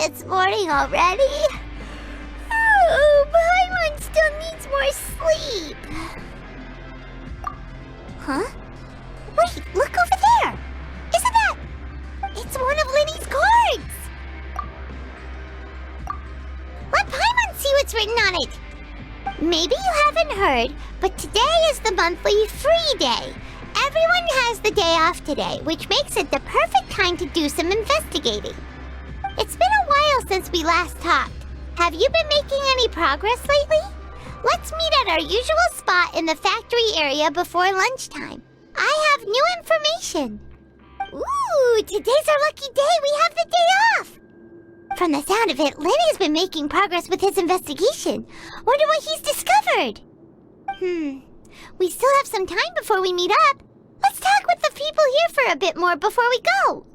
it's morning already. Oh, Paimon still needs more sleep. Huh? Wait, look over there! Isn't that... It's one of Lyney's cards! Let Paimon see what's written on it! Maybe you haven't heard, but today is the monthly free day. Everyone has the day off today, which makes it the perfect time to do some investigating. It's been a while since we last talked. Have you been making any progress lately? Let's meet at our usual spot in the factory area before lunchtime. I have new information. Ooh, today's our lucky day. We have the day off. From the sound of it, Lyney's been making progress with his investigation. Wonder what he's discovered. We still have some time before we meet up. Let's talk with the people here for a bit more before we go.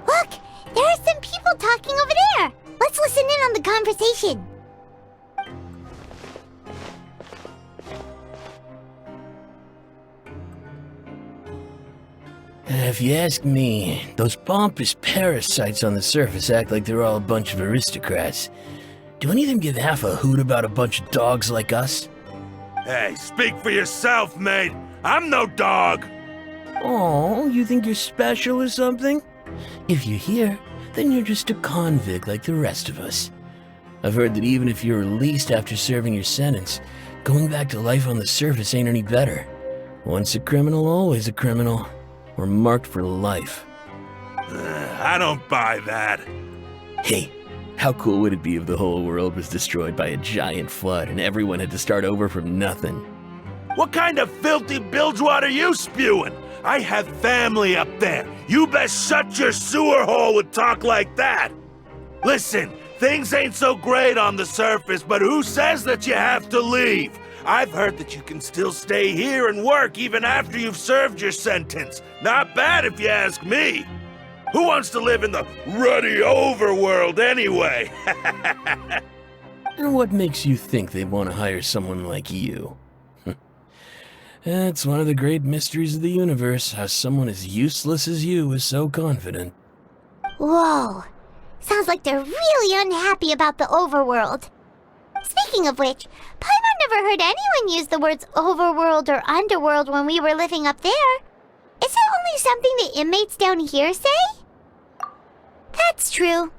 Look, there are some people talking over there. Let's listen in on the conversation. If you ask me, those pompous parasites on the surface act like they're all a bunch of aristocrats. Do any of them give half a hoot about a bunch of dogs like us? Hey, speak for yourself, mate. I'm no dog. Oh, you think you're special or something? If you're here, then you're just a convict like the rest of us. I've heard that even if you're released after serving your sentence, going back to life on the surface ain't any better. Once a criminal, always a criminal. We're marked for life. I don't buy that. Hey, how cool would it be if the whole world was destroyed by a giant flood and everyone had to start over from nothing? What kind of filthy bilgewater are you spewing? I have family up there. You best shut your sewer hole with talk like that. Listen, things ain't so great on the surface, but who says that you have to leave? I've heard that you can still stay here and work even after you've served your sentence. Not bad if you ask me. Who wants to live in the ruddy overworld anyway? And what makes you think they want to hire someone like you? That's one of the great mysteries of the universe, how someone as useless as you is so confident. Whoa. Sounds like they're really unhappy about the overworld. Speaking of which, Paimon never heard anyone use the words overworld or underworld when we were living up there. Is it only something the inmates down here say? That's true.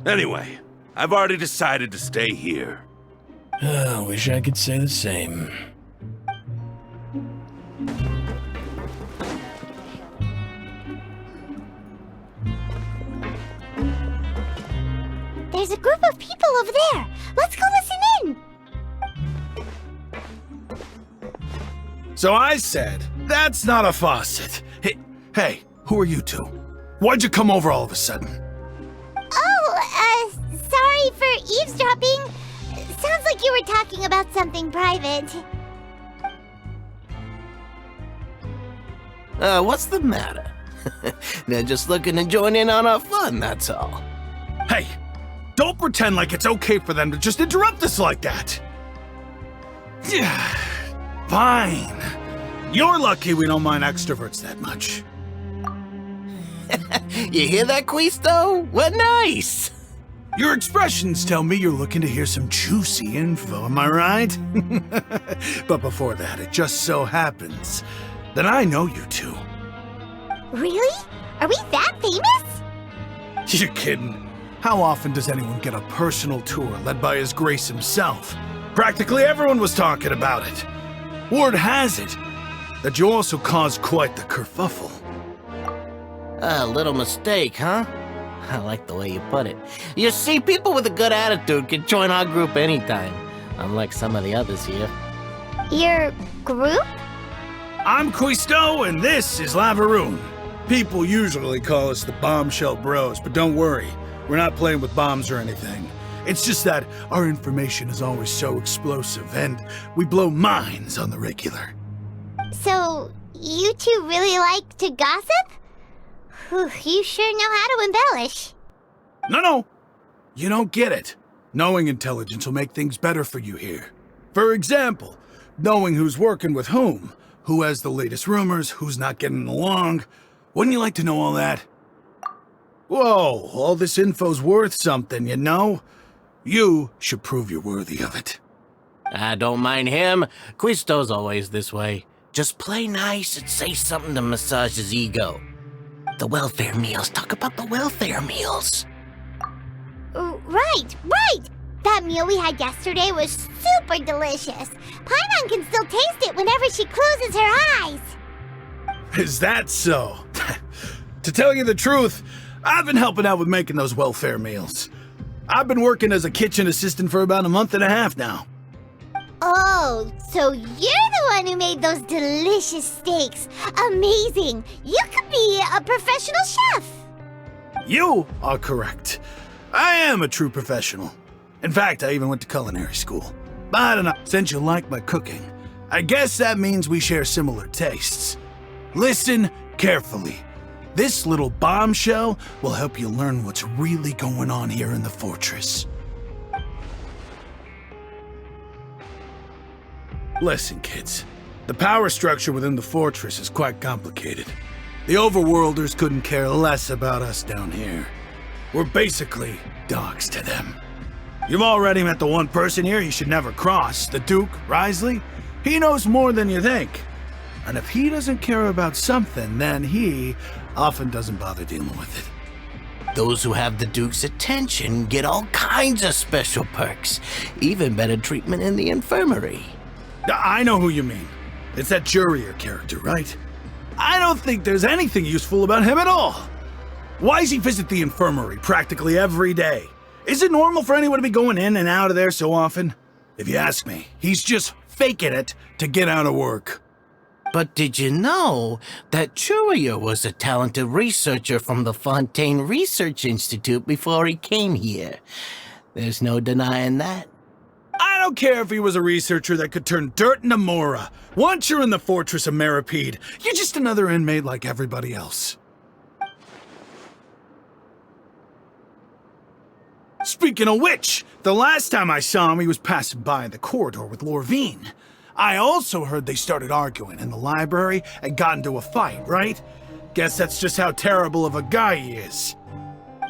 Anyway, I've already decided to stay here. I wish I could say the same. There's a group of people over there. Let's go listen in. So I said, that's not a faucet. Hey, who are you two? Why'd you come over all of a sudden? Oh, sorry for eavesdropping. Sounds like you were talking about something private. What's the matter? They're just looking to join in on our fun, that's all. Hey, don't pretend like it's okay for them to just interrupt us like that. Fine. You're lucky we don't mind extroverts that much. You hear that, Quisto? We're nice! Your expressions tell me you're looking to hear some juicy info, am I right? But before that, it just so happens that I know you two. Really? Are we that famous? You're kidding. How often does anyone get a personal tour led by His Grace himself? Practically everyone was talking about it. Word has it that you also caused quite the kerfuffle. A little mistake, huh? I like the way you put it. You see, people with a good attitude can join our group anytime, unlike some of the others here. Your group? I'm Quisto, and this is Lavaroon. People usually call us the Bombshell Bros, but don't worry, we're not playing with bombs or anything. It's just that our information is always so explosive, and we blow minds on the regular. So, you two really like to gossip? Whew, you sure know how to embellish. No. You don't get it. Knowing intelligence will make things better for you here. For example, knowing who's working with whom, who has the latest rumors, who's not getting along. Wouldn't you like to know all that? Whoa, all this info's worth something, you know? You should prove you're worthy of it. I don't mind him. Quisto's always this way. Just play nice and say something to massage his ego. The welfare meals. Talk about the welfare meals. Right. That meal we had yesterday was super delicious. Paimon can still taste it whenever she closes her eyes. Is that so? To tell you the truth, I've been helping out with making those welfare meals. I've been working as a kitchen assistant for about a month and a half now. Oh, so you're the one who made those delicious steaks. Amazing. You could be a professional chef. You are correct. I am a true professional. In fact, I even went to culinary school. But I don't know, since you like my cooking, I guess that means we share similar tastes. Listen carefully. This little bombshell will help you learn what's really going on here in the fortress. Listen, kids. The power structure within the fortress is quite complicated. The overworlders couldn't care less about us down here. We're basically dogs to them. You've already met the one person here you should never cross, the Duke, Risley. He knows more than you think. And if he doesn't care about something, then he often doesn't bother dealing with it. Those who have the Duke's attention get all kinds of special perks. Even better treatment in the infirmary. I know who you mean. It's that Jurier character, right? I don't think there's anything useful about him at all. Why does he visit the infirmary practically every day? Is it normal for anyone to be going in and out of there so often? If you ask me, he's just faking it to get out of work. But did you know that Jurier was a talented researcher from the Fontaine Research Institute before he came here? There's no denying that. I don't care if he was a researcher that could turn dirt into Mora. Once you're in the fortress of Meropide, you're just another inmate like everybody else. Speaking of which, the last time I saw him, he was passing by in the corridor with Lorvine. I also heard they started arguing in the library and got into a fight, right? Guess that's just how terrible of a guy he is.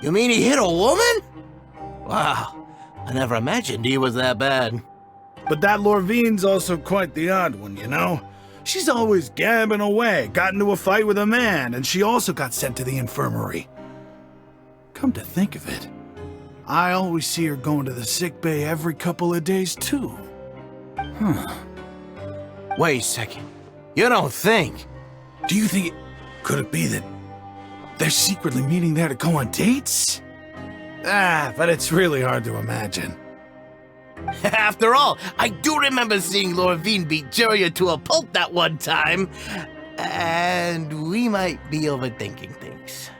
You mean he hit a woman? Wow, I never imagined he was that bad. But that Lorvine's also quite the odd one, you know? She's always gabbing away, got into a fight with a man, and she also got sent to the infirmary. Come to think of it, I always see her going to the sick bay every couple of days, too. Wait a second. You don't think? Do you think could it be that they're secretly meeting there to go on dates? But it's really hard to imagine. After all, I do remember seeing Lorvine beat Jurier to a pulp that one time. And we might be overthinking things.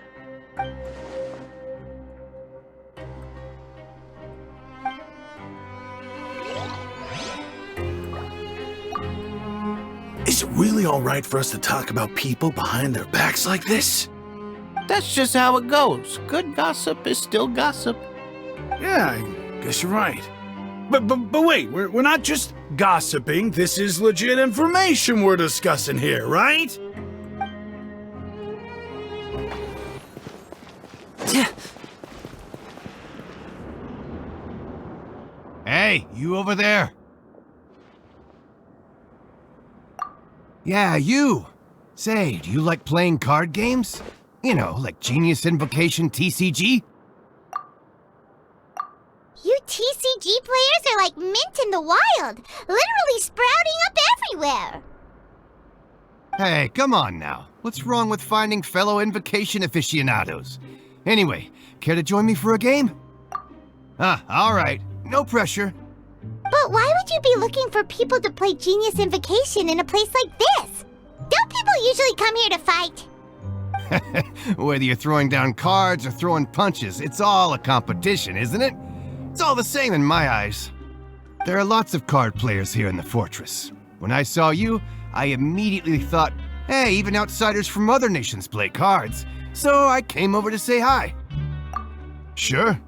Is it really all right for us to talk about people behind their backs like this? That's just how it goes. Good gossip is still gossip. Yeah, I guess you're right. But wait, we're not just gossiping. This is legit information we're discussing here, right? Hey, you over there? Yeah, you. Say, do you like playing card games? You know, like Genius Invocation TCG? You TCG players are like mint in the wild, literally sprouting up everywhere. Hey, come on now. What's wrong with finding fellow Invocation aficionados? Anyway, care to join me for a game? All right. No pressure. But why would you be looking for people to play Genius Invocation in a place like this? Don't people usually come here to fight? Whether you're throwing down cards or throwing punches, it's all a competition, isn't it? It's all the same in my eyes. There are lots of card players here in the fortress. When I saw you, I immediately thought, hey, even outsiders from other nations play cards. So I came over to say hi. Sure.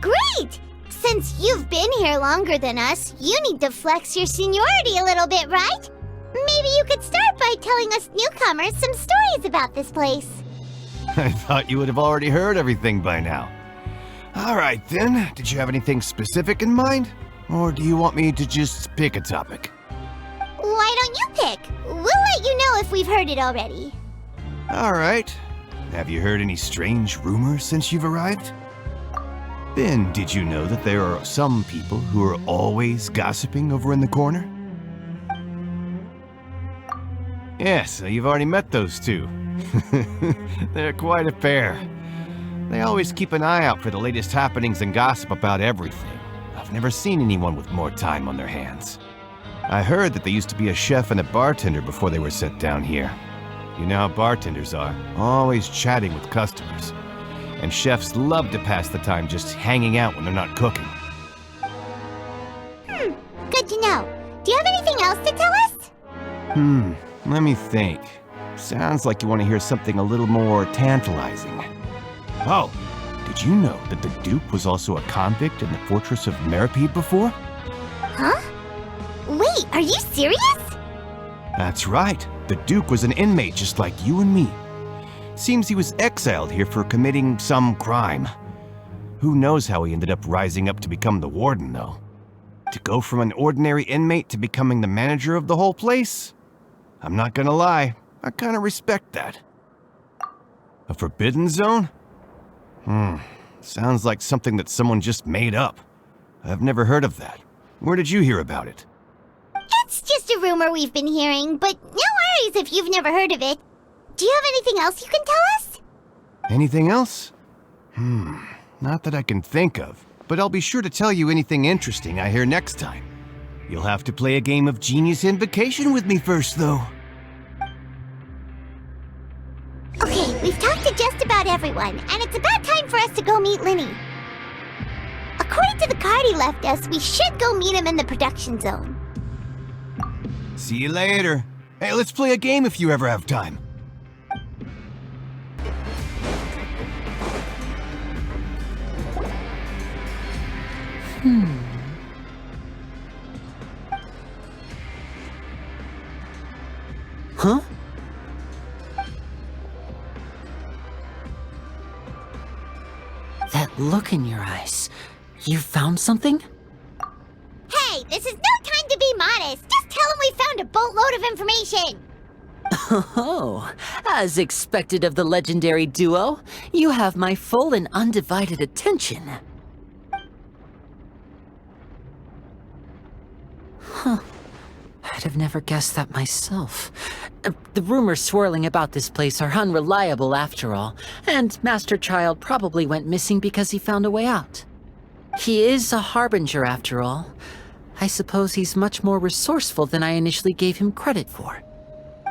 Great! Since you've been here longer than us, you need to flex your seniority a little bit, right? Maybe you could start by telling us newcomers some stories about this place. I thought you would have already heard everything by now. All right then, did you have anything specific in mind? Or do you want me to just pick a topic? Why don't you pick? We'll let you know if we've heard it already. All right. Have you heard any strange rumors since you've arrived? Then, did you know that there are some people who are always gossiping over in the corner? Yes, so you've already met those two. They're quite a pair. They always keep an eye out for the latest happenings and gossip about everything. I've never seen anyone with more time on their hands. I heard that they used to be a chef and a bartender before they were sent down here. You know how bartenders are, always chatting with customers. And chefs love to pass the time just hanging out when they're not cooking. Good to know. Do you have anything else to tell us? Let me think. Sounds like you want to hear something a little more tantalizing. Oh, did you know that the Duke was also a convict in the fortress of Meropide before? Huh? Wait, are you serious? That's right. The Duke was an inmate just like you and me. Seems he was exiled here for committing some crime. Who knows how he ended up rising up to become the warden, though? To go from an ordinary inmate to becoming the manager of the whole place? I'm not gonna lie, I kinda respect that. A forbidden zone? Sounds like something that someone just made up. I've never heard of that. Where did you hear about it? It's just a rumor we've been hearing, but no worries if you've never heard of it. Do you have anything else you can tell us? Anything else? Not that I can think of, but I'll be sure to tell you anything interesting I hear next time. You'll have to play a game of Genius Invocation with me first, though. Okay, we've talked to just about everyone, and it's about time for us to go meet Lyney. According to the card he left us, we should go meet him in the production zone. See you later. Hey, let's play a game if you ever have time. Huh? That look in your eyes. You found something? Hey, this is no time to be modest. Just tell him we found a boatload of information. Oh, as expected of the legendary duo, you have my full and undivided attention. Huh. I'd have never guessed that myself. The rumors swirling about this place are unreliable after all, and Master Childe probably went missing because he found a way out. He is a harbinger after all. I suppose he's much more resourceful than I initially gave him credit for.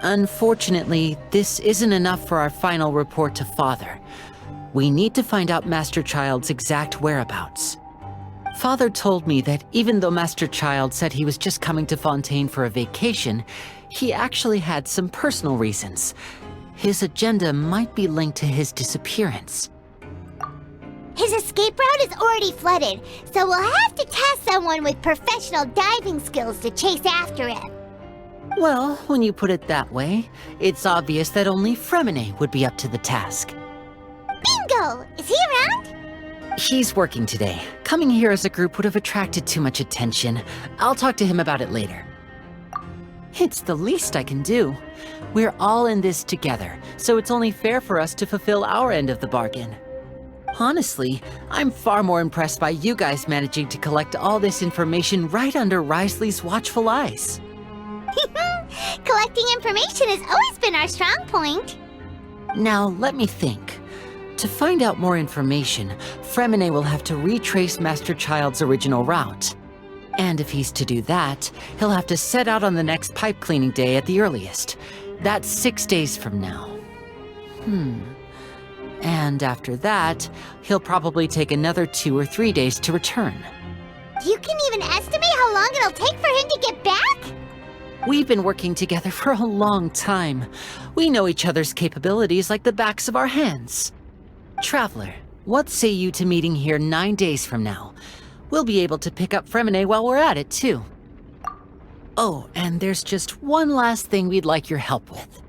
Unfortunately, this isn't enough for our final report to Father. We need to find out Master Childe's exact whereabouts. Father told me that even though Master Childe said he was just coming to Fontaine for a vacation, he actually had some personal reasons. His agenda might be linked to his disappearance. His escape route is already flooded, so we'll have to task someone with professional diving skills to chase after him. Well, when you put it that way, it's obvious that only Fremine would be up to the task. Bingo! Is he around? He's working today. Coming here as a group would have attracted too much attention. I'll talk to him about it later. It's the least I can do. We're all in this together, so it's only fair for us to fulfill our end of the bargain. Honestly, I'm far more impressed by you guys managing to collect all this information right under Wriothesley's watchful eyes. Collecting information has always been our strong point. Now, let me think. To find out more information, Fremine will have to retrace Master Childe's original route. And if he's to do that, he'll have to set out on the next pipe cleaning day at the earliest. That's 6 days from now. And And after that, he'll probably take another 2 or 3 days to return. You can even estimate how long it'll take for him to get back? We've been working together for a long time. We know each other's capabilities like the backs of our hands. Traveler, what say you to meeting here 9 days from now? We'll be able to pick up Fremine while we're at it, too. Oh, and there's just one last thing we'd like your help with.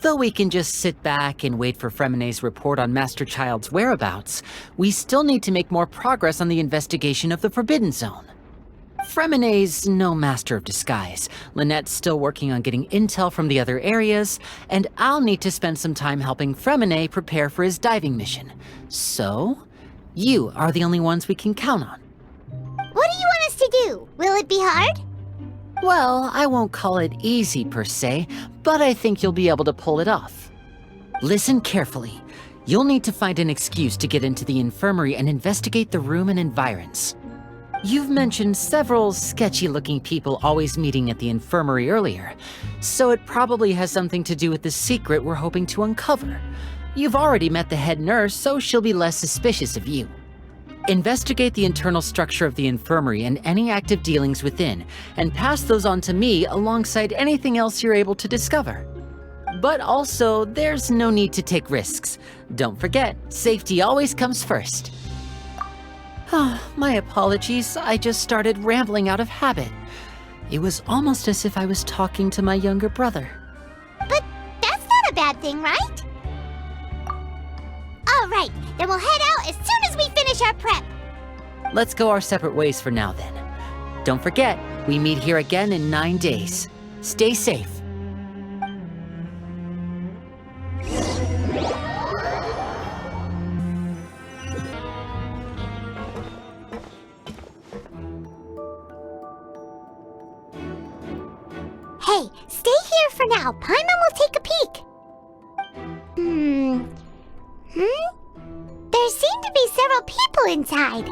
Though we can just sit back and wait for Fremine's report on Master Child's whereabouts, we still need to make more progress on the investigation of the Forbidden Zone. Fremine's no master of disguise, Lynette's still working on getting intel from the other areas, and I'll need to spend some time helping Fremine prepare for his diving mission. So, you are the only ones we can count on. What do you want us to do? Will it be hard? Well, I won't call it easy per se, but I think you'll be able to pull it off. Listen carefully. You'll need to find an excuse to get into the infirmary and investigate the room and environs. You've mentioned several sketchy-looking people always meeting at the infirmary earlier, so it probably has something to do with the secret we're hoping to uncover. You've already met the head nurse, so she'll be less suspicious of you. Investigate the internal structure of the infirmary and any active dealings within, and pass those on to me alongside anything else you're able to discover. But also, there's no need to take risks. Don't forget, safety always comes first. My apologies, I just started rambling out of habit. It was almost as if I was talking to my younger brother. But that's not a bad thing, right? All right, then we'll head out as soon as we finish our prep. Let's go our separate ways for now then. Don't forget, we meet here again in 9 days. Stay safe. Hey, stay here for now. Paimon will take a peek. There seem to be several people inside.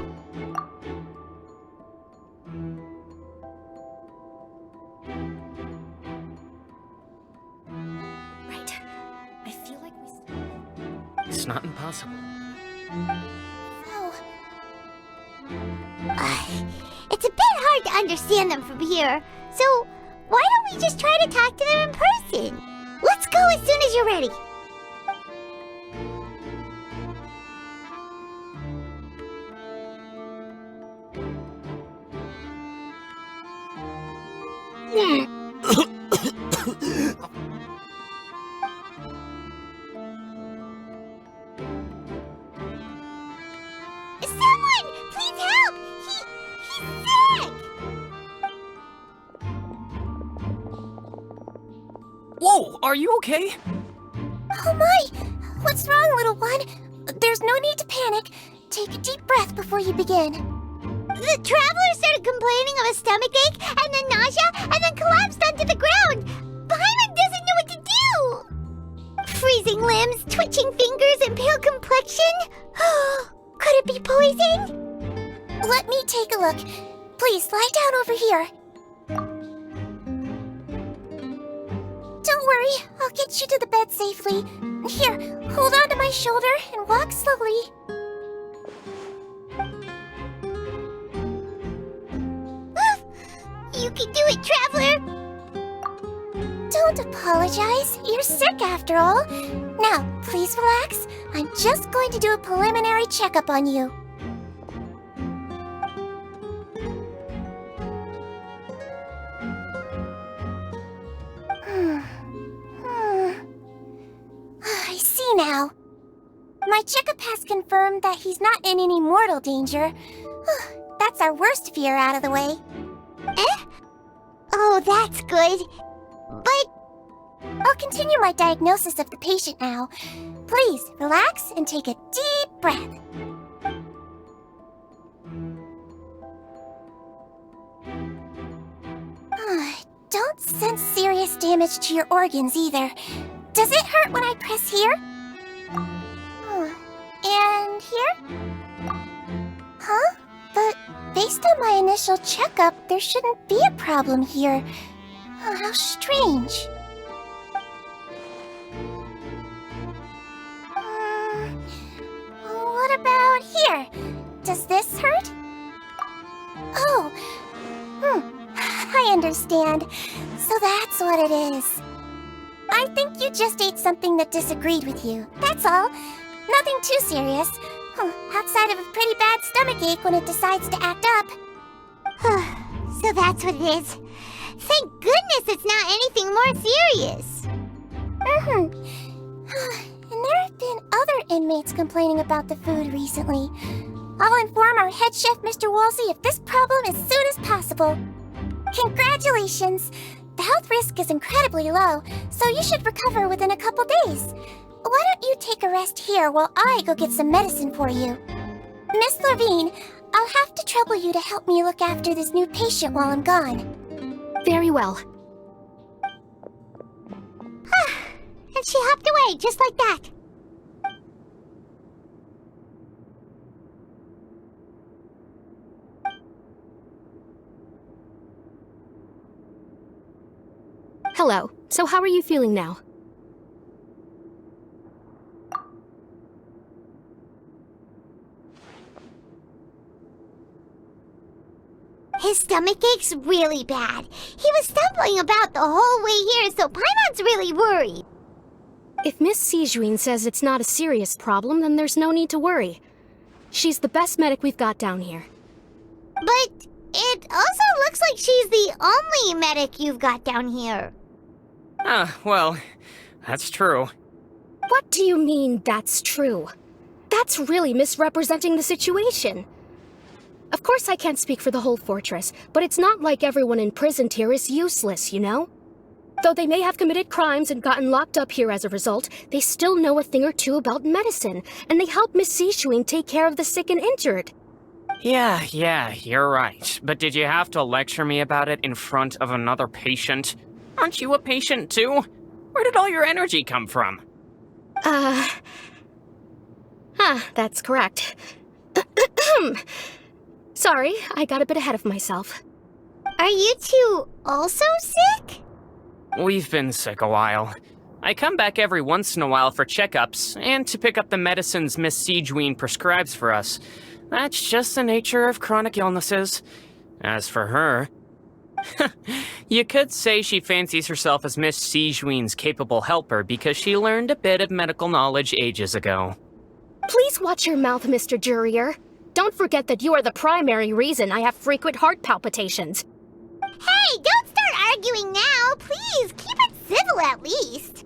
Right. I feel like It's not impossible. Oh. It's a bit hard to understand them from here, so why don't we just try to talk to them in person? Let's go as soon as you're ready. Someone, please help! He's sick! Whoa, are you okay? Oh my! What's wrong, little one? There's no need to panic. Take a deep breath before you begin. The traveler started complaining of a stomachache, and then nausea, and then collapsed onto the ground. Paimon doesn't know what to do! Freezing limbs, twitching fingers, and pale complexion? Could it be poison? Let me take a look. Please, lie down over here. Don't worry, I'll get you to the bed safely. Here, hold on to my shoulder and walk slowly. You can do it, traveler! Don't apologize. You're sick after all. Now, please relax. I'm just going to do a preliminary checkup on you. I see now. My checkup has confirmed that he's not in any mortal danger. That's our worst fear out of the way. Oh, that's good. But I'll continue my diagnosis of the patient now. Please, relax and take a deep breath. Don't sense serious damage to your organs either. Does it hurt when I press here? And here? Huh? But based on my initial checkup, there shouldn't be a problem here. How strange. understand. So that's what it is. I think you just ate something that disagreed with you. That's all. Nothing too serious. Outside of a pretty bad stomachache when it decides to act up. So that's what it is. Thank goodness it's not anything more serious. And there have been other inmates complaining about the food recently. I'll inform our head chef, Mr. Woolsey, of this problem as soon as possible. Congratulations! The health risk is incredibly low, so you should recover within a couple days. Why don't you take a rest here while I go get some medicine for you? Miss Levine, I'll have to trouble you to help me look after this new patient while I'm gone. Very well. And she hopped away just like that. Hello. So how are you feeling now? His stomach ache's really bad. He was stumbling about the whole way here, so Paimon's really worried. If Miss Sijuin says it's not a serious problem, then there's no need to worry. She's the best medic we've got down here. But it also looks like she's the only medic you've got down here. Well, that's true. What do you mean, that's true? That's really misrepresenting the situation. Of course I can't speak for the whole fortress, but it's not like everyone imprisoned here is useless, you know? Though they may have committed crimes and gotten locked up here as a result, they still know a thing or two about medicine, and they help Miss Sijuin take care of the sick and injured. Yeah, you're right. But did you have to lecture me about it in front of another patient? Aren't you a patient too? Where did all your energy come from? That's correct. Sorry, I got a bit ahead of myself. Are you two also sick? We've been sick a while. I come back every once in a while for checkups, and to pick up the medicines Miss Sijuin prescribes for us. That's just the nature of chronic illnesses. As for her... You could say she fancies herself as Miss Sijuin's capable helper because she learned a bit of medical knowledge ages ago. Please watch your mouth, Mr. Jurier. Don't forget that you are the primary reason I have frequent heart palpitations. Hey, don't start arguing now! Please, keep it civil at least!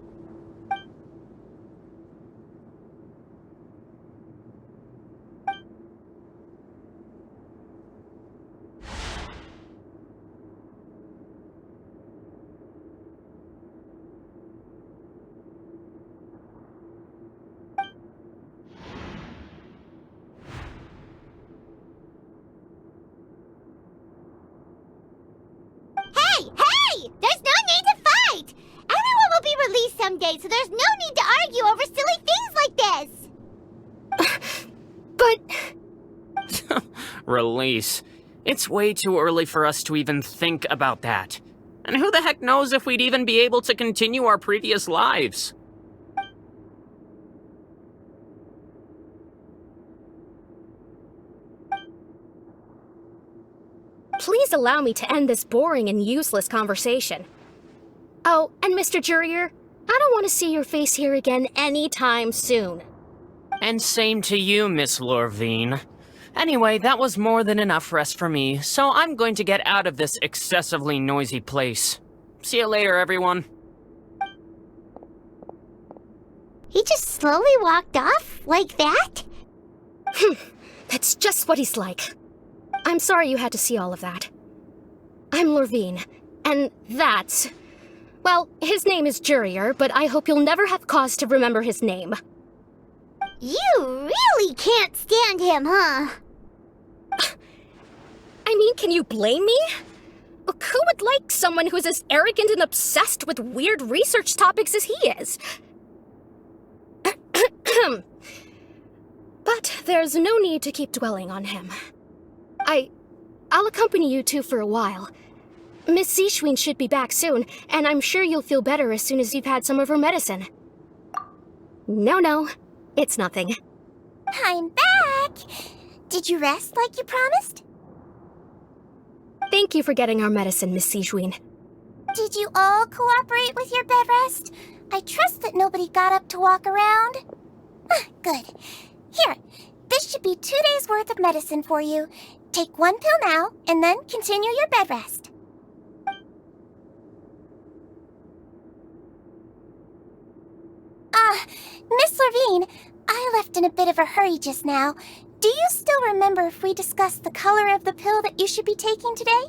Hey! There's no need to fight! Everyone will be released someday, so there's no need to argue over silly things like this! But... Release. It's way too early for us to even think about that. And who the heck knows if we'd even be able to continue our previous lives? Please allow me to end this boring and useless conversation. Oh, and Mr. Jurier, I don't want to see your face here again anytime soon. And same to you, Miss Lorvine. Anyway, that was more than enough rest for me, so I'm going to get out of this excessively noisy place. See you later, everyone. He just slowly walked off like that? That's just what he's like. I'm sorry you had to see all of that. I'm Lorvine, and that's... Well, his name is Jurier, but I hope you'll never have cause to remember his name. You really can't stand him, huh? I mean, can you blame me? Who would like someone who's as arrogant and obsessed with weird research topics as he is? But there's no need to keep dwelling on him. I'll accompany you two for a while. Miss Sijuin should be back soon, and I'm sure you'll feel better as soon as you've had some of her medicine. No, it's nothing. I'm back! Did you rest like you promised? Thank you for getting our medicine, Miss Sigewin. Did you all cooperate with your bed rest? I trust that nobody got up to walk around. Good. Here, this should be 2 days' worth of medicine for you. Take 1 pill now, and then continue your bed rest. Miss Levine, I left in a bit of a hurry just now. Do you still remember if we discussed the color of the pill that you should be taking today?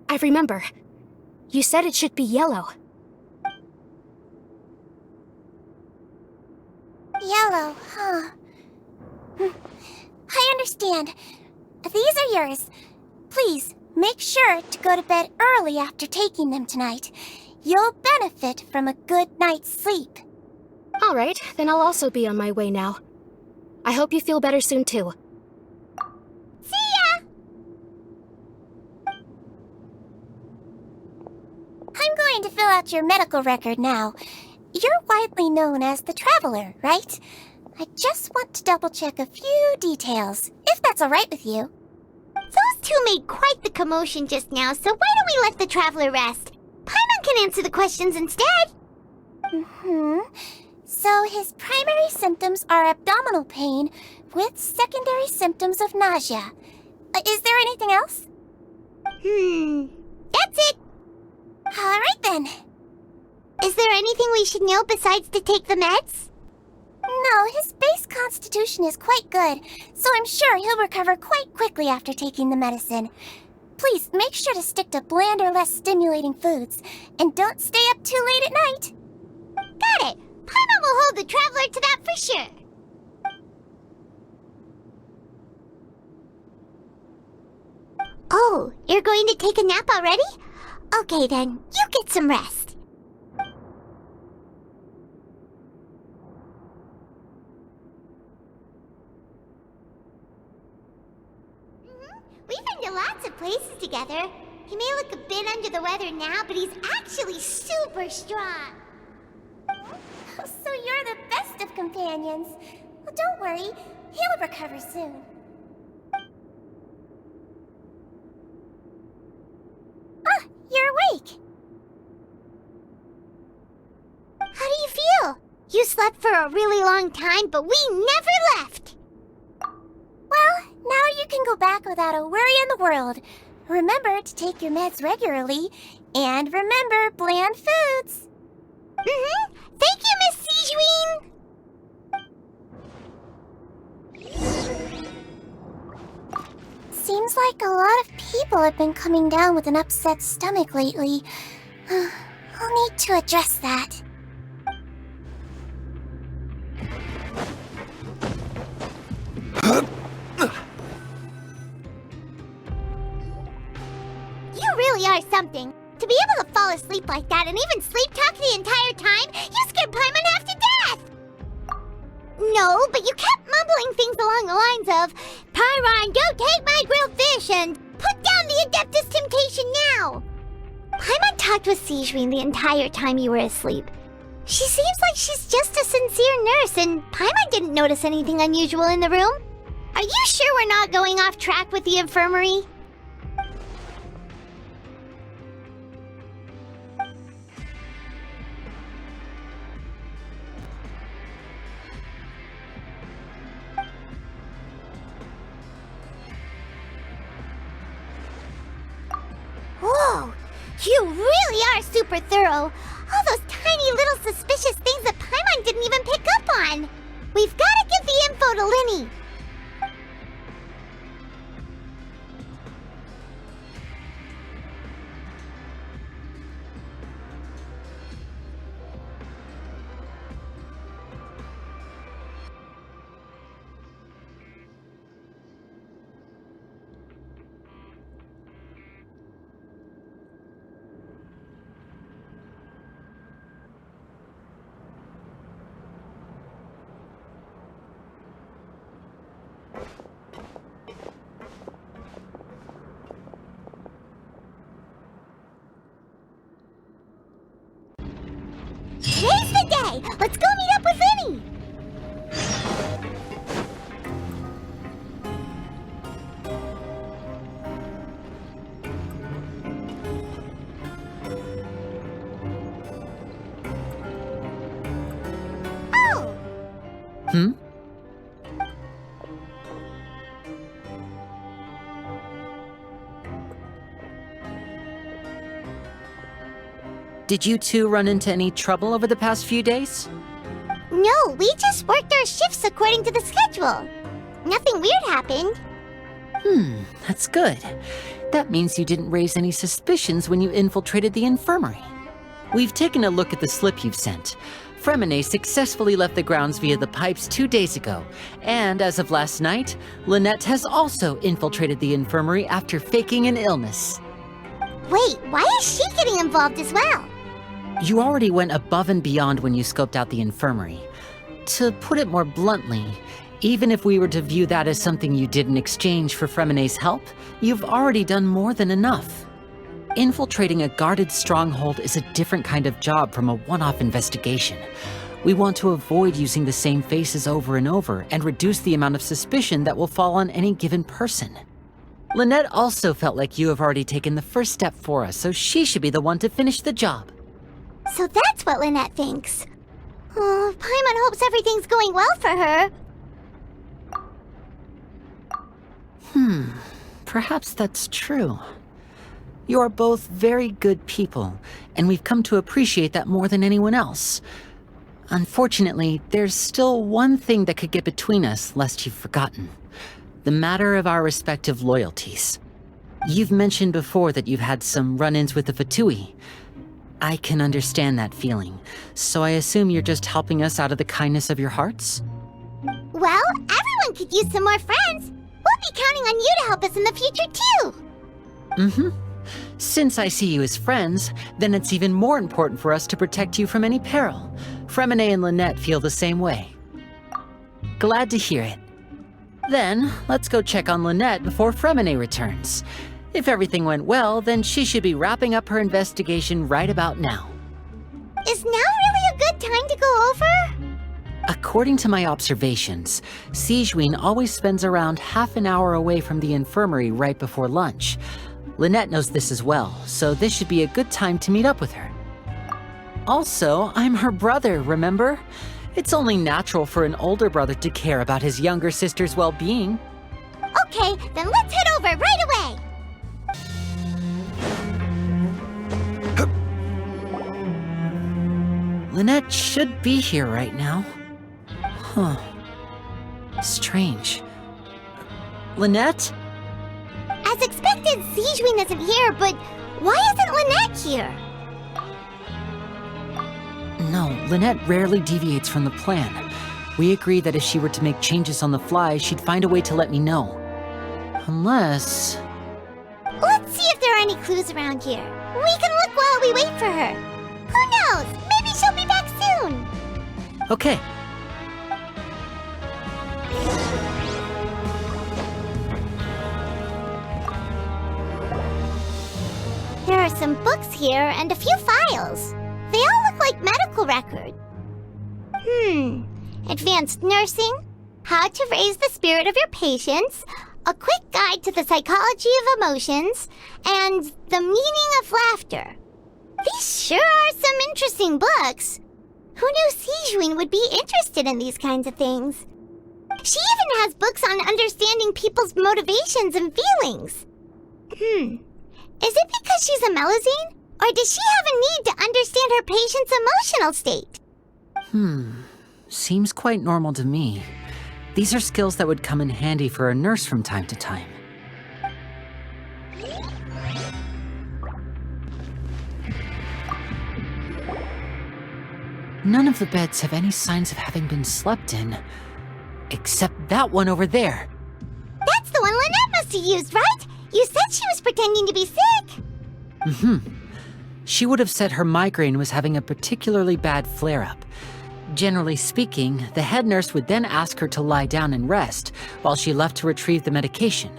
I remember. You said it should be yellow. Yellow, huh? I understand. These are yours. Please, make sure to go to bed early after taking them tonight. You'll benefit from a good night's sleep. All right, then I'll also be on my way now. I hope you feel better soon, too. See ya! I'm going to fill out your medical record now. You're widely known as the Traveler, right? I just want to double-check a few details, if that's all right with you. Those two made quite the commotion just now, so why don't we let the traveler rest? Paimon can answer the questions instead. So his primary symptoms are abdominal pain with secondary symptoms of nausea. Is there anything else? That's it. All right then. Is there anything we should know besides to take the meds? No, his base constitution is quite good, so I'm sure he'll recover quite quickly after taking the medicine. Please make sure to stick to bland or less stimulating foods, and don't stay up too late at night. Got it. Paimon will hold the traveler to that for sure. Oh, you're going to take a nap already? Okay then, you get some rest. We've been to lots of places together. He may look a bit under the weather now, but he's actually super strong. So you're the best of companions. Well, don't worry, he'll recover soon. You're awake. How do you feel? You slept for a really long time, but we never left. Well, now you can go back without a worry in the world. Remember to take your meds regularly, and remember bland foods. Thank you, Miss Sigewin. Seems like a lot of people have been coming down with an upset stomach lately. I'll need to address that. You really are something. To be able to fall asleep like that and even sleep talk the entire time, you scared Paimon half to death! No, but you kept mumbling things along the lines of, Pyron, don't take my grilled fish, and put down the Adeptus Temptation now! Paimon talked with Sigewin the entire time you were asleep. She seems like she's just a sincere nurse, and Paimon didn't notice anything unusual in the room. Are you sure we're not going off track with the infirmary? Whoa! You really are super thorough! All those tiny little suspicious things that Paimon didn't even pick up on! We've gotta give the info to Lyney! Today's the day! Let's go meet up with Lyney! Hmm? Did you two run into any trouble over the past few days? No, we just worked our shifts according to the schedule. Nothing weird happened. That's good. That means you didn't raise any suspicions when you infiltrated the infirmary. We've taken a look at the slip you've sent. Fremine successfully left the grounds via the pipes 2 days ago, and as of last night, Lynette has also infiltrated the infirmary after faking an illness. Wait, why is she getting involved as well? You already went above and beyond when you scoped out the infirmary. To put it more bluntly, even if we were to view that as something you did in exchange for Fremine's help, you've already done more than enough. Infiltrating a guarded stronghold is a different kind of job from a one-off investigation. We want to avoid using the same faces over and over and reduce the amount of suspicion that will fall on any given person. Lynette also felt like you have already taken the first step for us, so she should be the one to finish the job. So that's what Lynette thinks. Oh, Paimon hopes everything's going well for her. Perhaps that's true. You are both very good people, and we've come to appreciate that more than anyone else. Unfortunately, there's still one thing that could get between us, lest you've forgotten. The matter of our respective loyalties. You've mentioned before that you've had some run-ins with the Fatui. I can understand that feeling, so I assume you're just helping us out of the kindness of your hearts? Well, everyone could use some more friends. We'll be counting on you to help us in the future, too. Since I see you as friends, then it's even more important for us to protect you from any peril. Fremine and Lynette feel the same way. Glad to hear it. Then, let's go check on Lynette before Fremine returns. If everything went well, then she should be wrapping up her investigation right about now. Is now really a good time to go over? According to my observations, Sigewin always spends around half an hour away from the infirmary right before lunch. Lynette knows this as well, so this should be a good time to meet up with her. Also, I'm her brother, remember? It's only natural for an older brother to care about his younger sister's well-being. Okay, then let's head over right away. Lynette should be here right now. Huh. Strange. Lynette? As expected, Sigewin isn't here, but why isn't Lynette here? No, Lynette rarely deviates from the plan. We agreed that if she were to make changes on the fly, she'd find a way to let me know. Unless... Let's see if there are any clues around here. We can look while we wait for her. Who knows? Maybe she'll be back soon. Okay. There are some books here and a few files. They all look like medical records. Advanced nursing, how to raise the spirit of your patients, a quick guide to the psychology of emotions, and the meaning of laughter. These sure are some interesting books. Who knew Sigewin would be interested in these kinds of things? She even has books on understanding people's motivations and feelings. Is it because she's a Melazine? Or does she have a need to understand her patient's emotional state? Seems quite normal to me. These are skills that would come in handy for a nurse from time to time. None of the beds have any signs of having been slept in. Except that one over there. That's the one Lynette must have used, right? You said she was pretending to be sick. She would have said her migraine was having a particularly bad flare-up. Generally speaking, the head nurse would then ask her to lie down and rest while she left to retrieve the medication.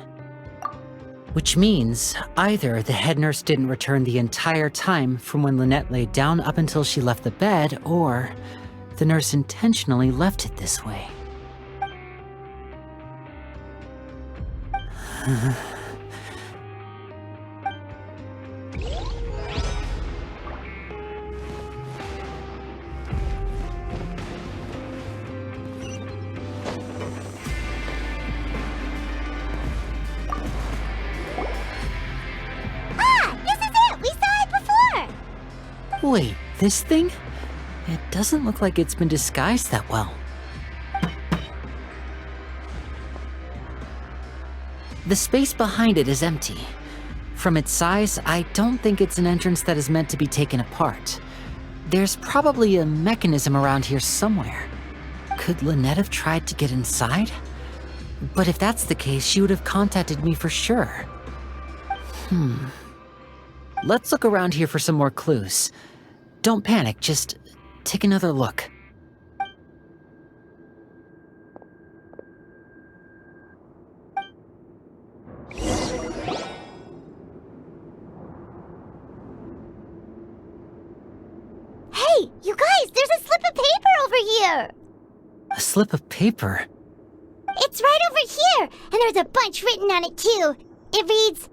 Which means either the head nurse didn't return the entire time from when Lynette laid down up until she left the bed, or the nurse intentionally left it this way. Wait, this thing? It doesn't look like it's been disguised that well. The space behind it is empty. From its size, I don't think it's an entrance that is meant to be taken apart. There's probably a mechanism around here somewhere. Could Lynette have tried to get inside? But if that's the case, she would have contacted me for sure. Let's look around here for some more clues. Don't panic, just take another look. Hey, you guys, there's a slip of paper over here! A slip of paper? It's right over here, and there's a bunch written on it too. It reads,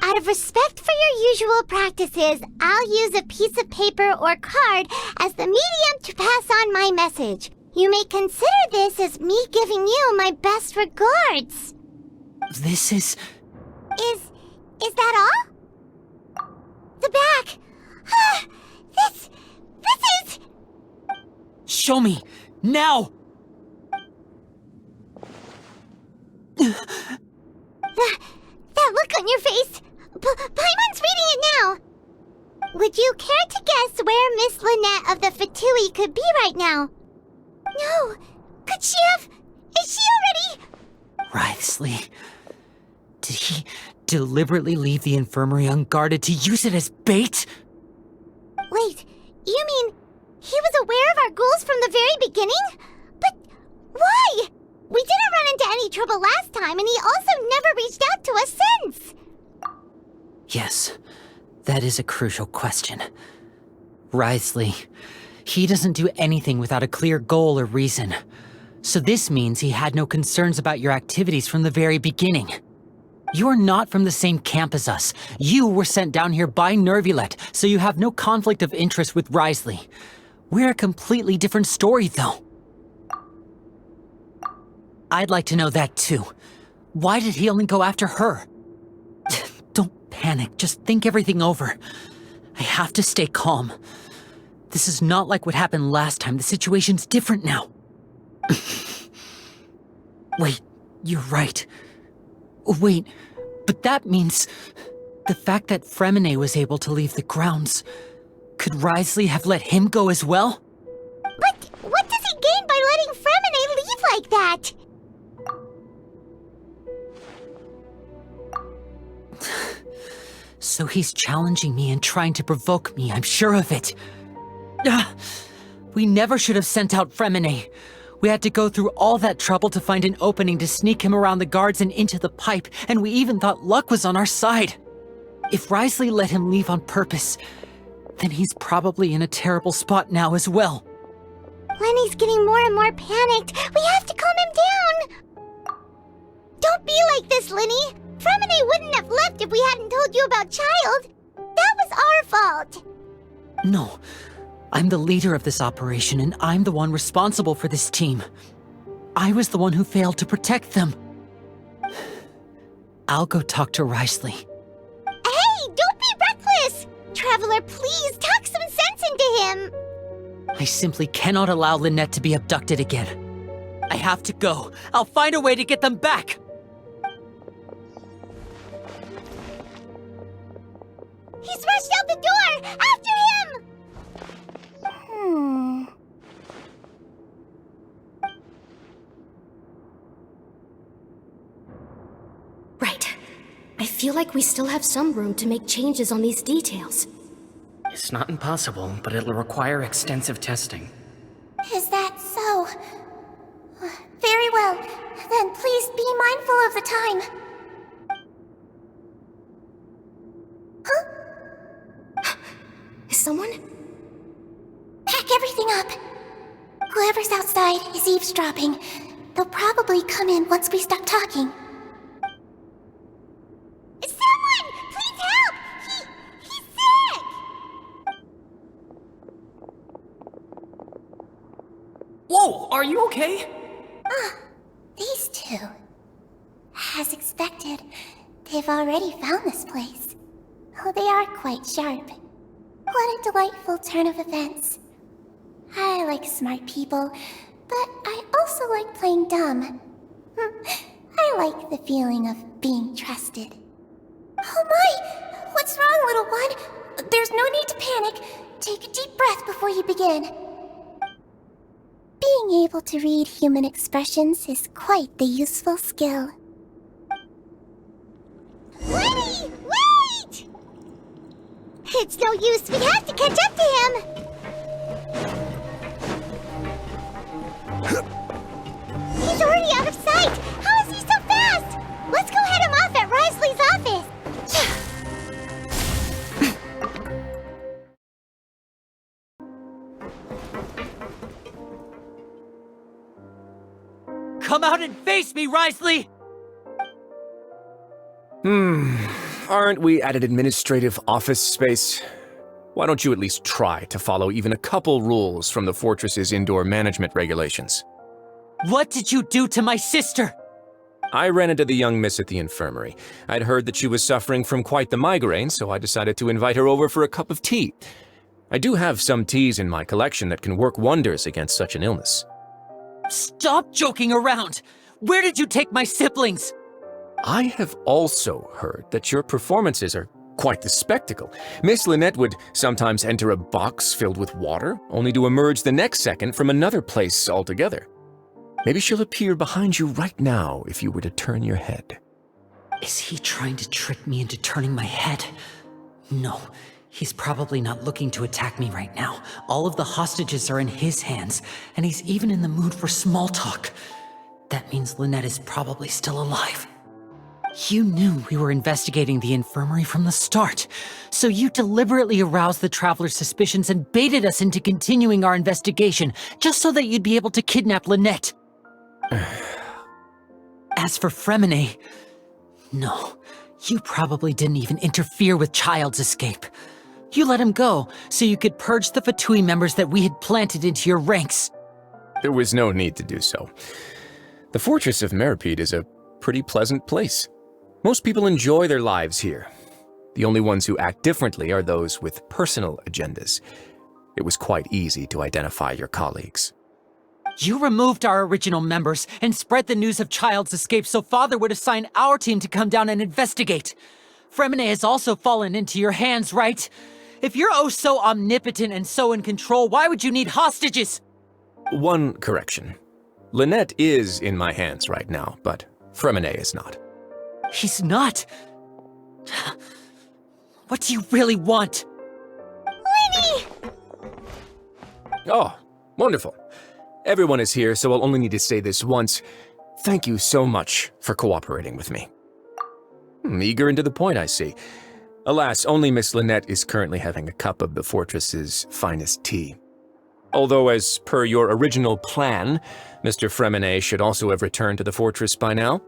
"Out of respect for your usual practices, I'll use a piece of paper or card as the medium to pass on my message. You may consider this as me giving you my best regards." This is... Is that all? The back. This is... Show me! Now! That look on your face. Paimon's reading it now. Would you care to guess where Miss Lynette of the Fatui could be right now? No. Could she have... Is she already... Writhsley. Did he deliberately leave the infirmary unguarded to use it as bait? Wait, you mean he was aware of our goals from the very beginning? But why? We didn't run into any trouble last time, and he also never reached out to us since. Yes, that is a crucial question. Writhsley, he doesn't do anything without a clear goal or reason. So this means he had no concerns about your activities from the very beginning. You're not from the same camp as us. You were sent down here by Nervulet, so you have no conflict of interest with Writhsley. We're a completely different story, though. I'd like to know that, too. Why did he only go after her? Don't panic, just think everything over. I have to stay calm. This is not like what happened last time. The situation's different now. Wait, you're right. Wait, but that means... the fact that Fremine was able to leave the grounds... Could Writhsley have let him go as well? But what does he gain by letting Fremine leave like that? So he's challenging me and trying to provoke me, I'm sure of it. We never should have sent out Fremine. We had to go through all that trouble to find an opening to sneak him around the guards and into the pipe, and we even thought luck was on our side. If Writhsley let him leave on purpose, then he's probably in a terrible spot now as well. Lenny's getting more and more panicked. We have to calm him down. Don't be like this, Lyney. Fremine wouldn't have left if we hadn't told you about Childe. That was our fault. No, I'm the leader of this operation, and I'm the one responsible for this team. I was the one who failed to protect them. I'll go talk to Writhsley. Hey, don't be reckless! Traveler, please talk some sense into him. I simply cannot allow Lynette to be abducted again. I have to go. I'll find a way to get them back. He's rushed out the door! After him! Right. I feel like we still have some room to make changes on these details. It's not impossible, but it'll require extensive testing. Is that so? Very well. Then please be mindful of the time. Huh? Is someone? Pack everything up. Whoever's outside is eavesdropping. They'll probably come in once we stop talking. Someone! Please help! He's sick! Whoa, are you okay? These two. As expected, they've already found this place. Oh, they are quite sharp. What a delightful turn of events. I like smart people, but I also like playing dumb. I like the feeling of being trusted. Oh my! What's wrong, little one? There's no need to panic. Take a deep breath before you begin. Being able to read human expressions is quite the useful skill. Lyney, wait! It's no use. We have to catch up to him. He's already out of sight. How is he so fast? Let's go head him off at Risley's office. Come out and face me, Risley! Aren't we at an administrative office space? Why don't you at least try to follow even a couple rules from the fortress's indoor management regulations? What did you do to my sister? I ran into the young miss at the infirmary. I'd heard that she was suffering from quite the migraine, so I decided to invite her over for a cup of tea. I do have some teas in my collection that can work wonders against such an illness. Stop joking around! Where did you take my siblings? I have also heard that your performances are quite the spectacle. Miss Lynette would sometimes enter a box filled with water, only to emerge the next second from another place altogether. Maybe she'll appear behind you right now if you were to turn your head. Is he trying to trick me into turning my head? No, he's probably not looking to attack me right now. All of the hostages are in his hands, and he's even in the mood for small talk. That means Lynette is probably still alive. You knew we were investigating the infirmary from the start, so you deliberately aroused the traveler's suspicions and baited us into continuing our investigation, just so that you'd be able to kidnap Lynette. As for Fremine, no, you probably didn't even interfere with Childe's escape. You let him go, so you could purge the Fatui members that we had planted into your ranks. There was no need to do so. The fortress of Meropide is a pretty pleasant place. Most people enjoy their lives here. The only ones who act differently are those with personal agendas. It was quite easy to identify your colleagues. You removed our original members and spread the news of Childe's escape so Father would assign our team to come down and investigate. Fremine has also fallen into your hands, right? If you're oh so omnipotent and so in control, why would you need hostages? One correction. Lynette is in my hands right now, but Fremine is not. He's not. What do you really want? Lyney! Oh, wonderful. Everyone is here, so I'll only need to say this once. Thank you so much for cooperating with me. Eager and to the point, I see. Alas, only Miss Lynette is currently having a cup of the fortress's finest tea. Although, as per your original plan, Mr. Fremine should also have returned to the fortress by now.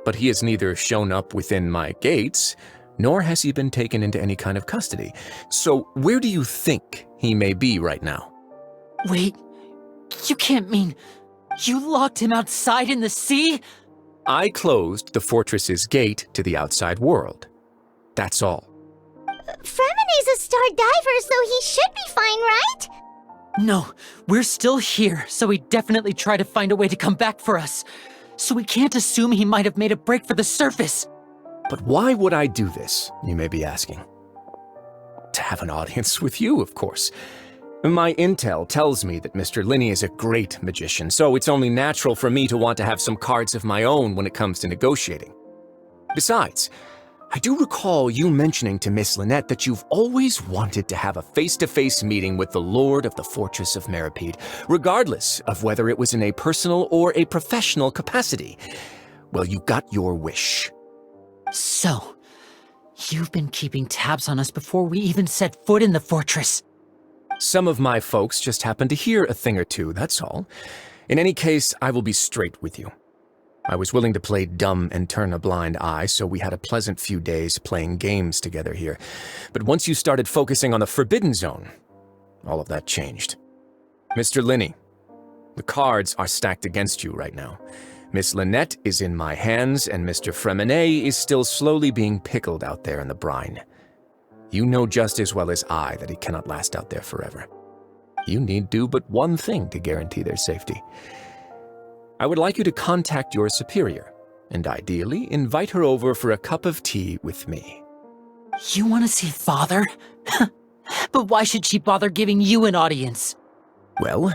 But he has neither shown up within my gates, nor has he been taken into any kind of custody. So where do you think he may be right now? Wait, you can't mean you locked him outside in the sea? I closed the fortress's gate to the outside world. That's all. Fremine's a star diver, so he should be fine, right? No, we're still here, so he definitely tried to find a way to come back for us. So we can't assume he might have made a break for the surface. But why would I do this, you may be asking? To have an audience with you, of course. My intel tells me that Mr. Lyney is a great magician, so it's only natural for me to want to have some cards of my own when it comes to negotiating. Besides, I do recall you mentioning to Miss Lynette that you've always wanted to have a face-to-face meeting with the Lord of the Fortress of Meropide, regardless of whether it was in a personal or a professional capacity. Well, you got your wish. So, you've been keeping tabs on us before we even set foot in the fortress. Some of my folks just happened to hear a thing or two, that's all. In any case, I will be straight with you. I was willing to play dumb and turn a blind eye, so we had a pleasant few days playing games together here. But once you started focusing on the Forbidden Zone, all of that changed. Mr. Lyney, the cards are stacked against you right now. Miss Lynette is in my hands, and Mr. Fremine is still slowly being pickled out there in the brine. You know just as well as I that he cannot last out there forever. You need do but one thing to guarantee their safety. I would like you to contact your superior, and ideally invite her over for a cup of tea with me. You want to see Father? But why should she bother giving you an audience? Well,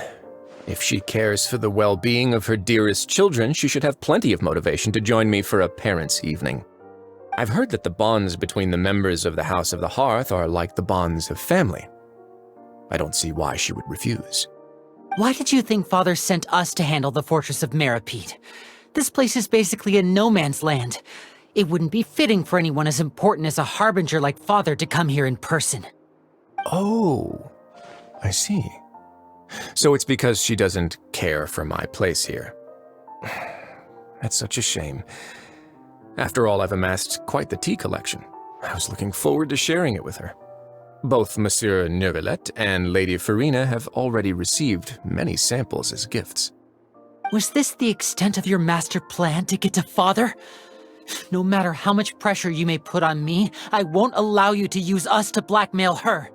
if she cares for the well-being of her dearest children, she should have plenty of motivation to join me for a parents' evening. I've heard that the bonds between the members of the House of the Hearth are like the bonds of family. I don't see why she would refuse. Why did you think Father sent us to handle the fortress of Meropide? This place is basically a no-man's land. It wouldn't be fitting for anyone as important as a harbinger like Father to come here in person. Oh, I see. So it's because she doesn't care for my place here. That's such a shame. After all, I've amassed quite the tea collection. I was looking forward to sharing it with her. Both Monsieur Neuvillette and Lady Farina have already received many samples as gifts. Was this the extent of your master plan to get to Father? No matter how much pressure you may put on me, I won't allow you to use us to blackmail her.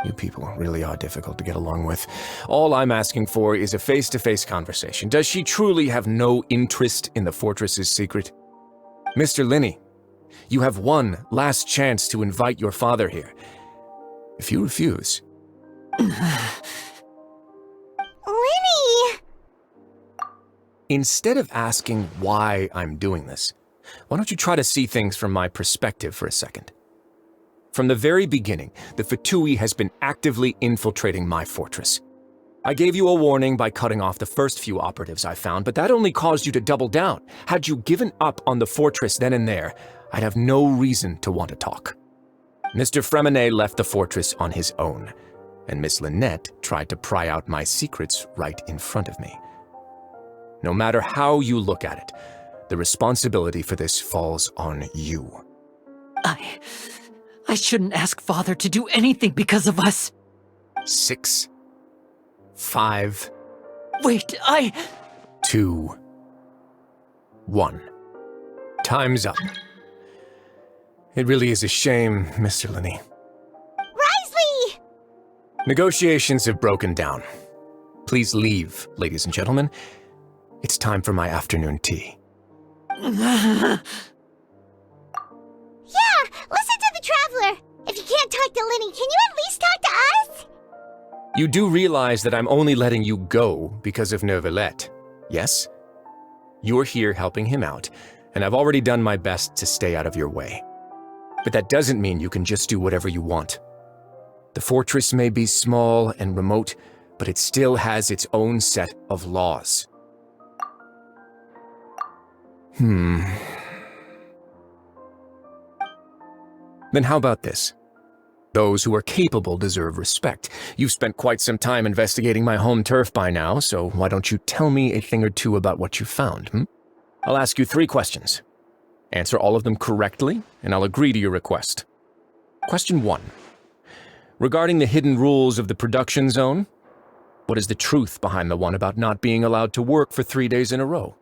You people really are difficult to get along with. All I'm asking for is a face-to-face conversation. Does she truly have no interest in the fortress's secret? Mr. Lyney, you have one last chance to invite your father here. If you refuse... Lyney! Instead of asking why I'm doing this, why don't you try to see things from my perspective for a second? From the very beginning, the Fatui has been actively infiltrating my fortress. I gave you a warning by cutting off the first few operatives I found, but that only caused you to double down. Had you given up on the fortress then and there, I'd have no reason to want to talk. Mr. Fremenet left the fortress on his own, and Miss Lynette tried to pry out my secrets right in front of me. No matter how you look at it, the responsibility for this falls on you. I shouldn't ask Father to do anything because of us. 6, 5... Wait, 2, 1. Time's up. It really is a shame, Mr. Lyney. Risley! Negotiations have broken down. Please leave, ladies and gentlemen. It's time for my afternoon tea. Yeah, listen to the Traveler. If you can't talk to Lyney, can you at least talk to us? You do realize that I'm only letting you go because of Neuvillette, yes? You're here helping him out, and I've already done my best to stay out of your way. But that doesn't mean you can just do whatever you want. The fortress may be small and remote, but it still has its own set of laws. Then how about this? Those who are capable deserve respect. You've spent quite some time investigating my home turf by now, so why don't you tell me a thing or two about what you found, I'll ask you 3 questions. Answer all of them correctly, and I'll agree to your request. Question 1. Regarding the hidden rules of the production zone, what is the truth behind the one about not being allowed to work for 3 days in a row?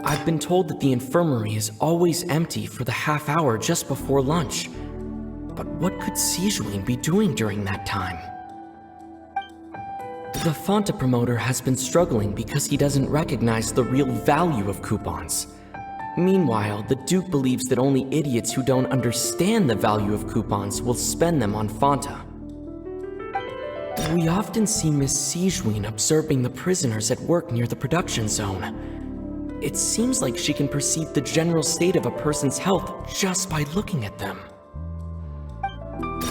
I've been told that the infirmary is always empty for the half hour just before lunch. But what could Sigewin be doing during that time? The Fonta promoter has been struggling because he doesn't recognize the real value of coupons. Meanwhile, the Duke believes that only idiots who don't understand the value of coupons will spend them on Fonta. We often see Miss Sigewin observing the prisoners at work near the production zone. It seems like she can perceive the general state of a person's health just by looking at them.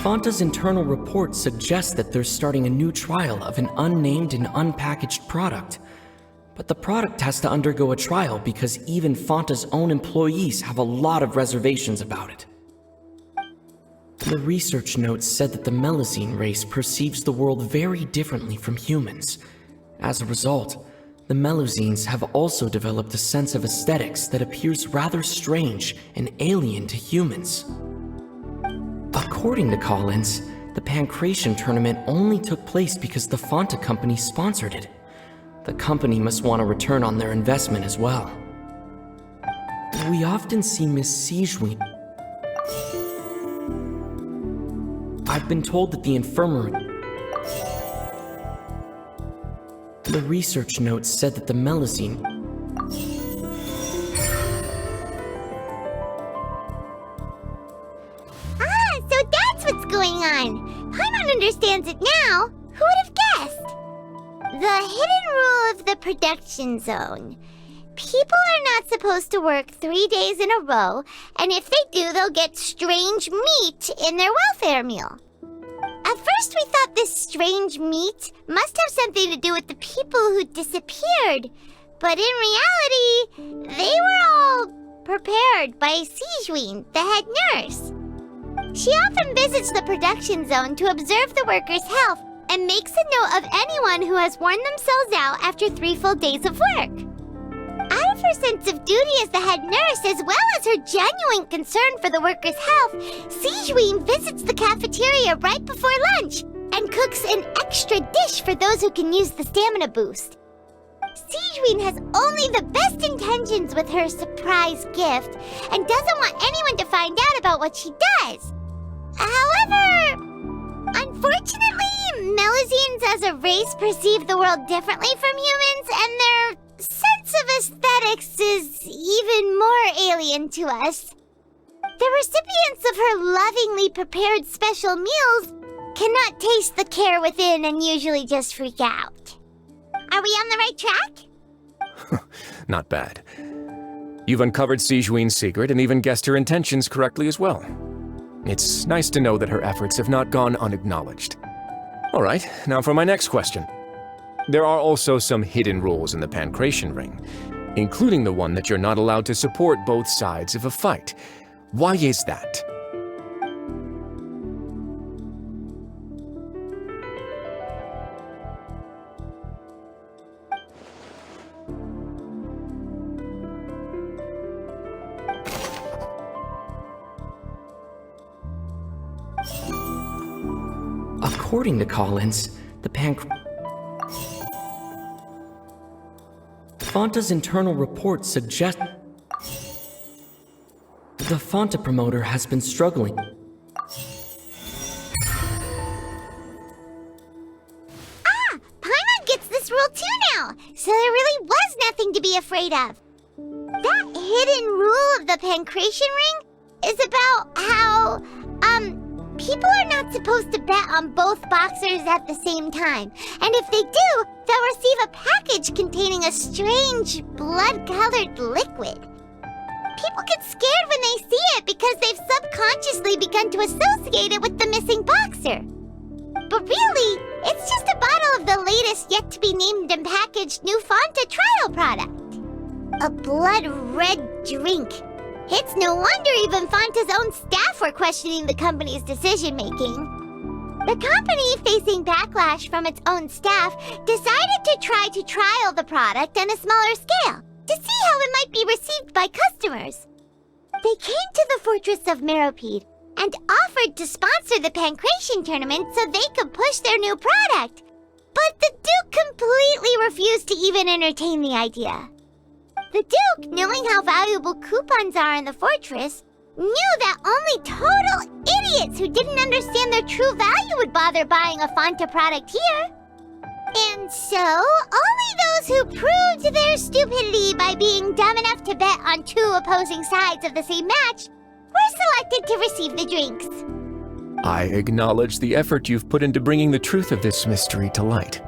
Fonta's internal report suggests that they're starting a new trial of an unnamed and unpackaged product. But the product has to undergo a trial because even Fonta's own employees have a lot of reservations about it. The research notes said that the Melusine race perceives the world very differently from humans. As a result, the Melusines have also developed a sense of aesthetics that appears rather strange and alien to humans. According to Collins, the Pancration tournament only took place because the Fonta company sponsored it. The company must want a return on their investment as well. We often see Miss Sijuin. I've been told that the infirmary... The research notes said that the Melusine... Ah, so that's what's going on. Paimon understands it now. Who would have guessed? The hidden rule of the production zone. People are not supposed to work 3 days in a row, and if they do, they'll get strange meat in their welfare meal. At first, we thought this strange meat must have something to do with the people who disappeared, but in reality, they were all prepared by Sijuin, the head nurse. She often visits the production zone to observe the workers' health and makes a note of anyone who has worn themselves out after 3 full days of work. Out of her sense of duty as the head nurse, as well as her genuine concern for the workers' health, Sijuin visits the cafeteria right before lunch and cooks an extra dish for those who can use the stamina boost. Sijuin has only the best intentions with her surprise gift and doesn't want anyone to find out about what she does. However, unfortunately, Melusines as a race perceive the world differently from humans, and their sense of aesthetics is even more alien to us. The recipients of her lovingly prepared special meals cannot taste the care within and usually just freak out. Are we on the right track? Not bad. You've uncovered Sijuin's secret and even guessed her intentions correctly as well. It's nice to know that her efforts have not gone unacknowledged. All right, now for my next question. There are also some hidden rules in the Pancration ring, including the one that you're not allowed to support both sides of a fight. Why is that? According to Collins, the Fonta's internal reports suggest the Fonta promoter has been struggling. Paimon gets this rule too now, so there really was nothing to be afraid of. That hidden rule of the Pancration ring is about how, people are not supposed to bet on both boxers at the same time. And if they do, they'll receive a package containing a strange, blood-colored liquid. People get scared when they see it because they've subconsciously begun to associate it with the missing boxer. But really, it's just a bottle of the latest yet-to-be-named and packaged new Fonta trial product. A blood-red drink. It's no wonder even Fonta's own staff were questioning the company's decision-making. The company, facing backlash from its own staff, decided to try to trial the product on a smaller scale to see how it might be received by customers. They came to the fortress of Meropide and offered to sponsor the Pancration tournament so they could push their new product. But the Duke completely refused to even entertain the idea. The Duke, knowing how valuable coupons are in the fortress, knew that only total idiots who didn't understand their true value would bother buying a Fonta product here. And so, only those who proved their stupidity by being dumb enough to bet on 2 opposing sides of the same match were selected to receive the drinks. I acknowledge the effort you've put into bringing the truth of this mystery to light.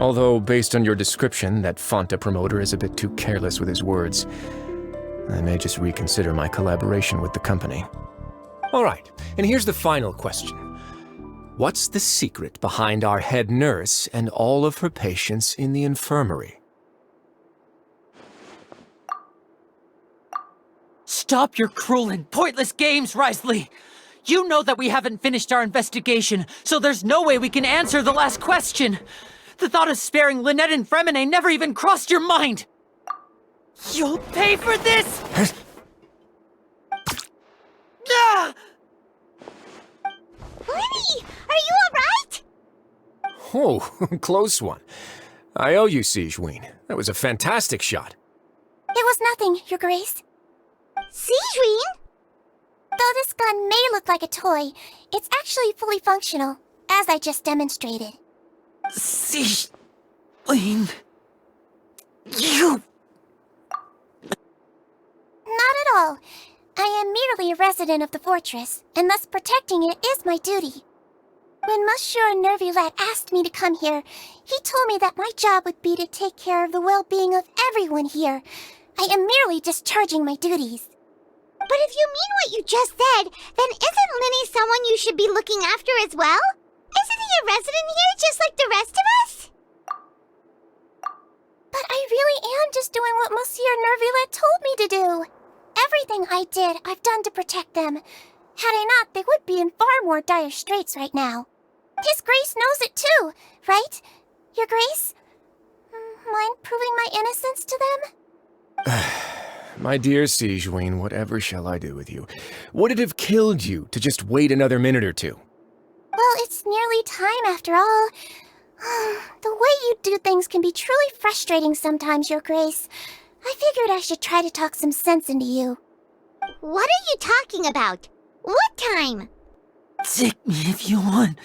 Although, based on your description, that Fonta promoter is a bit too careless with his words, I may just reconsider my collaboration with the company. All right, and here's the final question. What's the secret behind our head nurse and all of her patients in the infirmary? Stop your cruel and pointless games, Risley! You know that we haven't finished our investigation, so there's no way we can answer the last question. The thought of sparing Lynette and Fremine never even crossed your mind! You'll pay for this! Ah! Lyney, are you alright? Oh, close one. I owe you, Sigeween. That was a fantastic shot. It was nothing, Your Grace. Sigeween? Though this gun may look like a toy, it's actually fully functional, as I just demonstrated. Sigeween... You... Not at all. I am merely a resident of the fortress, and thus protecting it is my duty. When Monsieur Nervulette asked me to come here, he told me that my job would be to take care of the well-being of everyone here. I am merely discharging my duties. But if you mean what you just said, then isn't Lyney someone you should be looking after as well? Isn't he a resident here just like the rest of us? But I really am just doing what Monsieur Nervulette told me to do. Everything I did, I've done to protect them. Had I not, they would be in far more dire straits right now. His Grace knows it too, right? Your Grace? Mind proving my innocence to them? My dear Sigeween, whatever shall I do with you? Would it have killed you to just wait another minute or two? Well, it's nearly time after all. The way you do things can be truly frustrating sometimes, Your Grace. I figured I should try to talk some sense into you. What are you talking about? What time? Take me if you want.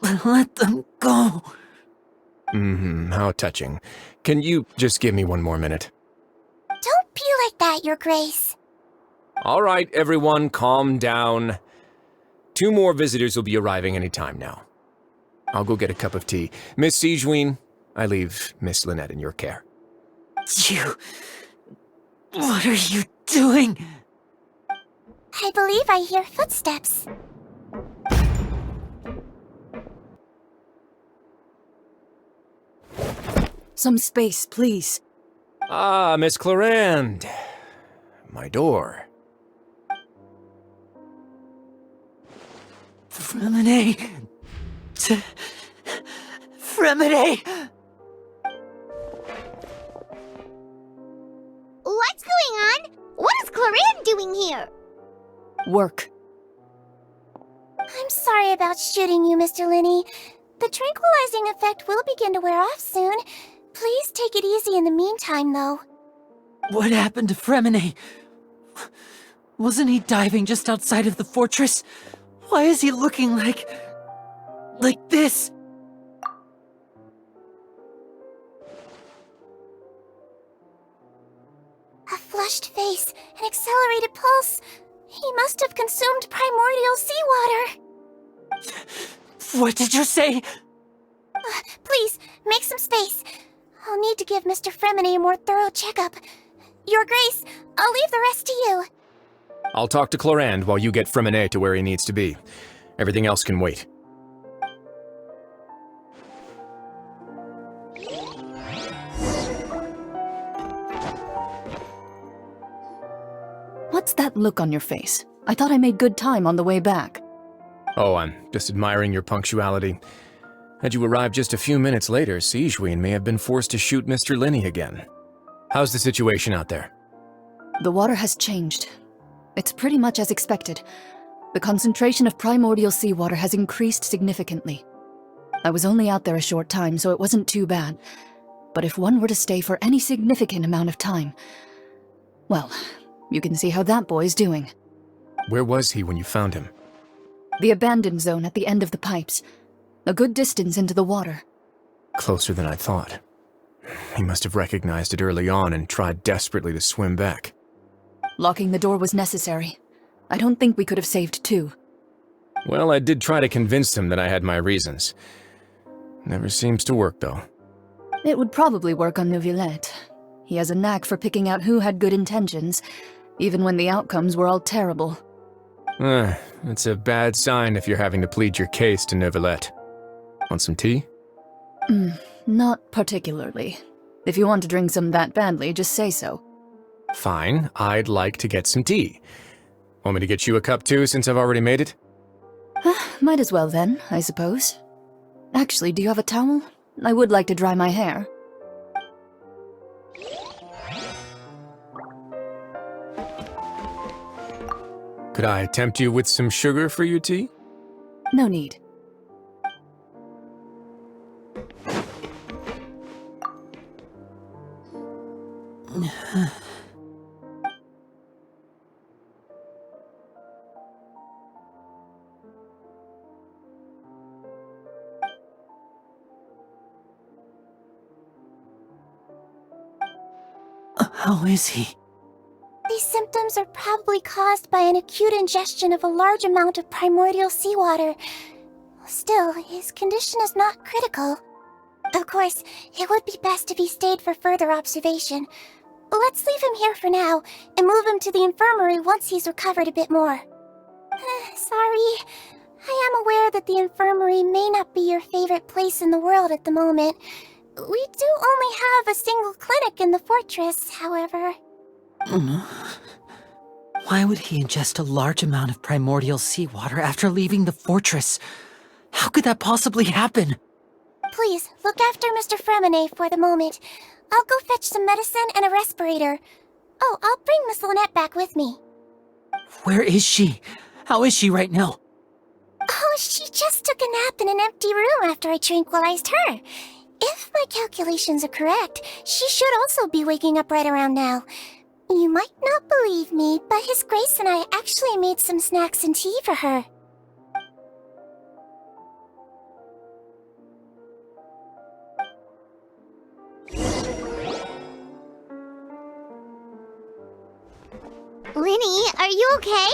Let them go. How touching. Can you just give me one more minute? Don't be like that, Your Grace. All right, everyone, calm down. 2 more visitors will be arriving any time now. I'll go get a cup of tea. Miss Sigeween, I leave Miss Lynette in your care. You... What are you doing? I believe I hear footsteps. Some space, please. Ah, Miss Clarande. My door. Fremine... Fremine... What's going on? What is Clarande doing here? Work. I'm sorry about shooting you, Mr. Lyney. The tranquilizing effect will begin to wear off soon. Please take it easy in the meantime, though. What happened to Fremine? Wasn't he diving just outside of the fortress? Why is he looking like this? A flushed face, an accelerated pulse. He must have consumed primordial seawater. What did you say? Please, make some space. I'll need to give Mr. Fremine a more thorough checkup. Your Grace, I'll leave the rest to you. I'll talk to Clarande while you get Fremine to where he needs to be. Everything else can wait. What's that look on your face? I thought I made good time on the way back. Oh, I'm just admiring your punctuality. Had you arrived just a few minutes later, Sigeween may have been forced to shoot Mr. Lyney again. How's the situation out there? The water has changed. It's pretty much as expected. The concentration of primordial seawater has increased significantly. I was only out there a short time, so it wasn't too bad. But if one were to stay for any significant amount of time... Well, you can see how that boy's doing. Where was he when you found him? The abandoned zone at the end of the pipes. A good distance into the water. Closer than I thought. He must have recognized it early on and tried desperately to swim back. Locking the door was necessary. I don't think we could have saved 2. Well, I did try to convince him that I had my reasons. Never seems to work, though. It would probably work on Neuvillette. He has a knack for picking out who had good intentions, even when the outcomes were all terrible. It's a bad sign if you're having to plead your case to Neuvillette. Want some tea? Not particularly. If you want to drink some that badly, just say so. Fine, I'd like to get some tea. Want me to get you a cup too, since I've already made it? Might as well then, I suppose. Actually, do you have a towel? I would like to dry my hair. Could I tempt you with some sugar for your tea? No need. How is he? These symptoms are probably caused by an acute ingestion of a large amount of primordial seawater. Still, his condition is not critical. Of course, it would be best if he stayed for further observation. Let's leave him here for now, and move him to the infirmary once he's recovered a bit more. Sorry. I am aware that the infirmary may not be your favorite place in the world at the moment. We do only have a single clinic in the fortress, however. Why would he ingest a large amount of primordial seawater after leaving the fortress? How could that possibly happen? Please, look after Mr. Fremine for the moment. I'll go fetch some medicine and a respirator. Oh, I'll bring Miss Lynette back with me. Where is she? How is she right now? Oh, she just took a nap in an empty room after I tranquilized her. If my calculations are correct, she should also be waking up right around now. You might not believe me, but His Grace and I actually made some snacks and tea for her. Lyney, are you okay?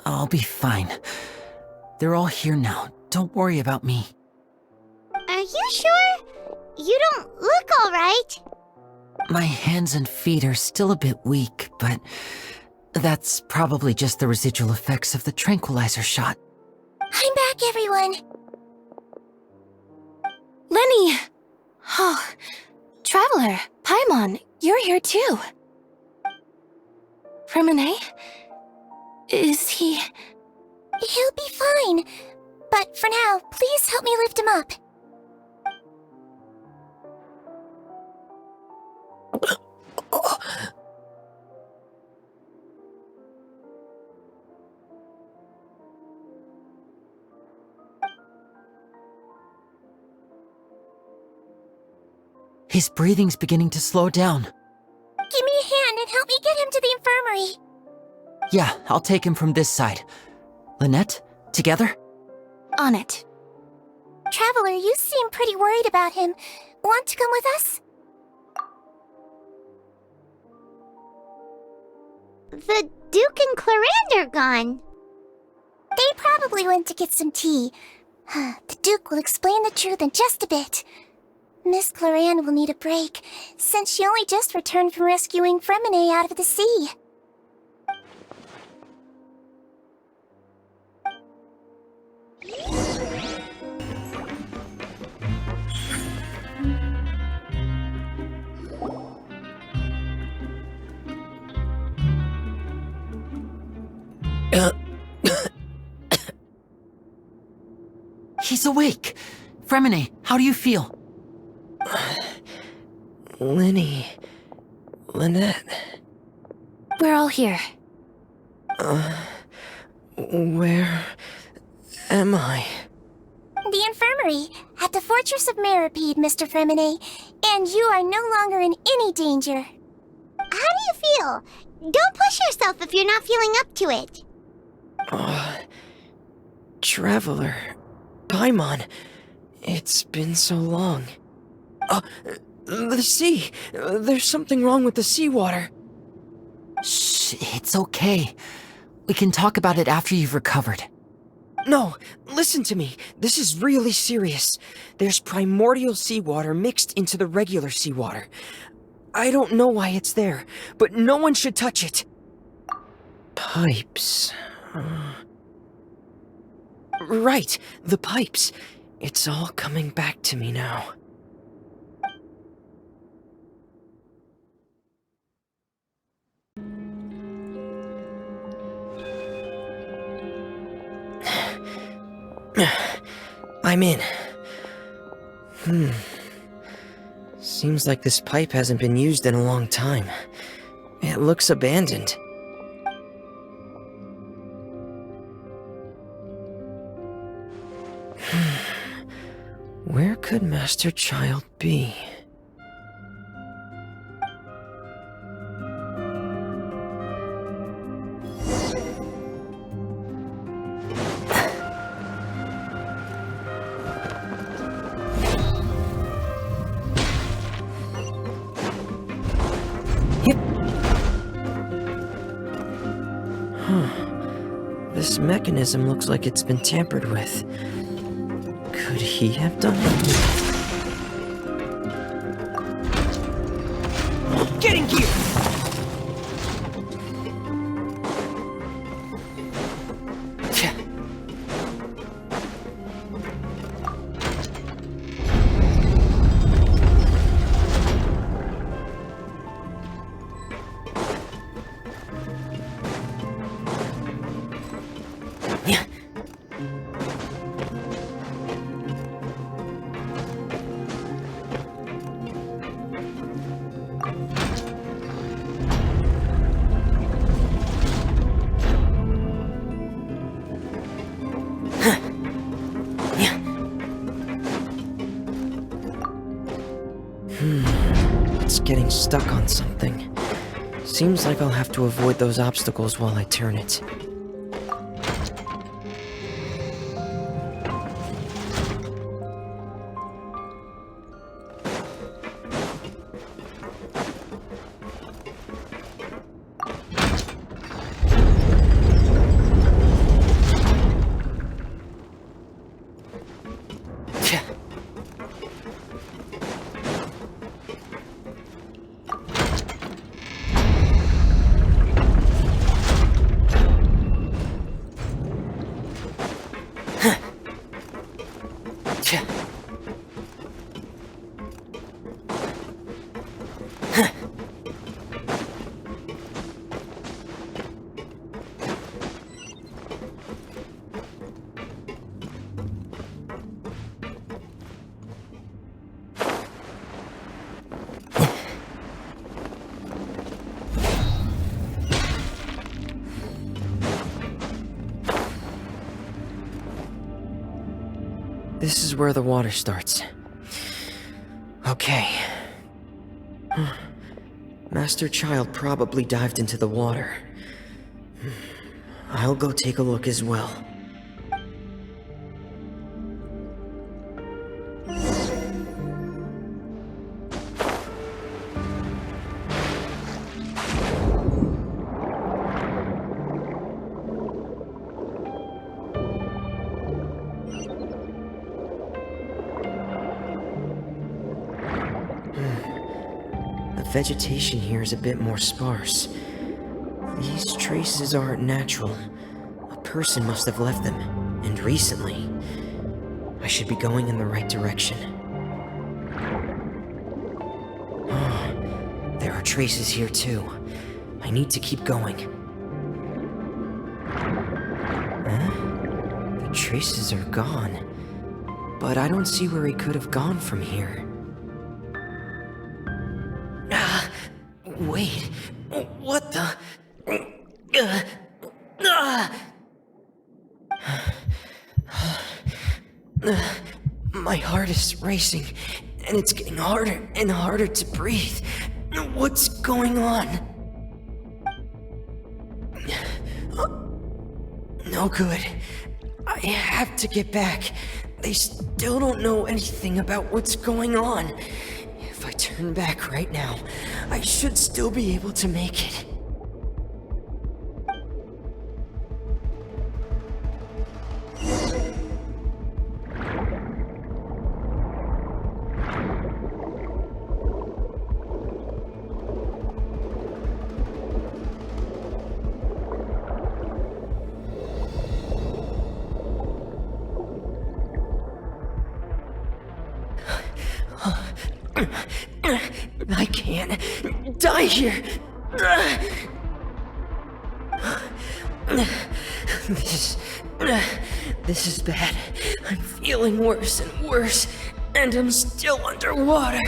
I'll be fine. They're all here now. Don't worry about me. Are you sure? You don't look alright. My hands and feet are still a bit weak, but that's probably just the residual effects of the tranquilizer shot. I'm back, everyone. Lyney! Oh, Traveler, Paimon, you're here too. Fremine? Is he... He'll be fine. But for now, please help me lift him up. His breathing's beginning to slow down. Give me a hand and help me get him to the infirmary. Yeah, I'll take him from this side. Lynette, together? On it. Traveler, you seem pretty worried about him. Want to come with us? The Duke and Clarande are gone. They probably went to get some tea. The Duke will explain the truth in just a bit. Miss Clarande will need a break, since she only just returned from rescuing Fremine out of the sea. He's awake. Fremine, how do you feel? Lyney... Lynette... We're all here. Where... am I? The infirmary, at the Fortress of Meropide, Mr. Fremine, and you are no longer in any danger. How do you feel? Don't push yourself if you're not feeling up to it. Traveler... Paimon... It's been so long. The sea! There's something wrong with the seawater. Shh, it's okay. We can talk about it after you've recovered. No, listen to me. This is really serious. There's primordial seawater mixed into the regular seawater. I don't know why it's there, but no one should touch it. Pipes... Right, the pipes. It's all coming back to me now. I'm in. Seems like this pipe hasn't been used in a long time. It looks abandoned. Where could Master Childe be? This mechanism looks like it's been tampered with. Could he have done it? Get in gear! It's getting stuck on something. Seems like I'll have to avoid those obstacles while I turn it. This is where the water starts. Okay. Master Childe probably dived into the water. I'll go take a look as well. Vegetation here is a bit more sparse. These traces aren't natural. A person must have left them, and recently. I should be going in the right direction. Oh, there are traces here too. I need to keep going. Huh? The traces are gone, but I don't see where he could have gone from here. Wait, what the? My heart is racing, and it's getting harder and harder to breathe. What's going on? No good. I have to get back. They still don't know anything about what's going on. If I turn back right now, I should still be able to make it. I can't die here. This is bad. I'm feeling worse and worse. And I'm still underwater.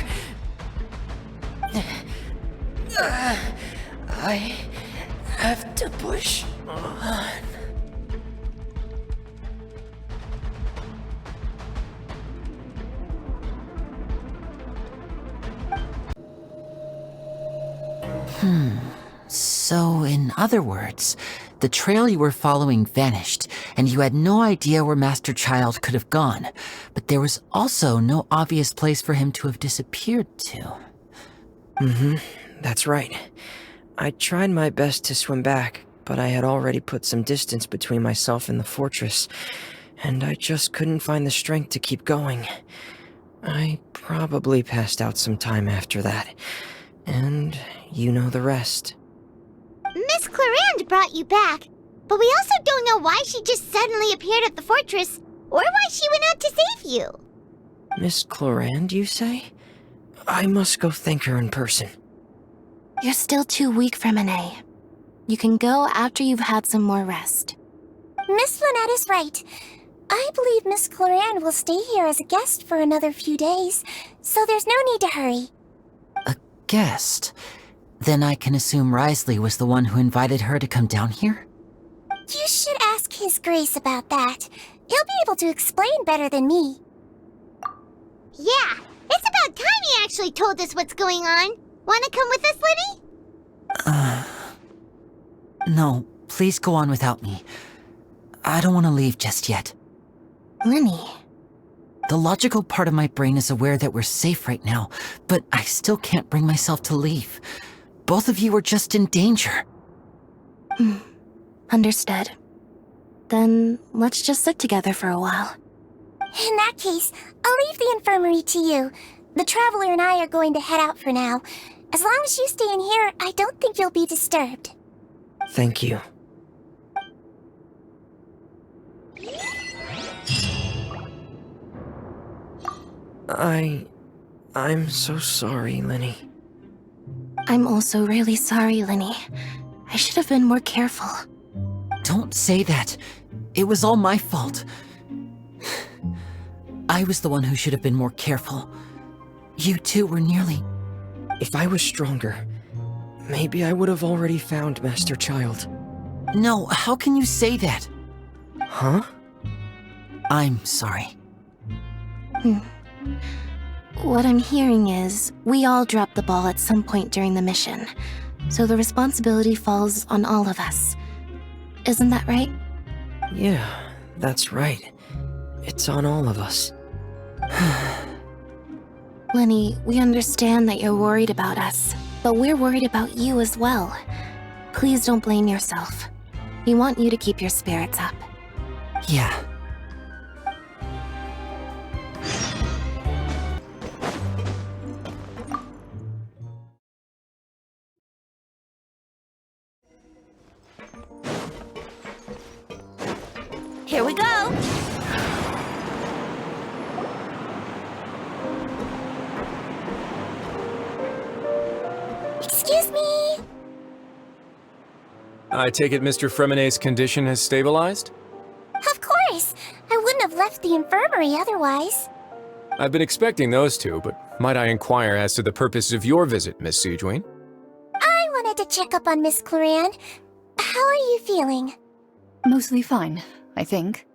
I have to push on. So, in other words, the trail you were following vanished, and you had no idea where Master Childe could have gone, but there was also no obvious place for him to have disappeared to. That's right. I tried my best to swim back, but I had already put some distance between myself and the fortress, and I just couldn't find the strength to keep going. I probably passed out some time after that, and you know the rest. Miss Clarande brought you back, but we also don't know why she just suddenly appeared at the fortress, or why she went out to save you. Miss Clarande, you say? I must go thank her in person. You're still too weak for Monet. You can go after you've had some more rest. Miss Lynette is right. I believe Miss Clarande will stay here as a guest for another few days, so there's no need to hurry. A guest? Then I can assume Risley was the one who invited her to come down here? You should ask His Grace about that. He'll be able to explain better than me. Yeah, it's about time he actually told us what's going on. Wanna come with us, Lyney? No, please go on without me. I don't want to leave just yet. Lyney. The logical part of my brain is aware that we're safe right now, but I still can't bring myself to leave. Both of you are just in danger. Understood. Then let's just sit together for a while. In that case, I'll leave the infirmary to you. The Traveler and I are going to head out for now. As long as you stay in here, I don't think you'll be disturbed. Thank you. I'm so sorry, Lyney. I'm also really sorry, Lyney. I should have been more careful. Don't say that. It was all my fault. I was the one who should have been more careful. You two were nearly... If I was stronger, maybe I would have already found Master Childe. No, how can you say that? Huh? I'm sorry. What I'm hearing is, we all dropped the ball at some point during the mission, so the responsibility falls on all of us. Isn't that right? Yeah, that's right. It's on all of us. Lyney, we understand that you're worried about us, but we're worried about you as well. Please don't blame yourself. We want you to keep your spirits up. Yeah. Here we go. Excuse me! I take it Mr. Fremonet's condition has stabilized? Of course! I wouldn't have left the infirmary otherwise. I've been expecting those two, but might I inquire as to the purpose of your visit, Miss Sigewinne? I wanted to check up on Miss Clarande. How are you feeling? Mostly fine, I think.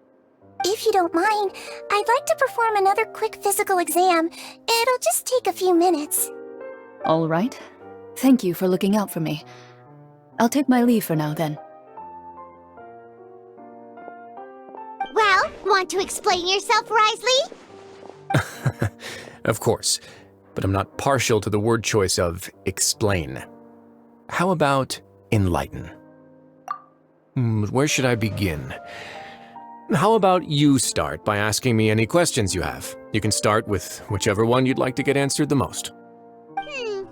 If you don't mind, I'd like to perform another quick physical exam. It'll just take a few minutes. All right. Thank you for looking out for me. I'll take my leave for now, then. Well, want to explain yourself, Risley? Of course, but I'm not partial to the word choice of explain. How about enlighten? Where should I begin? How about you start by asking me any questions you have? You can start with whichever one you'd like to get answered the most. Then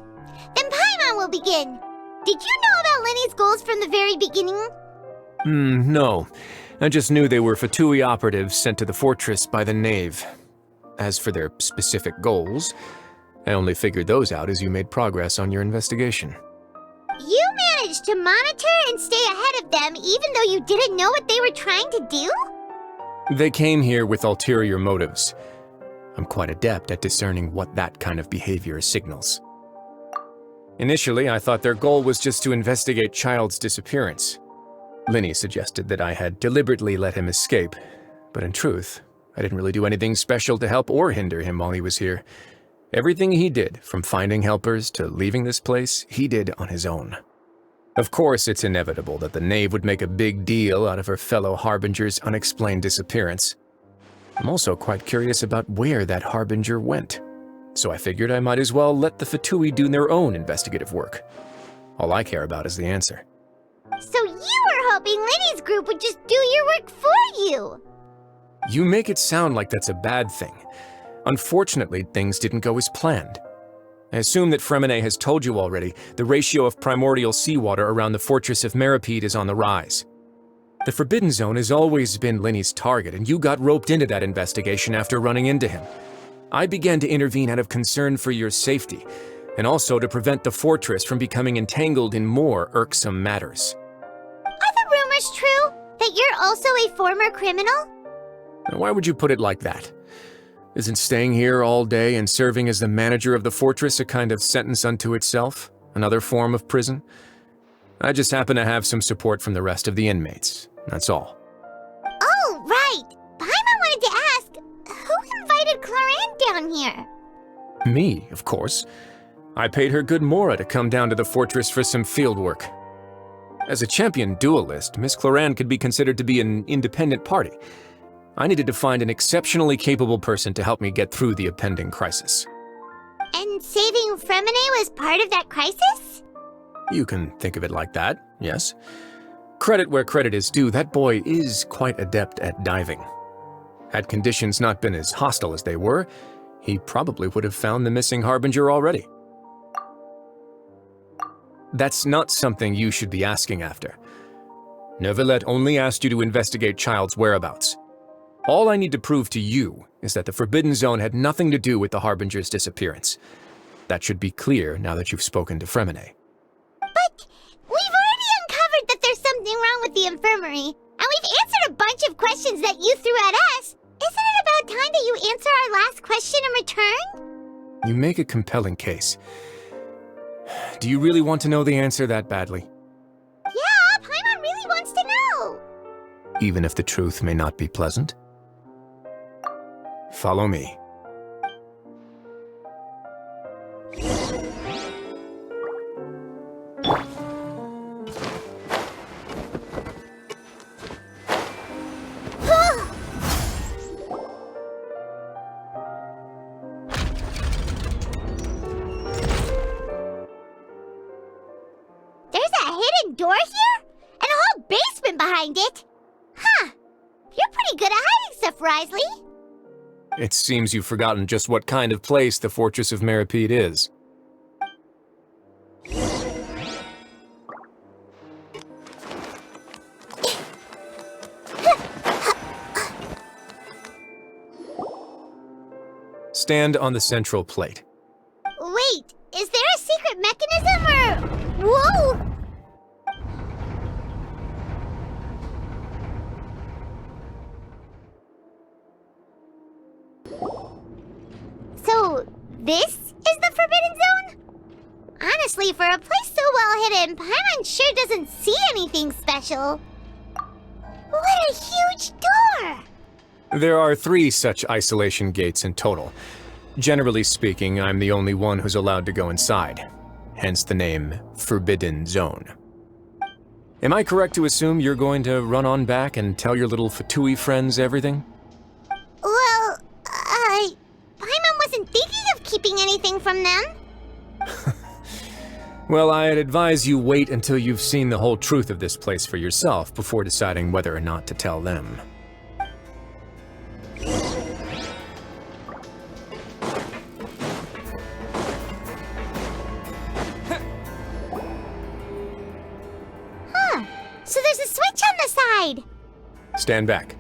Paimon will begin. Did you know about Lyney's goals from the very beginning? No. I just knew they were Fatui operatives sent to the fortress by the Knave. As for their specific goals, I only figured those out as you made progress on your investigation. You managed to monitor and stay ahead of them even though you didn't know what they were trying to do? They came here with ulterior motives. I'm quite adept at discerning what that kind of behavior signals. Initially, I thought their goal was just to investigate Childe's disappearance. Lyney suggested that I had deliberately let him escape, but in truth, I didn't really do anything special to help or hinder him while he was here. Everything he did, from finding helpers to leaving this place, he did on his own. Of course, it's inevitable that the knave would make a big deal out of her fellow Harbinger's unexplained disappearance. I'm also quite curious about where that Harbinger went, so I figured I might as well let the Fatui do their own investigative work. All I care about is the answer. So you were hoping Lyney's group would just do your work for you! You make it sound like that's a bad thing. Unfortunately, things didn't go as planned. I assume that Fremine has told you already the ratio of primordial seawater around the fortress of Meropide is on the rise. The Forbidden Zone has always been Lyney's target, and you got roped into that investigation after running into him. I began to intervene out of concern for your safety, and also to prevent the fortress from becoming entangled in more irksome matters. Are the rumors true? That you're also a former criminal? Now, why would you put it like that? Isn't staying here all day and serving as the manager of the fortress a kind of sentence unto itself? Another form of prison? I just happen to have some support from the rest of the inmates. That's all. Oh, right! Paimon wanted to ask, who invited Clorinde down here? Me, of course. I paid her good mora to come down to the fortress for some field work. As a champion duelist, Miss Clorinde could be considered to be an independent party. I needed to find an exceptionally capable person to help me get through the impending crisis. And saving Fremine was part of that crisis? You can think of it like that, yes. Credit where credit is due, that boy is quite adept at diving. Had conditions not been as hostile as they were, he probably would have found the missing Harbinger already. That's not something you should be asking after. Neuvillette only asked you to investigate Childe's whereabouts. All I need to prove to you is that the Forbidden Zone had nothing to do with the Harbinger's disappearance. That should be clear now that you've spoken to Fremine. But we've already uncovered that there's something wrong with the infirmary, and we've answered a bunch of questions that you threw at us. Isn't it about time that you answer our last question in return? You make a compelling case. Do you really want to know the answer that badly? Yeah, Paimon really wants to know! Even if the truth may not be pleasant? Follow me. There's a hidden door here? And a whole basement behind it? Huh. You're pretty good at hiding stuff, Risley. It seems you've forgotten just what kind of place the Fortress of Meropide is. Stand on the central plate. Wait, is there a secret mechanism or... Whoa! So, this is the Forbidden Zone? Honestly, for a place so well hidden, Paimon sure doesn't see anything special. What a huge door! There are 3 such isolation gates in total. Generally speaking, I'm the only one who's allowed to go inside. Hence the name Forbidden Zone. Am I correct to assume you're going to run on back and tell your little Fatui friends everything? Well, Paimon wasn't thinking of keeping anything from them. Well, I'd advise you wait until you've seen the whole truth of this place for yourself before deciding whether or not to tell them. Huh. So there's a switch on the side. Stand back.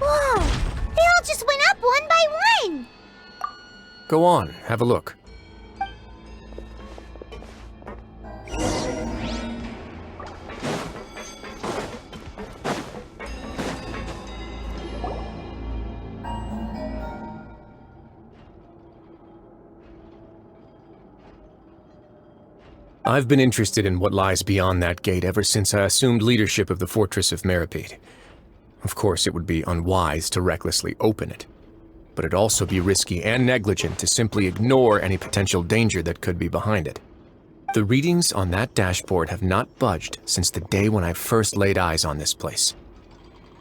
Whoa! They all just went up one by one! Go on, have a look. I've been interested in what lies beyond that gate ever since I assumed leadership of the Fortress of Meropide. Of course, it would be unwise to recklessly open it, but it'd also be risky and negligent to simply ignore any potential danger that could be behind it. The readings on that dashboard have not budged since the day when I first laid eyes on this place.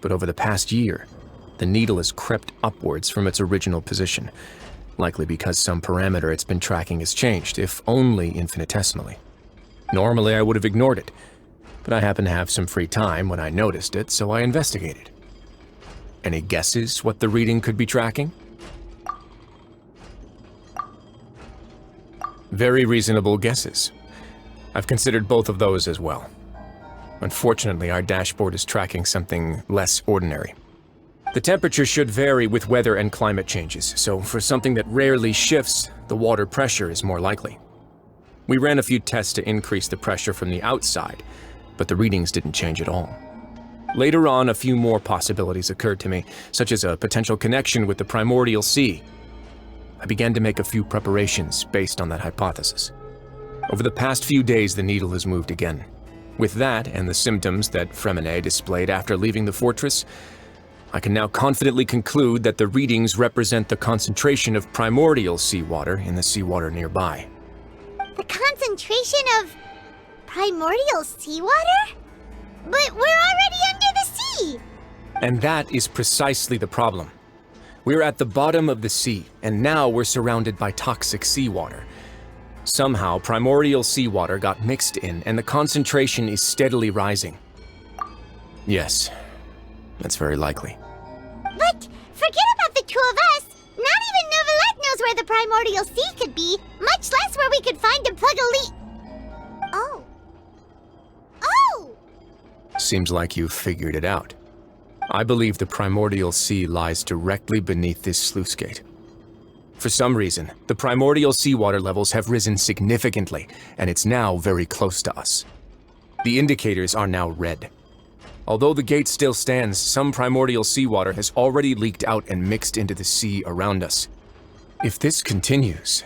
But over the past year, the needle has crept upwards from its original position, likely because some parameter it's been tracking has changed, if only infinitesimally. Normally I would have ignored it, but I happened to have some free time when I noticed it, so I investigated. Any guesses what the reading could be tracking? Very reasonable guesses. I've considered both of those as well. Unfortunately, our dashboard is tracking something less ordinary. The temperature should vary with weather and climate changes, so for something that rarely shifts, the water pressure is more likely. We ran a few tests to increase the pressure from the outside, but the readings didn't change at all. Later on, a few more possibilities occurred to me, such as a potential connection with the primordial sea. I began to make a few preparations based on that hypothesis. Over the past few days, the needle has moved again. With that, and the symptoms that Fremine displayed after leaving the fortress, I can now confidently conclude that the readings represent the concentration of primordial seawater in the seawater nearby. The concentration of primordial seawater? But we're already under the sea! And that is precisely the problem. We're at the bottom of the sea, and now we're surrounded by toxic seawater. Somehow, primordial seawater got mixed in, and the concentration is steadily rising. Yes, that's very likely. But forget about the two of us! Not even Novelette knows where the primordial sea could be, much less where we could find and plug a leak. Oh. Oh! Seems like you've figured it out. I believe the primordial sea lies directly beneath this sluice gate. For some reason, the primordial seawater levels have risen significantly, and it's now very close to us. The indicators are now red. Although the gate still stands, some primordial seawater has already leaked out and mixed into the sea around us. If this continues,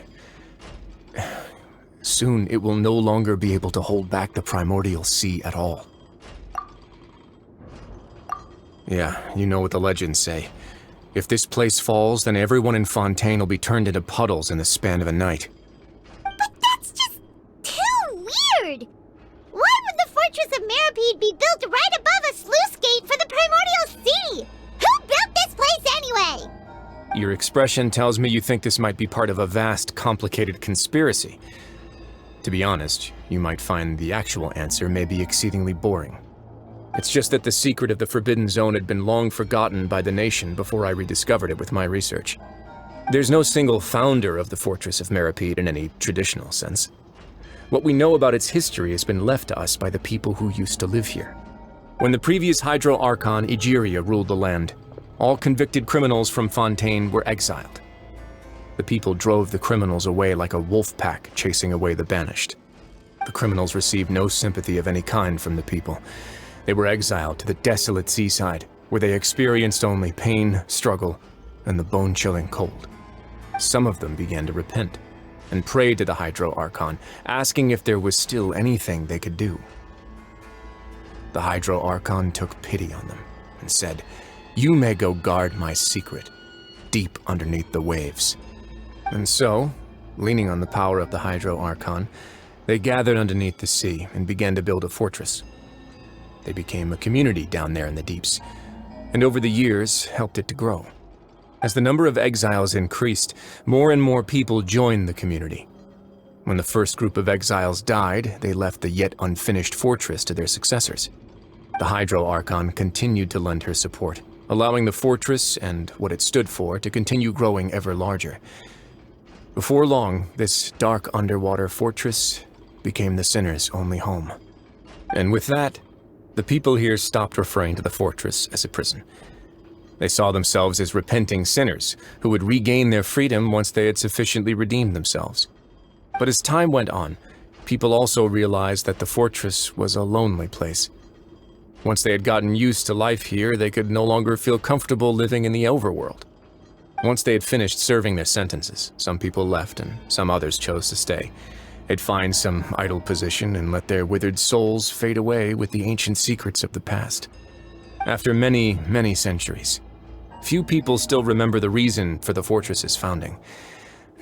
soon it will no longer be able to hold back the primordial sea at all. Yeah, you know what the legends say. If this place falls, then everyone in Fontaine will be turned into puddles in the span of a night. But that's just too weird! Why would the Fortress of Meropide be built right above a sluice gate for the primordial sea? Who built this place anyway? Your expression tells me you think this might be part of a vast, complicated conspiracy. To be honest, you might find the actual answer may be exceedingly boring. It's just that the secret of the Forbidden Zone had been long forgotten by the nation before I rediscovered it with my research. There's no single founder of the Fortress of Meropide in any traditional sense. What we know about its history has been left to us by the people who used to live here. When the previous Hydro Archon Egeria ruled the land, all convicted criminals from Fontaine were exiled. The people drove the criminals away like a wolf pack chasing away the banished. The criminals received no sympathy of any kind from the people. They were exiled to the desolate seaside, where they experienced only pain, struggle, and the bone-chilling cold. Some of them began to repent, and prayed to the Hydro Archon, asking if there was still anything they could do. The Hydro Archon took pity on them, and said, "You may go guard my secret, deep underneath the waves." And so, leaning on the power of the Hydro Archon, they gathered underneath the sea and began to build a fortress. They became a community down there in the deeps, and over the years helped it to grow. As the number of exiles increased, more and more people joined the community. When the first group of exiles died, they left the yet unfinished fortress to their successors. The Hydro Archon continued to lend her support, allowing the fortress and what it stood for to continue growing ever larger. Before long, this dark underwater fortress became the sinner's only home. And with that, the people here stopped referring to the fortress as a prison. They saw themselves as repenting sinners who would regain their freedom once they had sufficiently redeemed themselves. But as time went on, people also realized that the fortress was a lonely place. Once they had gotten used to life here, they could no longer feel comfortable living in the overworld. Once they had finished serving their sentences, some people left and some others chose to stay. They'd find some idle position and let their withered souls fade away with the ancient secrets of the past. After many, many centuries, few people still remember the reason for the fortress's founding.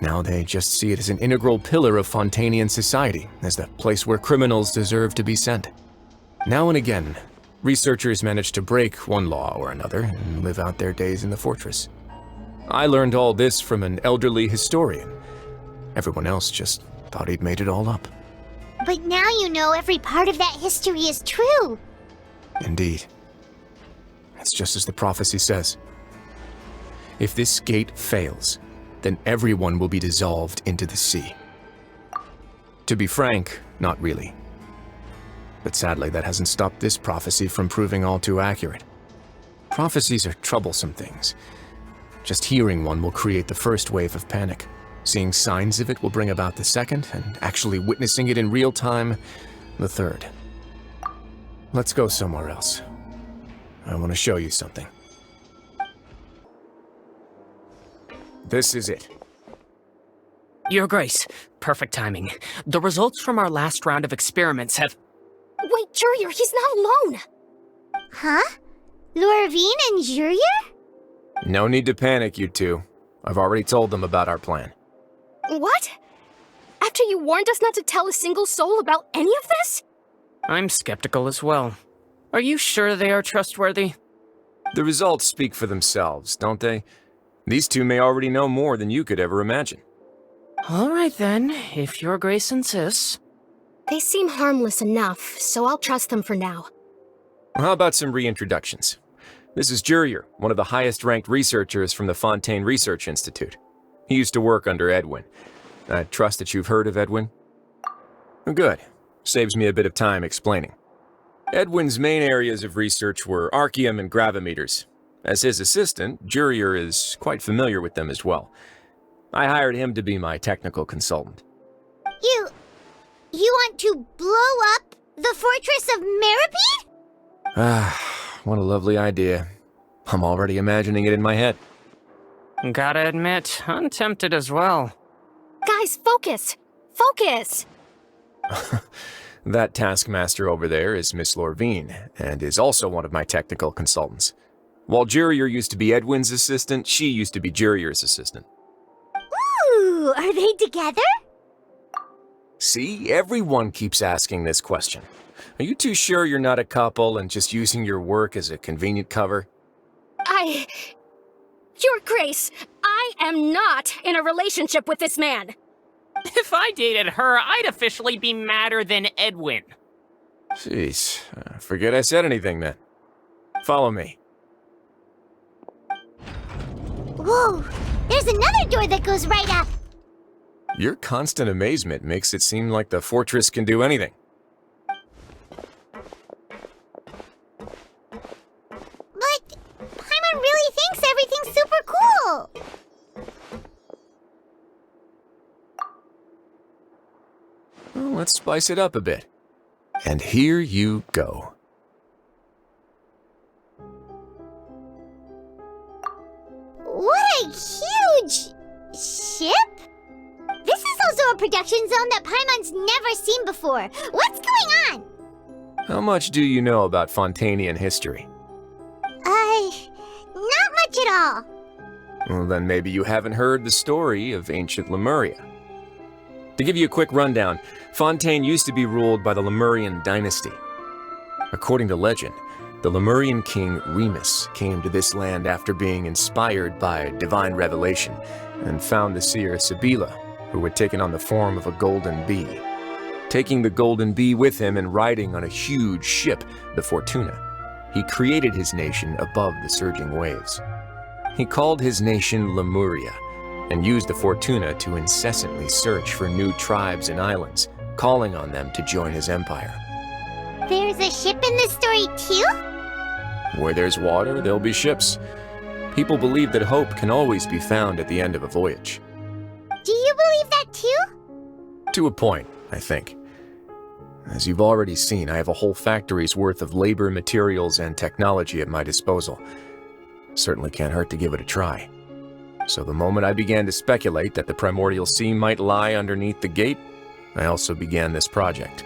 Now they just see it as an integral pillar of Fontainian society, as the place where criminals deserve to be sent. Now and again, researchers manage to break one law or another and live out their days in the fortress. I learned all this from an elderly historian. Everyone else just thought he'd made it all up. But now you know every part of that history is true. Indeed. It's just as the prophecy says. If this gate fails, then everyone will be dissolved into the sea. To be frank, not really. But sadly, that hasn't stopped this prophecy from proving all too accurate. Prophecies are troublesome things. Just hearing one will create the first wave of panic. Seeing signs of it will bring about the second, and actually witnessing it in real time, the third. Let's go somewhere else. I want to show you something. This is it. Your Grace, perfect timing. The results from our last round of experiments have... Wait, Jurier, he's not alone! Huh? Lorvine and Jurier? No need to panic, you two. I've already told them about our plan. What? After you warned us not to tell a single soul about any of this? I'm skeptical as well. Are you sure they are trustworthy? The results speak for themselves, don't they? These two may already know more than you could ever imagine. All right then, if Your Grace insists. They seem harmless enough, so I'll trust them for now. How about some reintroductions? This is Jurier, one of the highest-ranked researchers from the Fontaine Research Institute. He used to work under Edwin. I trust that you've heard of Edwin? Good. Saves me a bit of time explaining. Edwin's main areas of research were archaeum and gravimeters. As his assistant, Jurier is quite familiar with them as well. I hired him to be my technical consultant. You want to blow up the fortress of Meropide? Ah, what a lovely idea. I'm already imagining it in my head. Gotta admit, I'm tempted as well. Guys, focus! Focus! That taskmaster over there is Miss Lorvine, and is also one of my technical consultants. While Jurier used to be Edwin's assistant, she used to be Jurier's assistant. Ooh, are they together? See, everyone keeps asking this question. Are you too sure you're not a couple and just using your work as a convenient cover? Your Grace, I am not in a relationship with this man. If I dated her, I'd officially be madder than Edwin. Jeez, forget I said anything then. Follow me. Whoa, there's another door that goes right up. Your constant amazement makes it seem like the fortress can do anything. But Paimon really thinks everything's super cool. Well, let's spice it up a bit. And here you go. What a huge ship! This is also a production zone that Paimon's never seen before. What's going on? How much do you know about Fontainian history? Not much at all. Well, then maybe you haven't heard the story of ancient Lemuria. To give you a quick rundown, Fontaine used to be ruled by the Lemurian dynasty. According to legend, the Lemurian king Remus came to this land after being inspired by divine revelation and found the seer Sibila, who had taken on the form of a golden bee. Taking the golden bee with him and riding on a huge ship, the Fortuna, he created his nation above the surging waves. He called his nation Lemuria and used the Fortuna to incessantly search for new tribes and islands, calling on them to join his empire. There's a ship in this story too? Where there's water, there'll be ships. People believe that hope can always be found at the end of a voyage. Do you believe that too? To a point, I think. As you've already seen, I have a whole factory's worth of labor, materials, and technology at my disposal. Certainly can't hurt to give it a try. So the moment I began to speculate that the primordial sea might lie underneath the gate, I also began this project.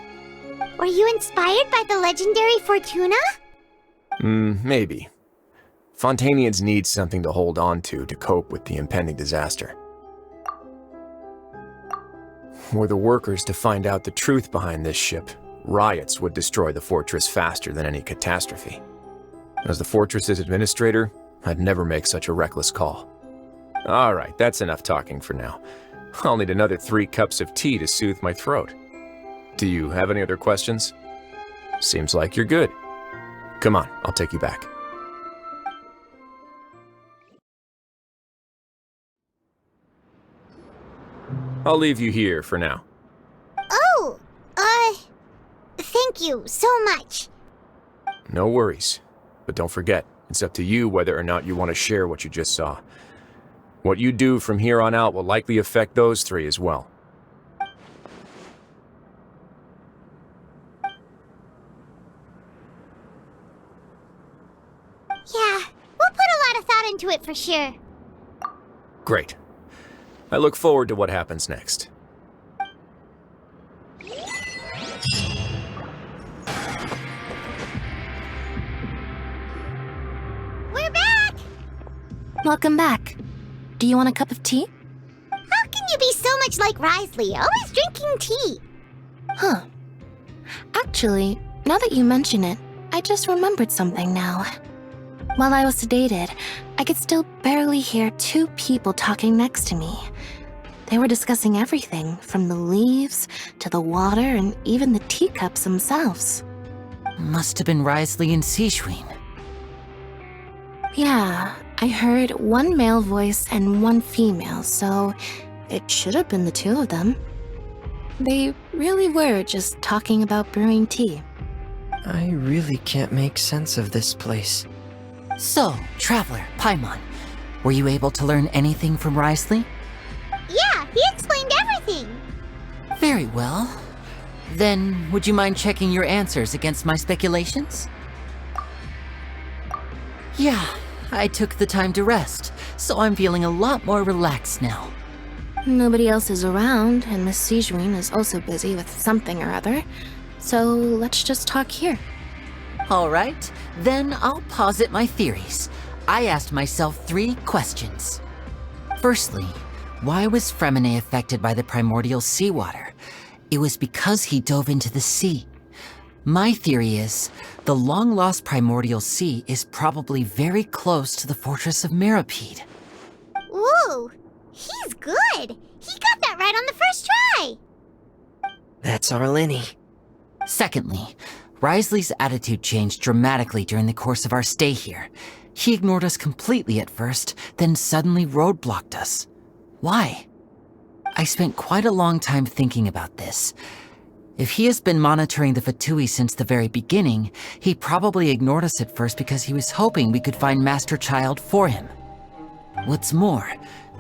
Were you inspired by the legendary Fortuna? Maybe. Fontainians need something to hold on to cope with the impending disaster. Were the workers to find out the truth behind this ship, riots would destroy the fortress faster than any catastrophe. As the fortress's administrator, I'd never make such a reckless call. Alright, that's enough talking for now. I'll need another 3 cups of tea to soothe my throat. Do you have any other questions? Seems like you're good. Come on, I'll take you back. I'll leave you here for now. Oh, thank you so much. No worries. But don't forget, it's up to you whether or not you want to share what you just saw. What you do from here on out will likely affect those 3 as well. Yeah, we'll put a lot of thought into it for sure. Great. I look forward to what happens next. We're back! Welcome back. Do you want a cup of tea? How can you be so much like Risley, always drinking tea? Huh. Actually, now that you mention it, I just remembered something now. While I was sedated, I could still barely hear 2 people talking next to me. They were discussing everything, from the leaves to the water and even the teacups themselves. Must have been Risley and Sijuin. Yeah, I heard 1 male voice and 1 female, so it should have been the 2 of them. They really were just talking about brewing tea. I really can't make sense of this place. So, Traveler, Paimon, were you able to learn anything from Risley? Yeah, he explained everything. Very well. Then, would you mind checking your answers against my speculations? Yeah, I took the time to rest, so I'm feeling a lot more relaxed now. Nobody else is around, and Miss Sijuin is also busy with something or other, so let's just talk here. All right, then I'll posit my theories. I asked myself 3 questions. Firstly, why was Fremine affected by the primordial seawater? It was because he dove into the sea. My theory is, the long-lost primordial sea is probably very close to the fortress of Meropide. Ooh, he's good. He got that right on the first try. That's our Lyney. Secondly, Risley's attitude changed dramatically during the course of our stay here. He ignored us completely at first, then suddenly roadblocked us. Why? I spent quite a long time thinking about this. If he has been monitoring the Fatui since the very beginning, he probably ignored us at first because he was hoping we could find Master Childe for him. What's more,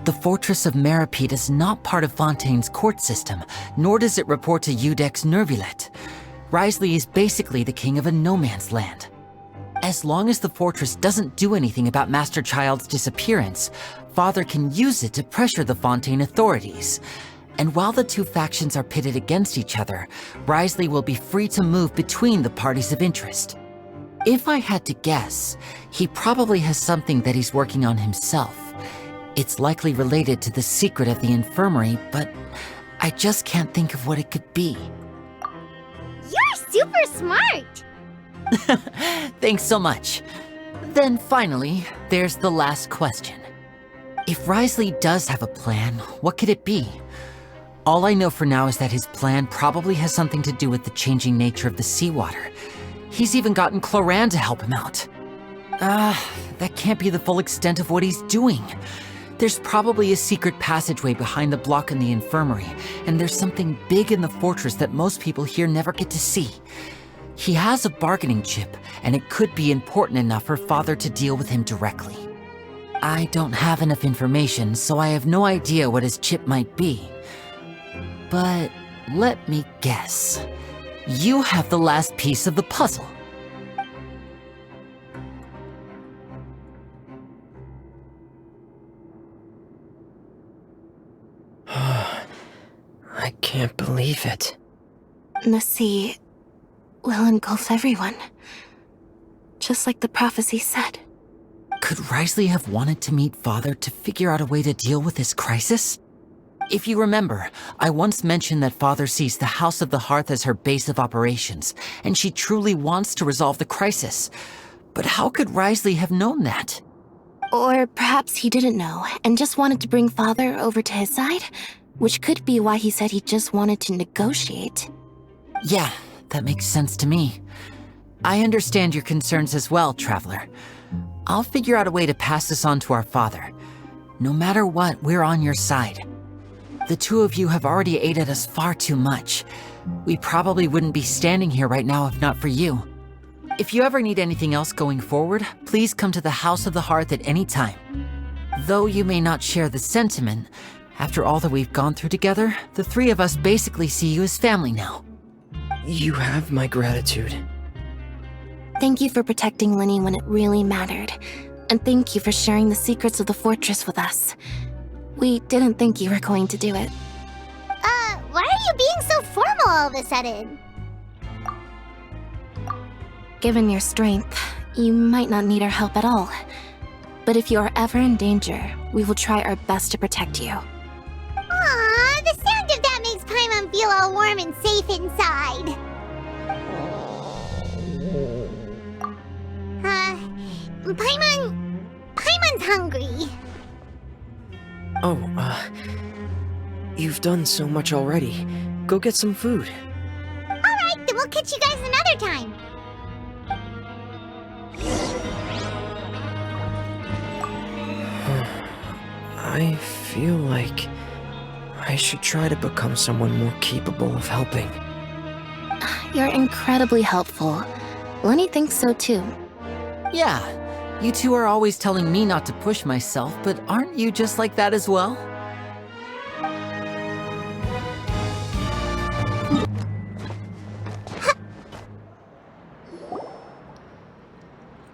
the fortress of Meropide is not part of Fontaine's court system, nor does it report to Udex Nervulet. Risley is basically the king of a no-man's land. As long as the fortress doesn't do anything about Master Childe's disappearance, Father can use it to pressure the Fontaine authorities. And while the 2 factions are pitted against each other, Risley will be free to move between the parties of interest. If I had to guess, he probably has something that he's working on himself. It's likely related to the secret of the infirmary, but I just can't think of what it could be. You're super smart. Thanks so much. Then finally, there's the last question. If Risley does have a plan, what could it be? All I know for now is that his plan probably has something to do with the changing nature of the seawater. He's even gotten Cloran to help him out. That can't be the full extent of what he's doing. There's probably a secret passageway behind the block in the infirmary, and there's something big in the fortress that most people here never get to see. He has a bargaining chip, and it could be important enough for Father to deal with him directly. I don't have enough information, so I have no idea what his chip might be. But let me guess. You have the last piece of the puzzle. I I can't believe it. The sea will engulf everyone. Just like the prophecy said. Could Risley have wanted to meet Father to figure out a way to deal with this crisis? If you remember, I once mentioned that Father sees the House of the Hearth as her base of operations, and she truly wants to resolve the crisis. But how could Risley have known that? Or perhaps he didn't know, and just wanted to bring Father over to his side? Which could be why he said he just wanted to negotiate. Yeah, that makes sense to me. I understand your concerns as well, Traveler. I'll figure out a way to pass this on to our father. No matter what, we're on your side. The two of you have already aided us far too much. We probably wouldn't be standing here right now if not for you. If you ever need anything else going forward, please come to the House of the Hearth at any time. Though you may not share the sentiment, after all that we've gone through together, the three of us basically see you as family now. You have my gratitude. Thank you for protecting Lyney when it really mattered. And thank you for sharing the secrets of the fortress with us. We didn't think you were going to do it. Why are you being so formal all of a sudden? Given your strength, you might not need our help at all. But if you are ever in danger, we will try our best to protect you. Aww, the sound of that makes Paimon feel all warm and safe inside. Paimon's hungry. You've done so much already. Go get some food. Alright, then we'll catch you guys another time. I feel like I should try to become someone more capable of helping. You're incredibly helpful. Lyney thinks so too. Yeah, you two are always telling me not to push myself, but aren't you just like that as well?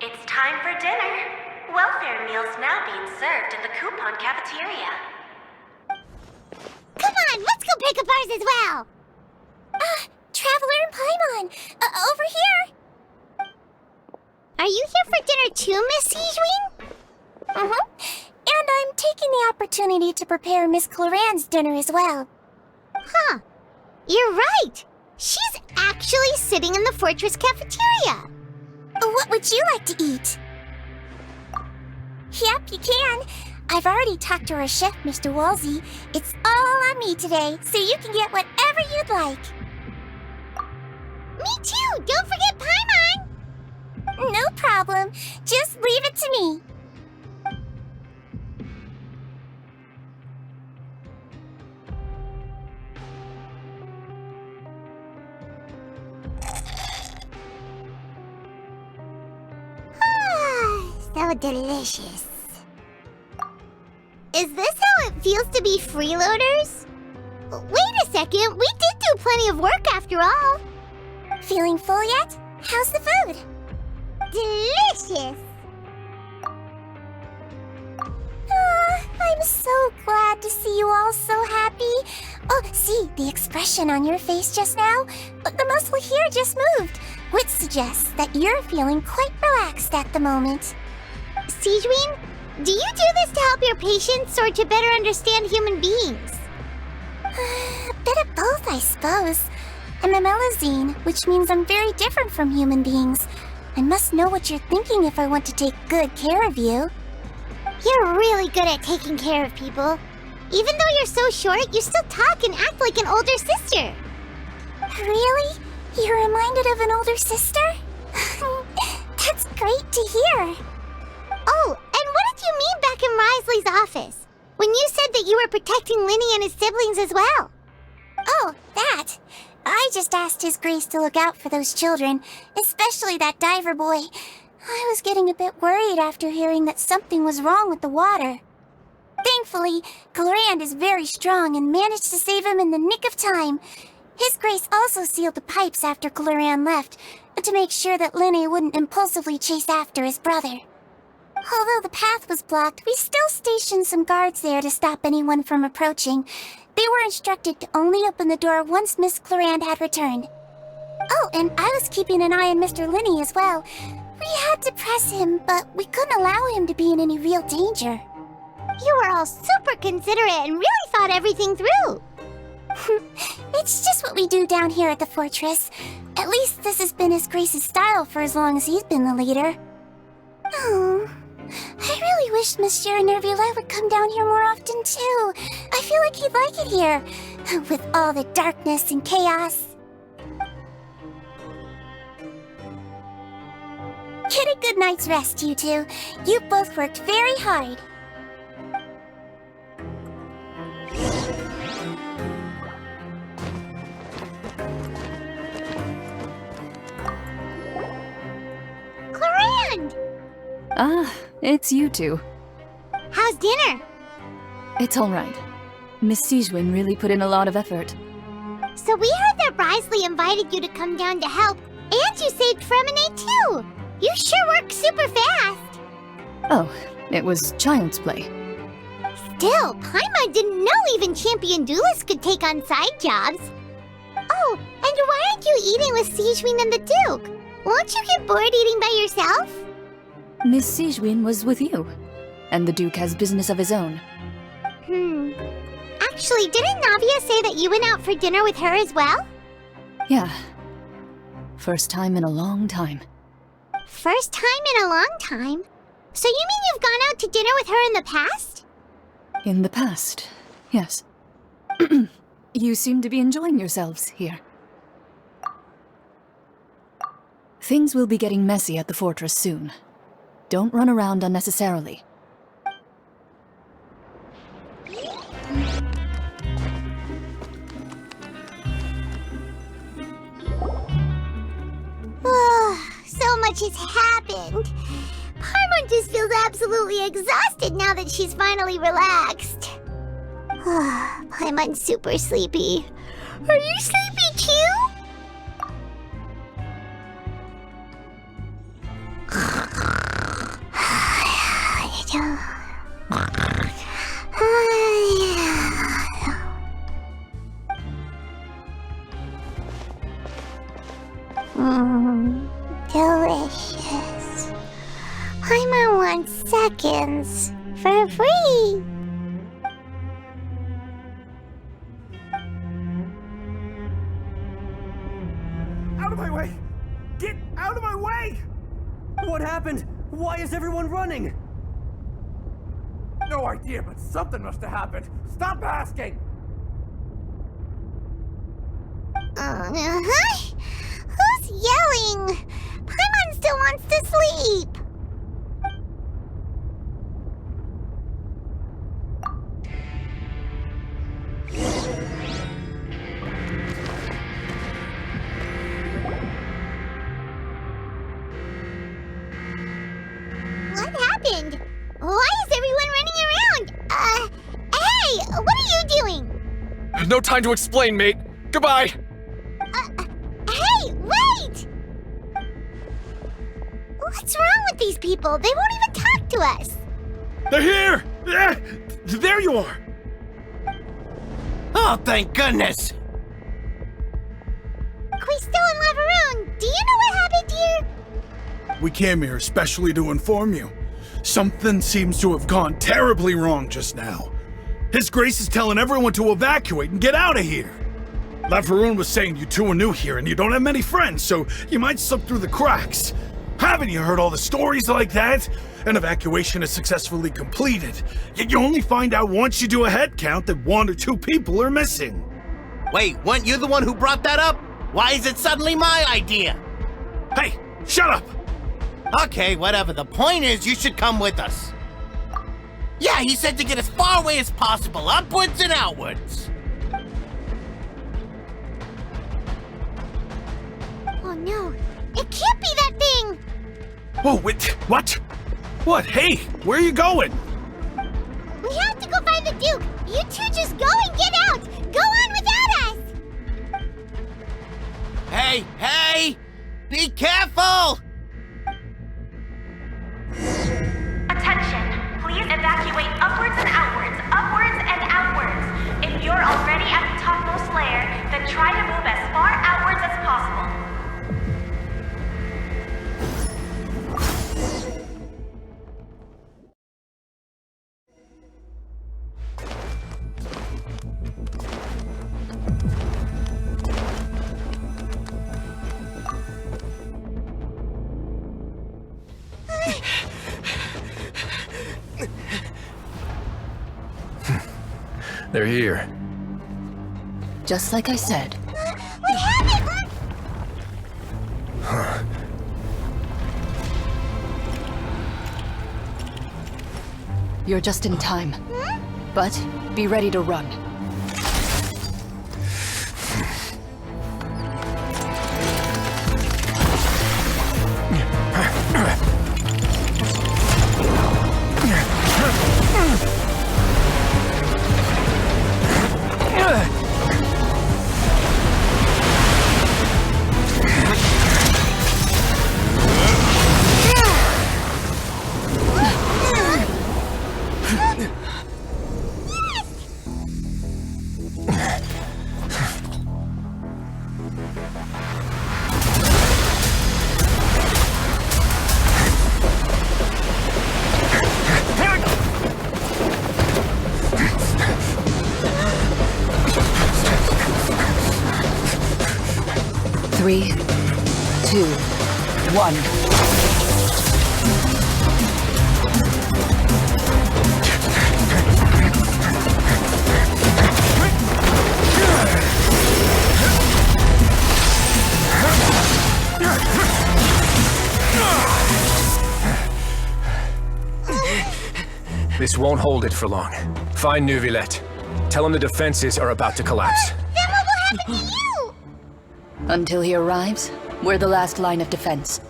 It's time for dinner. Welfare meals now being served in the coupon cafeteria. Come on, let's go pick up ours as well. Traveler and Paimon, over here. Are you here for dinner too, Miss Siegeween? And I'm taking the opportunity to prepare Miss Cloran's dinner as well. Huh. You're right. She's actually sitting in the fortress cafeteria. What would you like to eat? Yep, you can. I've already talked to our chef, Mr. Wolsey. It's all on me today, so you can get whatever you'd like. Me too! Don't forget Paimon! No problem. Just leave it to me. So delicious. Is this how it feels to be freeloaders? Wait a second, we did do plenty of work after all. Feeling full yet? How's the food? Delicious! I'm so glad to see you all so happy. Oh, see, the expression on your face just now? The muscle here just moved, which suggests that you're feeling quite relaxed at the moment. Siegeween, do you do this to help your patients or to better understand human beings? A bit of both, I suppose. I'm a allogene, which means I'm very different from human beings. I must know what you're thinking if I want to take good care of you. You're really good at taking care of people. Even though you're so short, you still talk and act like an older sister. Really? You're reminded of an older sister? That's great to hear. Oh, and what did you mean back in Risley's office? When you said that you were protecting Lyney and his siblings as well? Oh, that. I just asked His Grace to look out for those children, especially that diver boy. I was getting a bit worried after hearing that something was wrong with the water. Thankfully, Clorand is very strong and managed to save him in the nick of time. His Grace also sealed the pipes after Clorand left, to make sure that Lyney wouldn't impulsively chase after his brother. Although the path was blocked, we still stationed some guards there to stop anyone from approaching. They were instructed to only open the door once Miss Clarand had returned. Oh, and I was keeping an eye on Mr. Lyney as well. We had to press him, but we couldn't allow him to be in any real danger. You were all super considerate and really thought everything through. It's just what we do down here at the fortress. At least this has been His Grace's style for as long as he's been the leader. Oh, I really wish Monsieur Nervula would come down here more often too. I feel like he'd like it here, with all the darkness and chaos. Get a good night's rest, you two. You both worked very hard. Clarand! Ah, it's you two. How's dinner? It's all right. Miss Sigewin really put in a lot of effort. So we heard that Brisley invited you to come down to help, and you saved Fremonade too! You sure work super fast! Oh, it was child's play. Still, Paimon didn't know even champion duelists could take on side jobs. Oh, and why aren't you eating with Sigewin and the Duke? Won't you get bored eating by yourself? Miss Sigewin was with you, and the Duke has business of his own. Actually, didn't Navia say that you went out for dinner with her as well? Yeah. First time in a long time. First time in a long time? So you mean you've gone out to dinner with her in the past? In the past, yes. You seem to be enjoying yourselves here. Things will be getting messy at the fortress soon. Don't run around unnecessarily. So much has happened. Paimon just feels absolutely exhausted now that she's finally relaxed. Paimon's super sleepy. Are you sleepy too? Delicious. Paimon wants seconds for free. Out of my way! Get out of my way! What happened? Why is everyone running? No idea, but something must have happened. Stop asking! Who's yelling? Paimon still wants to sleep. What happened? Why is everyone running around? Hey, what are you doing? No time to explain, mate. Goodbye. Hey, wait! What's wrong with these people? They won't even talk to us. They're here! There you are! Oh, thank goodness! Quisto and Lavaroon, do you know what happened here? We came here especially to inform you. Something seems to have gone terribly wrong just now. His Grace is telling everyone to evacuate and get out of here. Lavaroon was saying you two are new here and you don't have many friends, so you might slip through the cracks. Haven't you heard all the stories like that? An evacuation is successfully completed, yet you only find out once you do a head count that 1 or 2 people are missing. Wait, weren't you the one who brought that up? Why is it suddenly my idea? Hey, shut up! Okay, whatever. The point is, you should come with us. Yeah, he said to get as far away as possible, upwards and outwards. Oh no, it can't be that thing! Oh, wait, what? What? Hey, where are you going? We have to go find the Duke! You two just go and get out! Go on without us! Hey, hey! Be careful! Attention! Please evacuate upwards and outwards, upwards and outwards. If you're you're already at the topmost layer, then try to move as far outwards as possible. They're here. Just like I said. We have it! Look! Huh. You're just in time. But be ready to run. Three, 2, 1. This won't hold it for long. Find Neuvillette. Tell him the defenses are about to collapse. Then what will happen to you? Until he arrives, we're the last line of defense.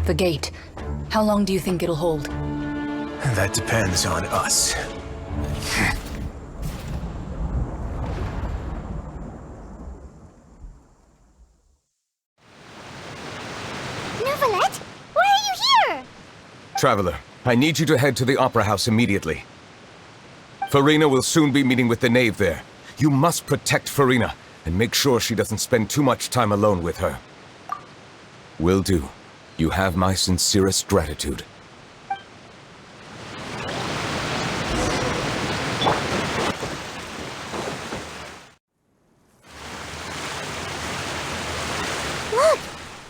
The gate. How long do you think it'll hold? That depends on us. Neuvillette? Why are you here? Traveler, I need you to head to the Opera House immediately. Farina will soon be meeting with the knave there. You must protect Farina, and make sure she doesn't spend too much time alone with her. Will do. You have my sincerest gratitude. Look!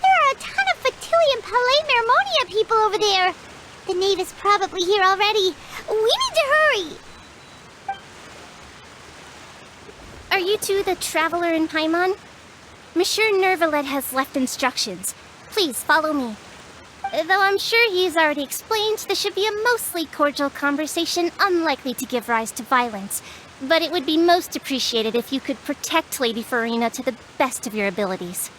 There are a ton of Fatui and Mermonia people over there. The knave is probably here already. We need to hurry. Are you two the traveler in Paimon? Monsieur Neuvillette has left instructions. Please follow me. Though I'm sure he's already explained, this should be a mostly cordial conversation, unlikely to give rise to violence. But it would be most appreciated if you could protect Lady Farina to the best of your abilities.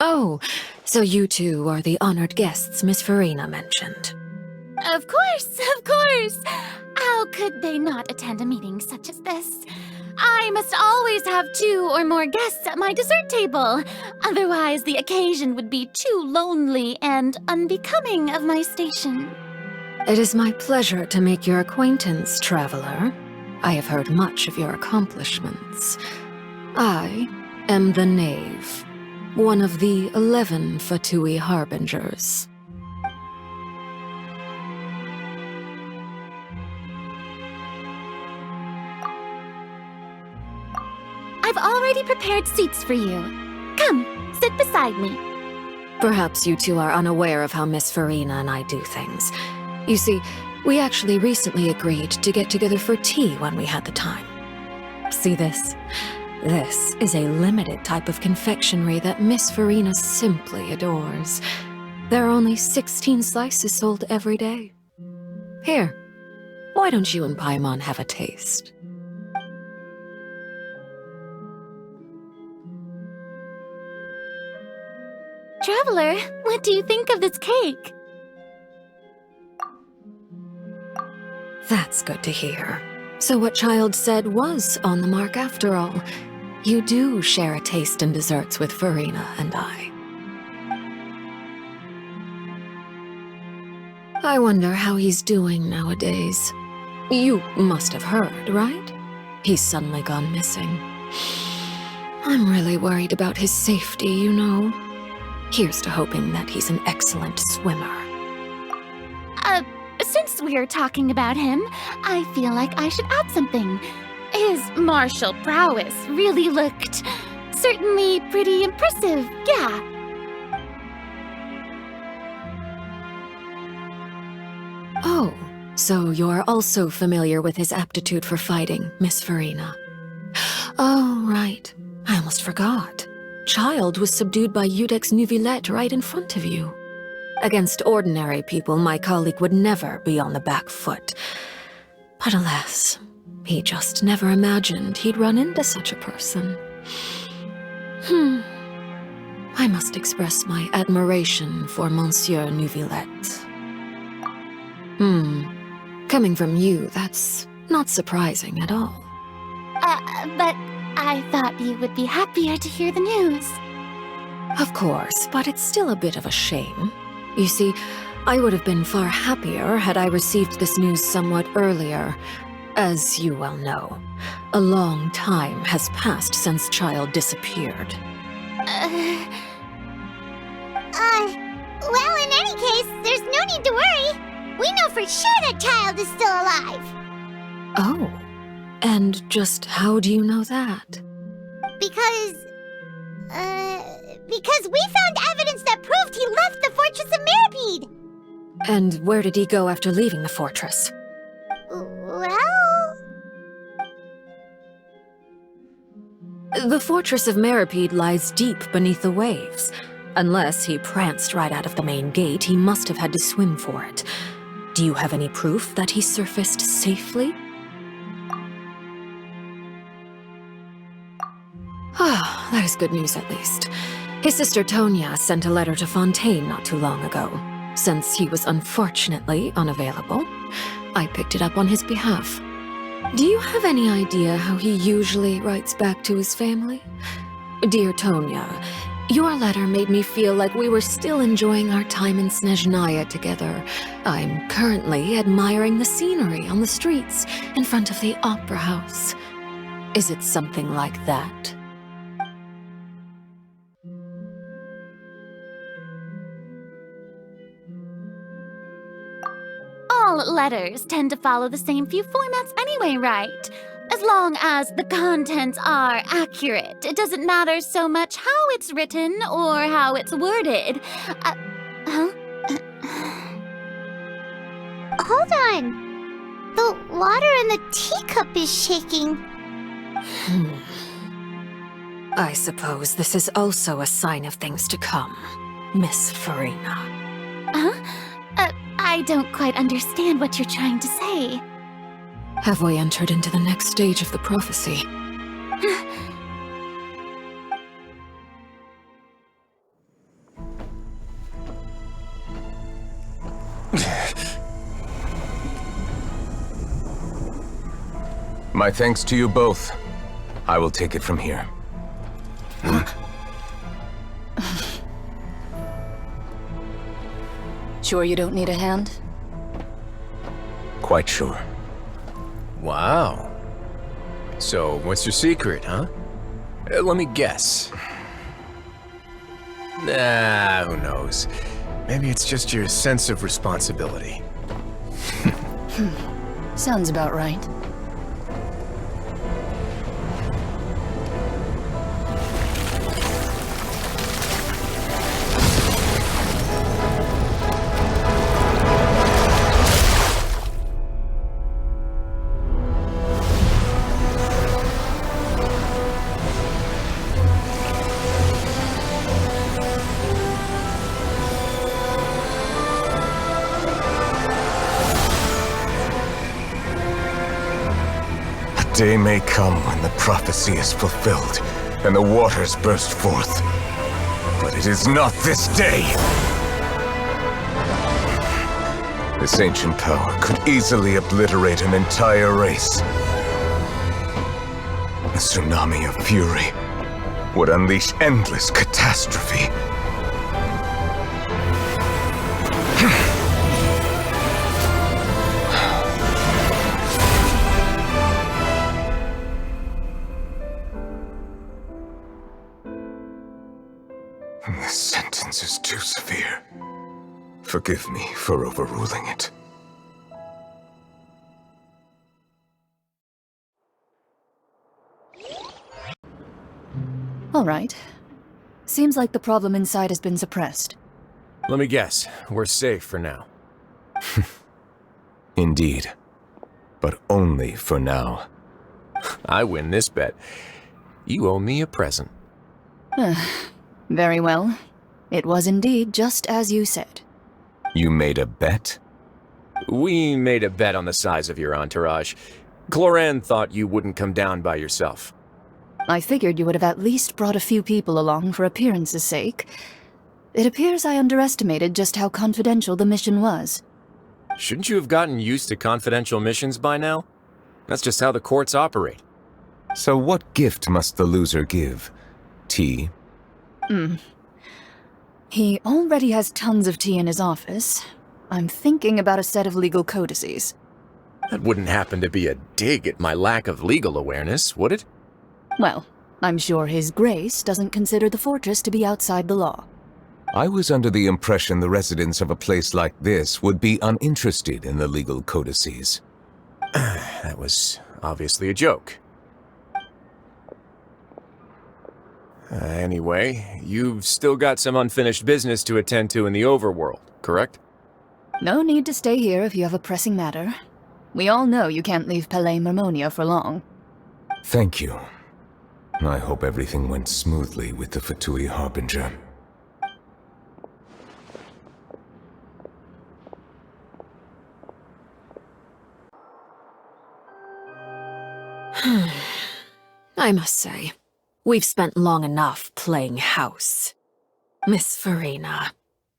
Oh, so you two are the honored guests Miss Farina mentioned. Of course, of course! How could they not attend a meeting such as this? I must always have 2 or more guests at my dessert table. Otherwise, the occasion would be too lonely and unbecoming of my station. It is my pleasure to make your acquaintance, traveler. I have heard much of your accomplishments. I am the knave. One of the 11 Fatui harbingers. I've already prepared seats for you. Come, sit beside me. Perhaps you two are unaware of how Miss Farina and I do things. You see, we actually recently agreed to get together for tea when we had the time. See this? This is a limited type of confectionery that Miss Farina simply adores. There are only 16 slices sold every day. Here, why don't you and Paimon have a taste? Traveler, what do you think of this cake? That's good to hear. So what Childe said was on the mark after all. You do share a taste in desserts with Farina and I. I wonder how he's doing nowadays. You must have heard, right? He's suddenly gone missing. I'm really worried about his safety, you know. Here's to hoping that he's an excellent swimmer. Since we're talking about him, I feel like I should add something. His martial prowess really looked certainly pretty impressive, yeah. Oh, so you're also familiar with his aptitude for fighting, Miss Farina. Oh, right. I almost forgot. Childe was subdued by Iudex Neuvillette right in front of you. Against ordinary people, my colleague would never be on the back foot. But alas, he just never imagined he'd run into such a person. I must express my admiration for Monsieur Neuvillette. Coming from you, that's not surprising at all. But I thought you would be happier to hear the news. Of course, but it's still a bit of a shame. You see, I would have been far happier had I received this news somewhat earlier. As you well know, a long time has passed since Childe disappeared. Well, in any case, there's no need to worry. We know for sure that Childe is still alive. Oh, and just how do you know that? Because we found evidence that proved he left the Fortress of Meropide. And where did he go after leaving the fortress? Well... The Fortress of Meropide lies deep beneath the waves. Unless he pranced right out of the main gate, he must have had to swim for it. Do you have any proof that he surfaced safely? Ah, that is good news at least. His sister Tonya sent a letter to Fontaine not too long ago. Since he was unfortunately unavailable, I picked it up on his behalf. Do you have any idea how he usually writes back to his family? Dear Tonya, your letter made me feel like we were still enjoying our time in Snezhnaya together. I'm currently admiring the scenery on the streets in front of the opera house. Is it something like that? All letters tend to follow the same few formats anyway, right? As long as the contents are accurate, it doesn't matter so much how it's written or how it's worded. Hold on. The water in the teacup is shaking. I suppose this is also a sign of things to come, Miss Farina. I don't quite understand what you're trying to say. Have we entered into the next stage of the prophecy? My thanks to you both. I will take it from here. Sure you don't need a hand? Quite sure. Wow. So, what's your secret, huh? Let me guess. Nah, who knows? Maybe it's just your sense of responsibility. Sounds about right. Day may come when the prophecy is fulfilled, and the waters burst forth. But it is not this day! This ancient power could easily obliterate an entire race. A tsunami of fury would unleash endless catastrophe. This sentence is too severe. Forgive me for overruling it. All right. Seems like the problem inside has been suppressed. Let me guess, we're safe for now. Indeed. But only for now. I win this bet. You owe me a present. Very well. It was indeed just as you said. You made a bet? We made a bet on the size of your entourage. Cloran thought you wouldn't come down by yourself. I figured you would have at least brought a few people along for appearance's sake. It appears I underestimated just how confidential the mission was. Shouldn't you have gotten used to confidential missions by now? That's just how the courts operate. So what gift must the loser give? Tea? He already has tons of tea in his office. I'm thinking about a set of legal codices. That wouldn't happen to be a dig at my lack of legal awareness, would it? Well, I'm sure His Grace doesn't consider the fortress to be outside the law. I was under the impression the residents of a place like this would be uninterested in the legal codices. That was obviously a joke. Anyway, you've still got some unfinished business to attend to in the overworld, correct? No need to stay here if you have a pressing matter. We all know you can't leave Palais Mermonia for long. Thank you. I hope everything went smoothly with the Fatui Harbinger. I must say, we've spent long enough playing house. Miss Farina,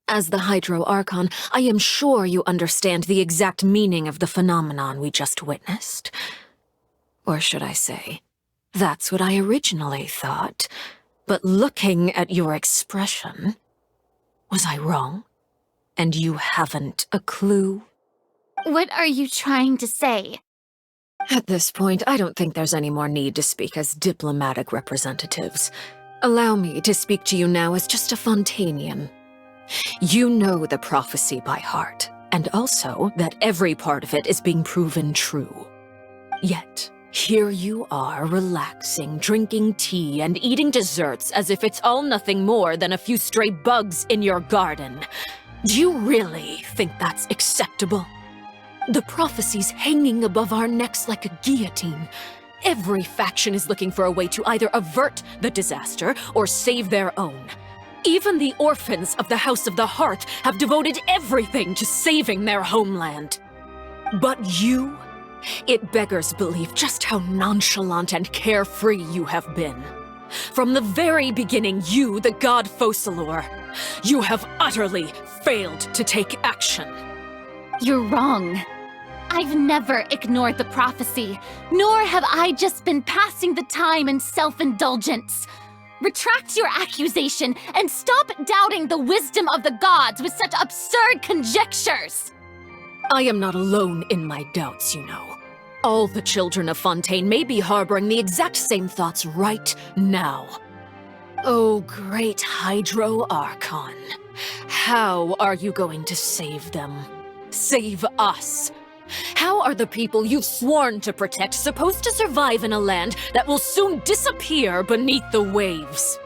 as the Hydro Archon, I am sure you understand the exact meaning of the phenomenon we just witnessed. Or should I say, that's what I originally thought. But looking at your expression, was I wrong? And you haven't a clue? What are you trying to say? At this point, I don't think there's any more need to speak as diplomatic representatives. Allow me to speak to you now as just a Fontainian. You know the prophecy by heart, and also that every part of it is being proven true. Yet, here you are relaxing, drinking tea, and eating desserts as if it's all nothing more than a few stray bugs in your garden. Do you really think that's acceptable? The prophecy's hanging above our necks like a guillotine. Every faction is looking for a way to either avert the disaster or save their own. Even the orphans of the House of the Heart have devoted everything to saving their homeland. But you? It beggars belief just how nonchalant and carefree you have been. From the very beginning, you, the god Focalor, you have utterly failed to take action. You're wrong. I've never ignored the prophecy, nor have I just been passing the time in self-indulgence. Retract your accusation and stop doubting the wisdom of the gods with such absurd conjectures. I am not alone in my doubts, you know. All the children of Fontaine may be harboring the exact same thoughts right now. Oh, great Hydro Archon. How are you going to save them? Save us? How are the people you've sworn to protect supposed to survive in a land that will soon disappear beneath the waves?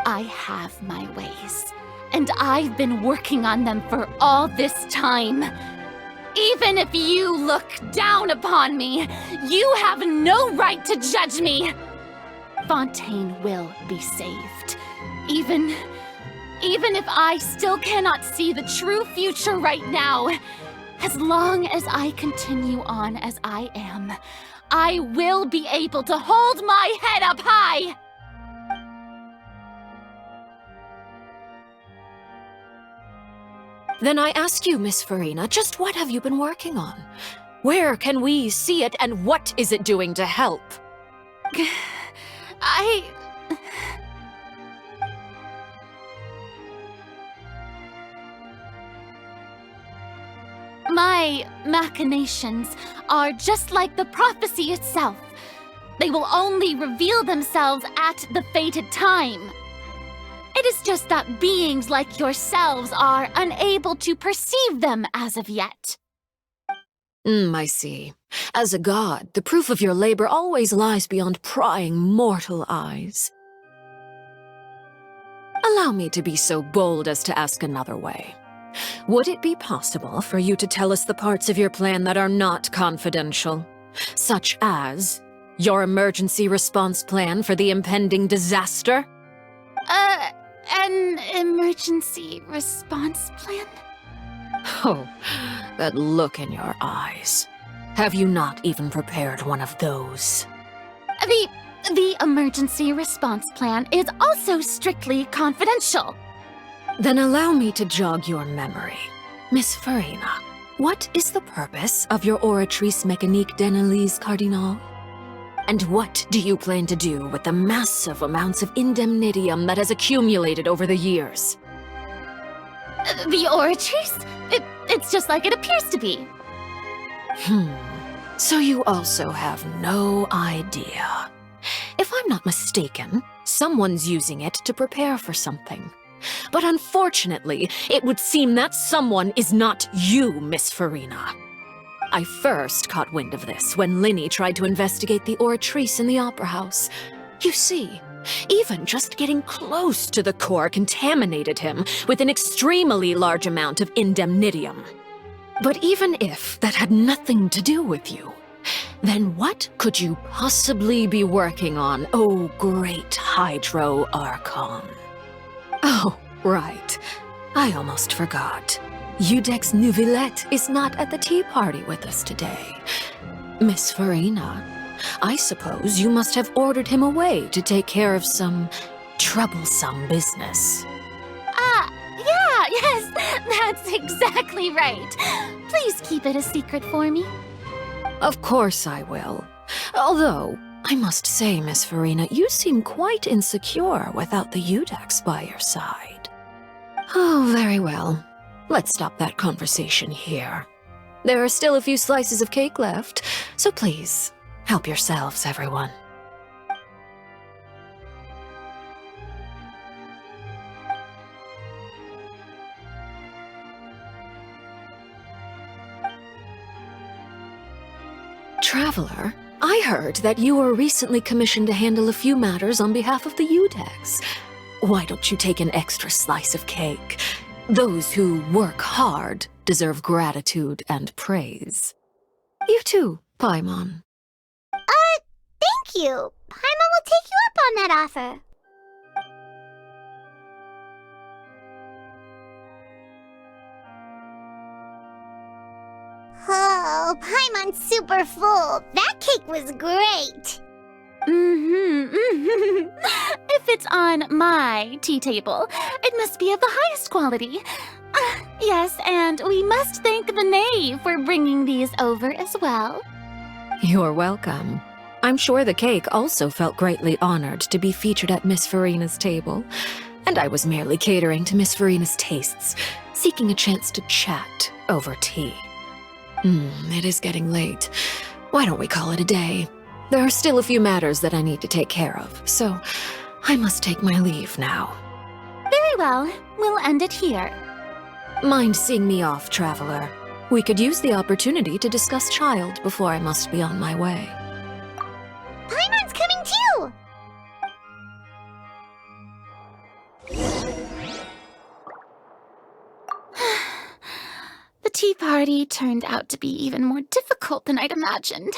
I have my ways, and I've been working on them for all this time. Even if you look down upon me, you have no right to judge me. Fontaine will be saved. Even if I still cannot see the true future right now, as long as I continue on as I am, I will be able to hold my head up high! Then I ask you, Miss Farina, just what have you been working on? Where can we see it, and what is it doing to help? My machinations are just like the prophecy itself. They will only reveal themselves at the fated time. It is just that beings like yourselves are unable to perceive them as of yet. I see. As a god, the proof of your labor always lies beyond prying mortal eyes. Allow me to be so bold as to ask another way. Would it be possible for you to tell us the parts of your plan that are not confidential? Such as your emergency response plan for the impending disaster? An emergency response plan? Oh, that look in your eyes. Have you not even prepared one of those? The emergency response plan is also strictly confidential. Then allow me to jog your memory. Miss Farina, what is the purpose of your Oratrice Mécanique d'Analyse Cardinal? And what do you plan to do with the massive amounts of indemnitium that has accumulated over the years? The Oratrice? It's just like it appears to be. So you also have no idea. If I'm not mistaken, someone's using it to prepare for something. But unfortunately, it would seem that someone is not you, Miss Farina. I first caught wind of this when Lyney tried to investigate the Oratrice in the Opera House. You see, even just getting close to the core contaminated him with an extremely large amount of indemnitium. But even if that had nothing to do with you, then what could you possibly be working on, oh great Hydro Archon? Oh, right. I almost forgot. Udex Nouvillette is not at the tea party with us today. Miss Farina, I suppose you must have ordered him away to take care of some troublesome business. Yes, that's exactly right. Please keep it a secret for me. Of course I will. Although, I must say, Miss Farina, you seem quite insecure without the Udex by your side. Oh, very well. Let's stop that conversation here. There are still a few slices of cake left, so please, help yourselves, everyone. Traveler, I heard that you were recently commissioned to handle a few matters on behalf of the Udex. Why don't you take an extra slice of cake? Those who work hard deserve gratitude and praise. You too, Paimon. Thank you. Paimon will take you up on that offer. Oh, Paimon's super full. That cake was great. If it's on my tea table, it must be of the highest quality. Yes, and we must thank the knave for bringing these over as well. You're welcome. I'm sure the cake also felt greatly honored to be featured at Miss Farina's table, and I was merely catering to Miss Farina's tastes, seeking a chance to chat over tea. It is getting late. Why don't we call it a day? There are still a few matters that I need to take care of, so I must take my leave now. Very well. We'll end it here. Mind seeing me off, Traveler? We could use the opportunity to discuss Childe before I must be on my way. Paimon's coming too! The tea party turned out to be even more difficult than I'd imagined.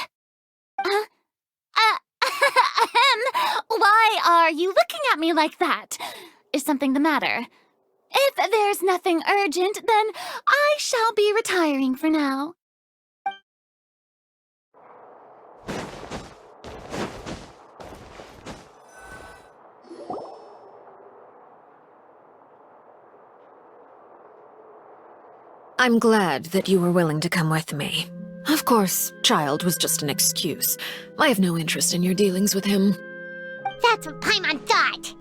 Why are you looking at me like that? Is something the matter? If there's nothing urgent, then I shall be retiring for now. I'm glad that you were willing to come with me. Of course, Childe was just an excuse. I have no interest in your dealings with him. That's what Paimon thought.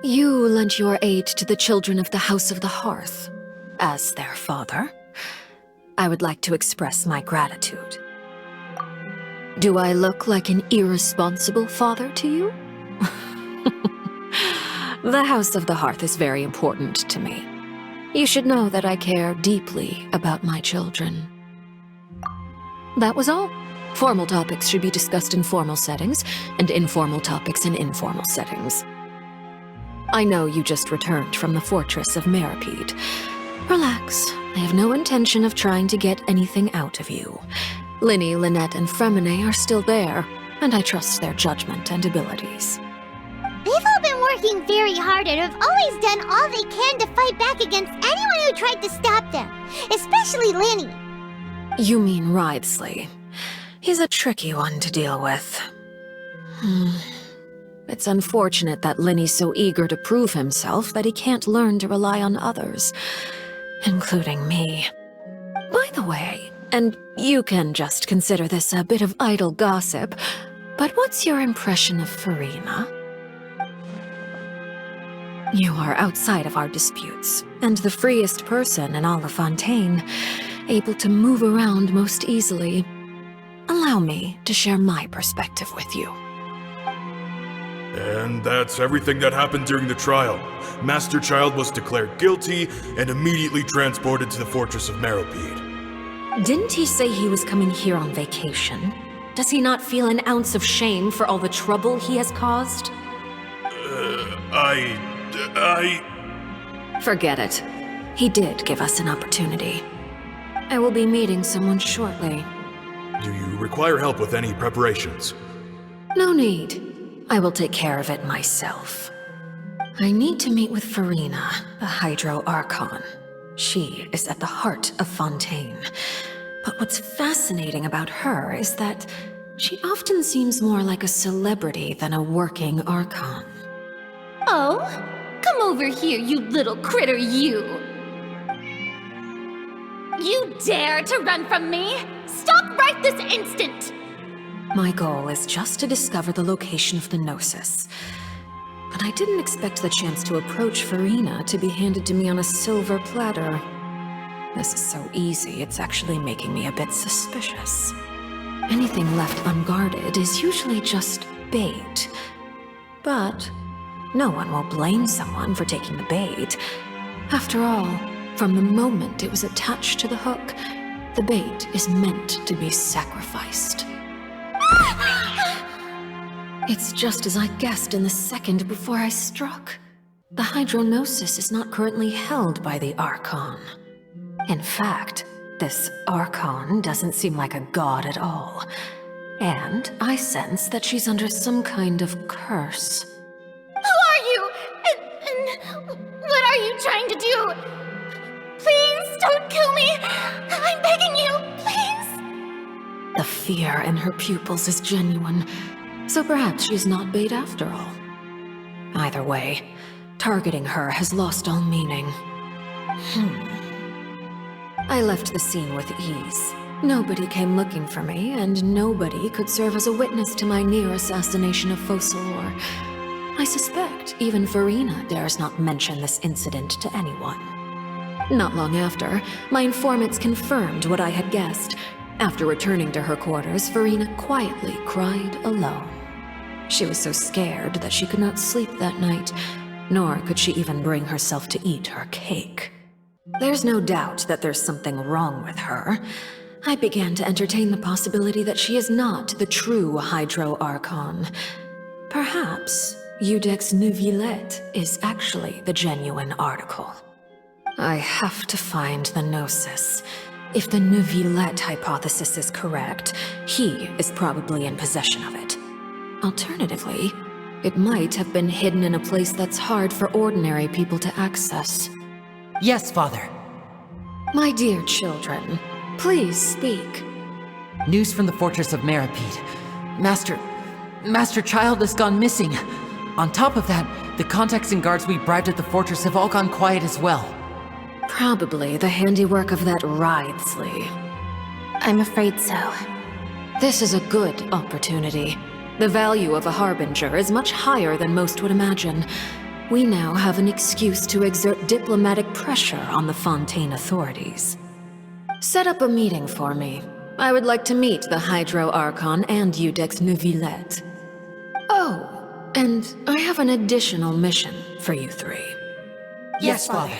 You lent your aid to the children of the House of the Hearth. As their father, I would like to express my gratitude. Do I look like an irresponsible father to you? The House of the Hearth is very important to me. You should know that I care deeply about my children. That was all. Formal topics should be discussed in formal settings, and informal topics in informal settings. I know you just returned from the fortress of Meropide. Relax. I have no intention of trying to get anything out of you. Lyney, Lynette, and Fremine are still there, and I trust their judgment and abilities. They've all been working very hard and have always done all they can to fight back against anyone who tried to stop them, especially Lyney. You mean Wriothesley. He's a tricky one to deal with. It's unfortunate that Lyney's so eager to prove himself that he can't learn to rely on others, including me. By the way, and you can just consider this a bit of idle gossip, but what's your impression of Furina? You are outside of our disputes, and the freest person in all of Fontaine, able to move around most easily. Allow me to share my perspective with you. And that's everything that happened during the trial. Master Childe was declared guilty and immediately transported to the fortress of Meropide. Didn't he say he was coming here on vacation? Does he not feel an ounce of shame for all the trouble he has caused? Forget it. He did give us an opportunity. I will be meeting someone shortly. Do you require help with any preparations? No need. I will take care of it myself. I need to meet with Furina, the Hydro Archon. She is at the heart of Fontaine. But what's fascinating about her is that she often seems more like a celebrity than a working Archon. Oh? Come over here, you little critter, you! You dare to run from me? Stop right this instant! My goal is just to discover the location of the Gnosis. But I didn't expect the chance to approach Furina to be handed to me on a silver platter. This is so easy, it's actually making me a bit suspicious. Anything left unguarded is usually just bait. But no one will blame someone for taking the bait. After all, from the moment it was attached to the hook, the bait is meant to be sacrificed. It's just as I guessed in the second before I struck. The Hydronosis is not currently held by the Archon. In fact, this Archon doesn't seem like a god at all. And I sense that she's under some kind of curse. Who are you? And what are you trying to do? Please don't kill me! I'm begging you, please! The fear in her pupils is genuine, so perhaps she's not bait after all. Either way, targeting her has lost all meaning. I left the scene with ease. Nobody came looking for me, and nobody could serve as a witness to my near assassination of Focalor. I suspect even Furina dares not mention this incident to anyone. Not long after, my informants confirmed what I had guessed. After returning to her quarters, Furina quietly cried alone. She was so scared that she could not sleep that night, nor could she even bring herself to eat her cake. There's no doubt that there's something wrong with her. I began to entertain the possibility that she is not the true Hydro Archon. Perhaps Eudex Neuvillette is actually the genuine article. I have to find the Gnosis. If the Neuvillette hypothesis is correct, he is probably in possession of it. Alternatively, it might have been hidden in a place that's hard for ordinary people to access. Yes, Father. My dear children, please speak. News from the fortress of Meropide. Master Childe has gone missing. On top of that, the contacts and guards we bribed at the fortress have all gone quiet as well. Probably the handiwork of that Wriothesley. I'm afraid so. This is a good opportunity. The value of a harbinger is much higher than most would imagine. We now have an excuse to exert diplomatic pressure on the Fontaine authorities. Set up a meeting for me. I would like to meet the Hydro Archon and Iudex Neuvillette. Oh, and I have an additional mission for you three. Yes, Father.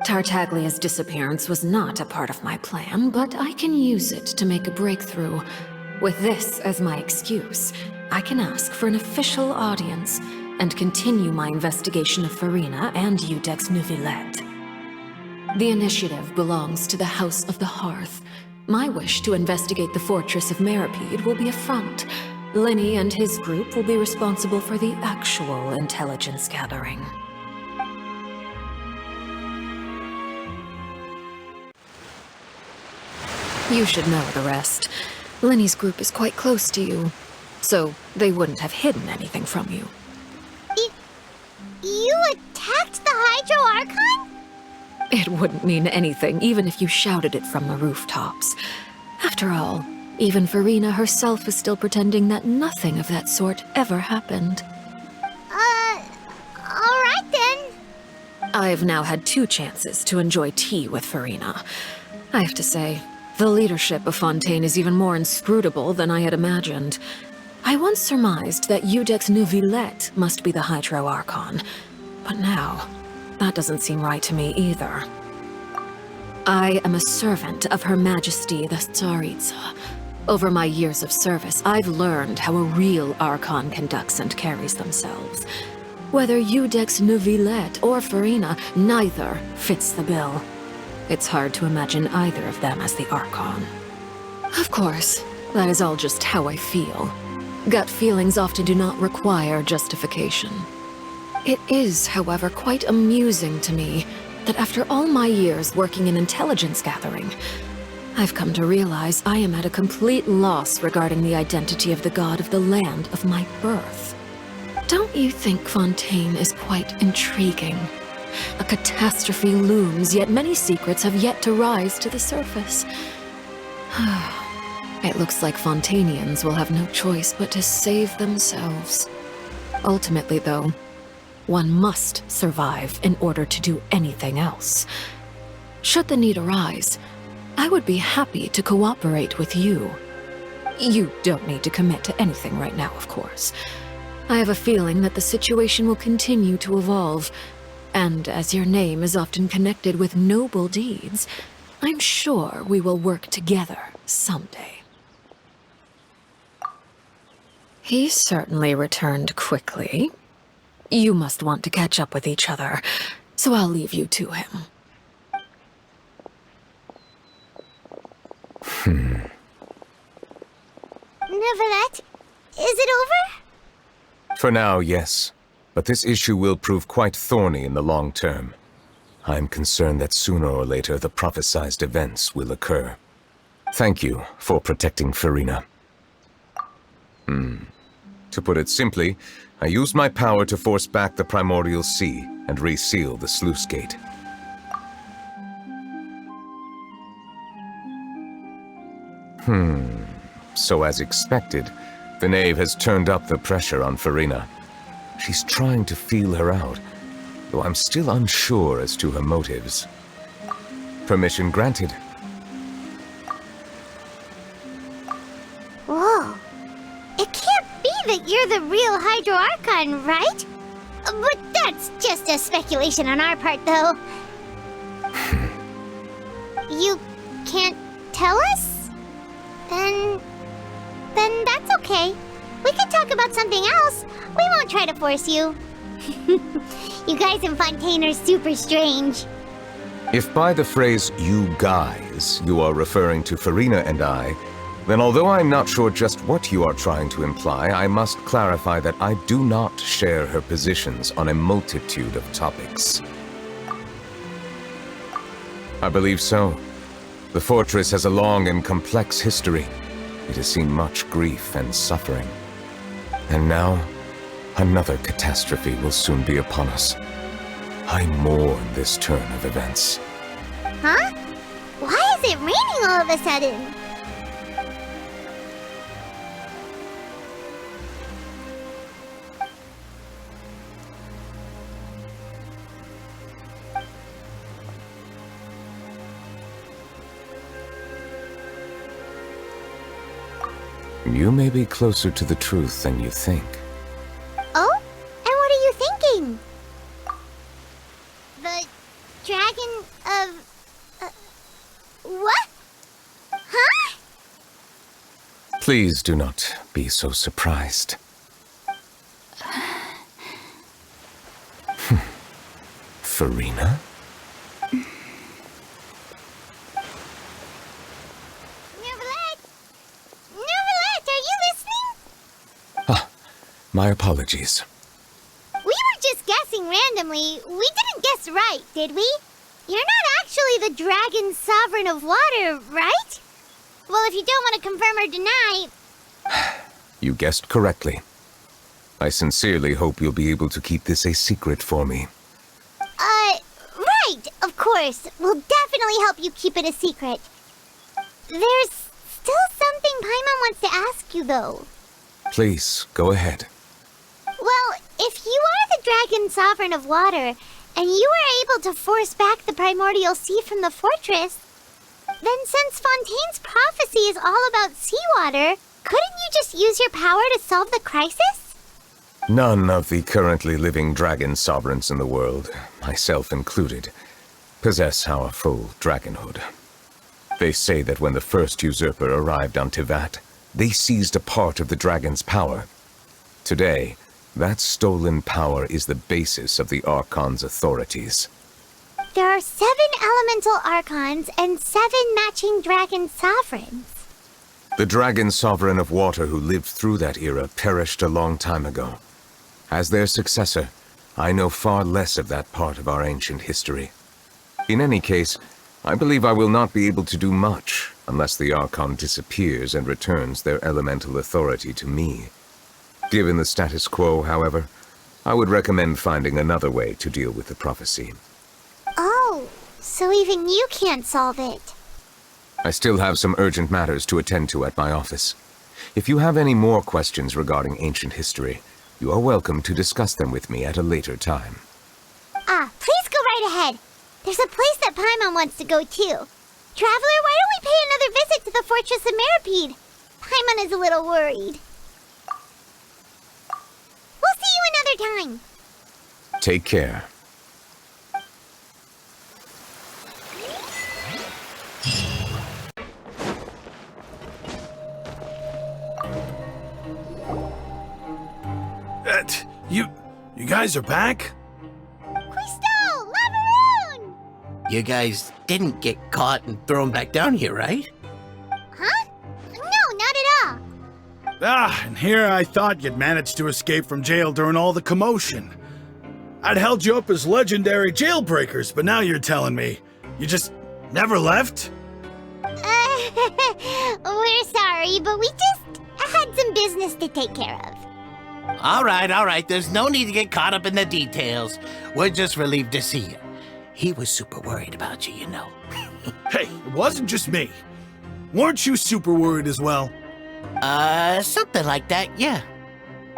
Tartaglia's disappearance was not a part of my plan, but I can use it to make a breakthrough. With this as my excuse, I can ask for an official audience and continue my investigation of Farina and Iudex Neuvillette. The initiative belongs to the House of the Hearth. My wish to investigate the fortress of Meropide will be a front. Lyney and his group will be responsible for the actual intelligence gathering. You should know the rest. Lyney's group is quite close to you, so they wouldn't have hidden anything from you. You attacked the Hydro Archon? It wouldn't mean anything, even if you shouted it from the rooftops. After all, even Farina herself is still pretending that nothing of that sort ever happened. Alright then. I've now had 2 chances to enjoy tea with Farina. I have to say, the leadership of Fontaine is even more inscrutable than I had imagined. I once surmised that Iudex Neuvillette must be the Hydro Archon, but now, that doesn't seem right to me either. I am a servant of Her Majesty the Tsaritsa. Over my years of service, I've learned how a real Archon conducts and carries themselves. Whether Iudex Neuvillette or Farina, neither fits the bill. It's hard to imagine either of them as the Archon. Of course, that is all just how I feel. Gut feelings often do not require justification. It is, however, quite amusing to me that after all my years working in intelligence gathering, I've come to realize I am at a complete loss regarding the identity of the god of the land of my birth. Don't you think Fontaine is quite intriguing? A catastrophe looms, yet many secrets have yet to rise to the surface. It looks like Fontainians will have no choice but to save themselves. Ultimately, though, one must survive in order to do anything else. Should the need arise, I would be happy to cooperate with you. You don't need to commit to anything right now, of course. I have a feeling that the situation will continue to evolve, and as your name is often connected with noble deeds, I'm sure we will work together someday. He certainly returned quickly. You must want to catch up with each other, so I'll leave you to him. Neuvillette, is it over? For now, yes. But this issue will prove quite thorny in the long term. I'm concerned that sooner or later the prophesized events will occur. Thank you for protecting Farina. To put it simply, I used my power to force back the primordial sea and reseal the sluice gate. So as expected, the knave has turned up the pressure on Farina. She's trying to feel her out, though I'm still unsure as to her motives. Permission granted. Whoa. It can't be that you're the real Hydro Archon, right? But that's just a speculation on our part, though. You can't tell us? Then that's okay. We can talk about something else. We won't try to force you. You guys in Fontaine are super strange. If by the phrase, "you guys," you are referring to Farina and I, then although I'm not sure just what you are trying to imply, I must clarify that I do not share her positions on a multitude of topics. I believe so. The fortress has a long and complex history. It has seen much grief and suffering. And now, another catastrophe will soon be upon us. I mourn this turn of events. Huh? Why is it raining all of a sudden? You may be closer to the truth than you think. Oh? And what are you thinking? The dragon of... what? Huh? Please do not be so surprised. Farina? My apologies. We were just guessing randomly. We didn't guess right, did we? You're not actually the dragon sovereign of water, right? Well, if you don't want to confirm or deny... You guessed correctly. I sincerely hope you'll be able to keep this a secret for me. Right, of course. We'll definitely help you keep it a secret. There's still something Paimon wants to ask you, though. Please, go ahead. Well, if you are the dragon sovereign of water, and you were able to force back the primordial sea from the fortress, then since Fontaine's prophecy is all about seawater, couldn't you just use your power to solve the crisis? None of the currently living dragon sovereigns in the world, myself included, possess our full dragonhood. They say that when the first usurper arrived on Tivat, they seized a part of the dragon's power. Today, that stolen power is the basis of the Archon's authorities. There are 7 elemental Archons and 7 matching dragon sovereigns. The dragon sovereign of water who lived through that era perished a long time ago. As their successor, I know far less of that part of our ancient history. In any case, I believe I will not be able to do much unless the Archon disappears and returns their elemental authority to me. Given the status quo, however, I would recommend finding another way to deal with the prophecy. Oh, so even you can't solve it. I still have some urgent matters to attend to at my office. If you have any more questions regarding ancient history, you are welcome to discuss them with me at a later time. Please go right ahead. There's a place that Paimon wants to go too. Traveler, why don't we pay another visit to the Fortress of Meropide? Paimon is a little worried. We'll see you another time. Take care. You guys are back? Quisto! Lavaroon! You guys didn't get caught and thrown back down here, right? Huh? No, not at all. And here I thought you'd managed to escape from jail during all the commotion. I'd held you up as legendary jailbreakers, but now you're telling me you just never left? We're sorry, but we just had some business to take care of. All right. There's no need to get caught up in the details. We're just relieved to see you. He was super worried about you, you know. Hey, it wasn't just me. Weren't you super worried as well? Something like that, yeah.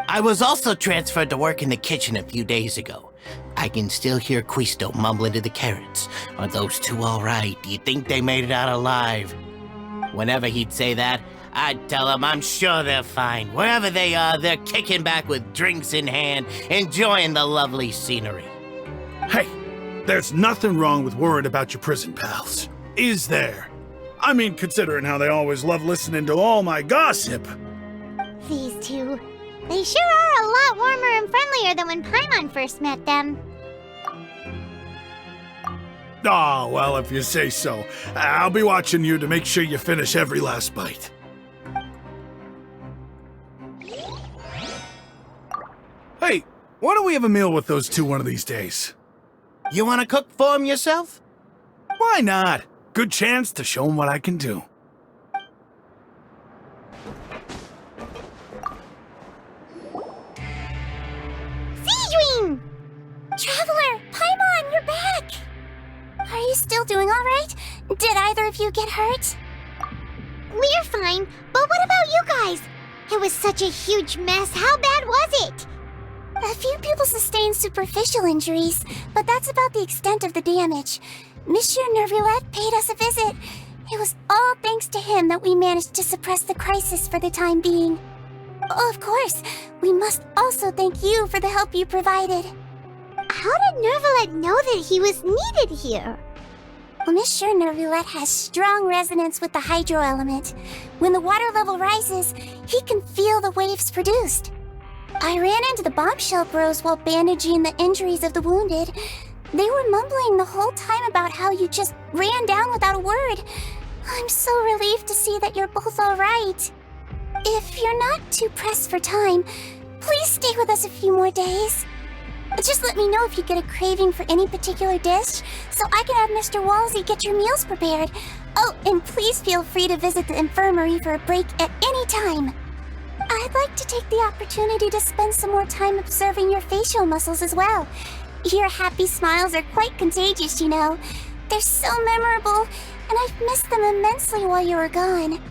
I was also transferred to work in the kitchen a few days ago. I can still hear Quisto mumbling to the carrots. Are those two all right? Do you think they made it out alive? Whenever he'd say that, I'd tell him I'm sure they're fine. Wherever they are, they're kicking back with drinks in hand, enjoying the lovely scenery. Hey, there's nothing wrong with worrying about your prison pals, is there? I mean, considering how they always love listening to all my gossip. These two, they sure are a lot warmer and friendlier than when Paimon first met them. Oh, well, if you say so. I'll be watching you to make sure you finish every last bite. Hey, why don't we have a meal with those two one of these days? You want to cook for them yourself? Why not? Good chance to show them what I can do. Traveler, Paimon, you're back! Are you still doing all right? either of you get hurt? We're fine, but what about you guys? It was such a huge mess. How bad was it? A few people sustained superficial injuries, but that's about the extent of the damage. Monsieur Nervulette paid us a visit. It was all thanks to him that we managed to suppress the crisis for the time being. Oh, of course, we must also thank you for the help you provided. How did Nervulette know that he was needed here? Well, Monsieur Nervulette has strong resonance with the hydro element. When the water level rises, he can feel the waves produced. I ran into the bombshell bros while bandaging the injuries of the wounded. They were mumbling the whole time about how you just ran down without a word. I'm so relieved to see that you're both all right. If you're not too pressed for time, please stay with us a few more days. Just let me know if you get a craving for any particular dish, so I can have Mr. Wolsey get your meals prepared. Oh, and please feel free to visit the infirmary for a break at any time. I'd like to take the opportunity to spend some more time observing your facial muscles as well. Your happy smiles are quite contagious, you know. They're so memorable, and I've missed them immensely while you were gone.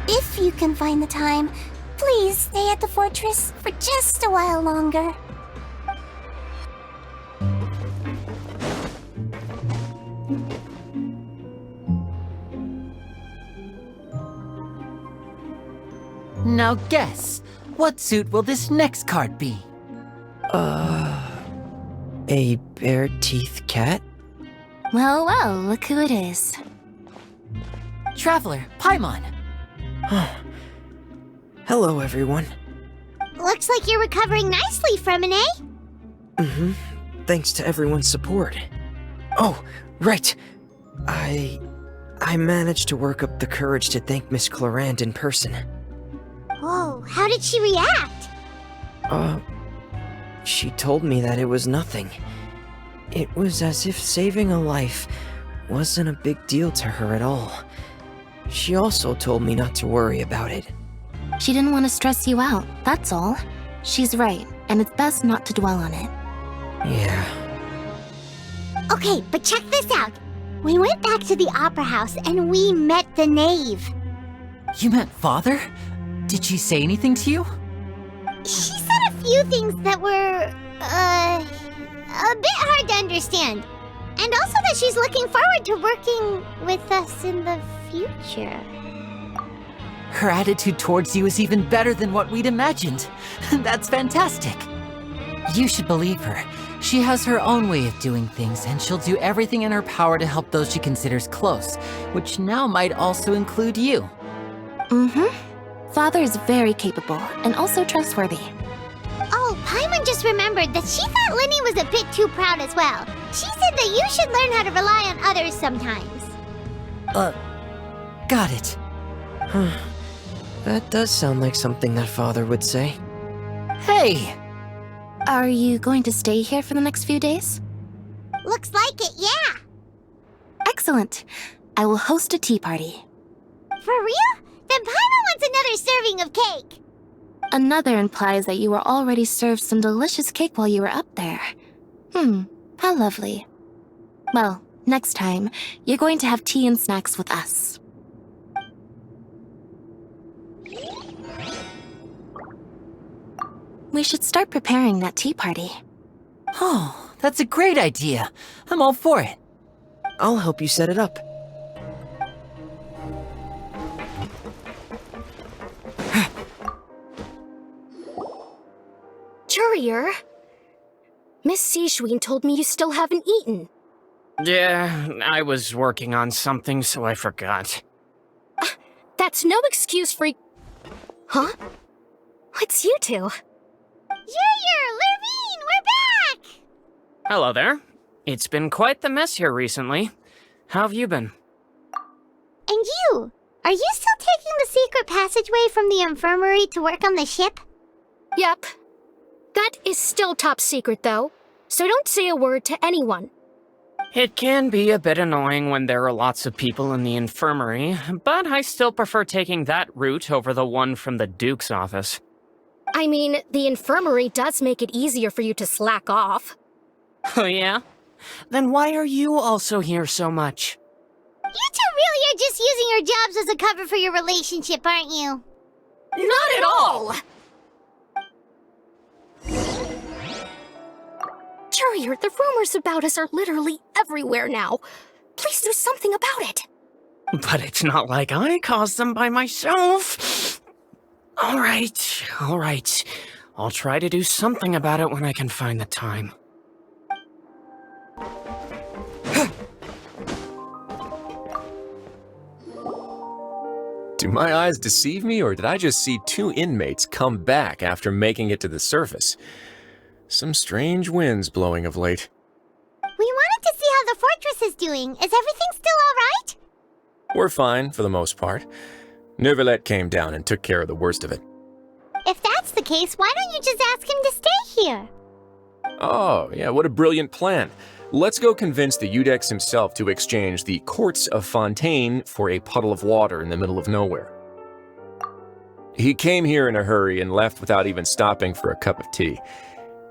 If you can find the time, please stay at the fortress for just a while longer. Now guess, what suit will this next card be? A bare-teeth cat? Well, well, look who it is. Traveler, Paimon. Hello, everyone. Looks like you're recovering nicely from it, eh? Mm-hmm. Thanks to everyone's support. Oh, right. I managed to work up the courage to thank Miss Clarant in person. Whoa, how did she react? She told me that it was nothing. It was as if saving a life wasn't a big deal to her at all. She also told me not to worry about it. She didn't want to stress you out, that's all. She's right, and it's best not to dwell on it. Yeah. Okay, but check this out. We went back to the opera house and we met the knave. You met Father? Did she say anything to you? She said a few things that were, a bit hard to understand. And also that she's looking forward to working with us in the future. Her attitude towards you is even better than what we'd imagined. That's fantastic. You should believe her. She has her own way of doing things, and she'll do everything in her power to help those she considers close, which now might also include you. Mm-hmm. Father is very capable, and also trustworthy. Oh, Paimon just remembered that she thought Lyney was a bit too proud as well. She said that you should learn how to rely on others sometimes. Got it. That does sound like something that Father would say. Hey! Are you going to stay here for the next few days? Looks like it, yeah. Excellent. I will host a tea party. For real? Then Paimon wants another serving of cake. Another implies that you were already served some delicious cake while you were up there. How lovely. Well, next time, you're going to have tea and snacks with us. We should start preparing that tea party. Oh, that's a great idea. I'm all for it. I'll help you set it up. Courier, Miss Sijween told me you still haven't eaten. Yeah, I was working on something, so I forgot. That's no excuse for... Huh? It's you two. Lurvine, we're back! Hello there. It's been quite the mess here recently. How have you been? And you? Are you still taking the secret passageway from the infirmary to work on the ship? Yep. That is still top secret, though, so don't say a word to anyone. It can be a bit annoying when there are lots of people in the infirmary, but I still prefer taking that route over the one from the Duke's office. I mean, the infirmary does make it easier for you to slack off. Oh yeah? Then why are you also here so much? You two really are just using your jobs as a cover for your relationship, aren't you? Not at all! Courier, the rumors about us are literally everywhere now. Please do something about it. But it's not like I caused them by myself. All right. I'll try to do something about it when I can find the time. Do my eyes deceive me, or did I just see two inmates come back after making it to the surface? Some strange winds blowing of late. We wanted to see how the fortress is doing. Is everything still all right? We're fine, for the most part. Neuvillette came down and took care of the worst of it. If that's the case, why don't you just ask him to stay here? Oh, yeah, what a brilliant plan. Let's go convince the Iudex himself to exchange the courts of Fontaine for a puddle of water in the middle of nowhere. He came here in a hurry and left without even stopping for a cup of tea.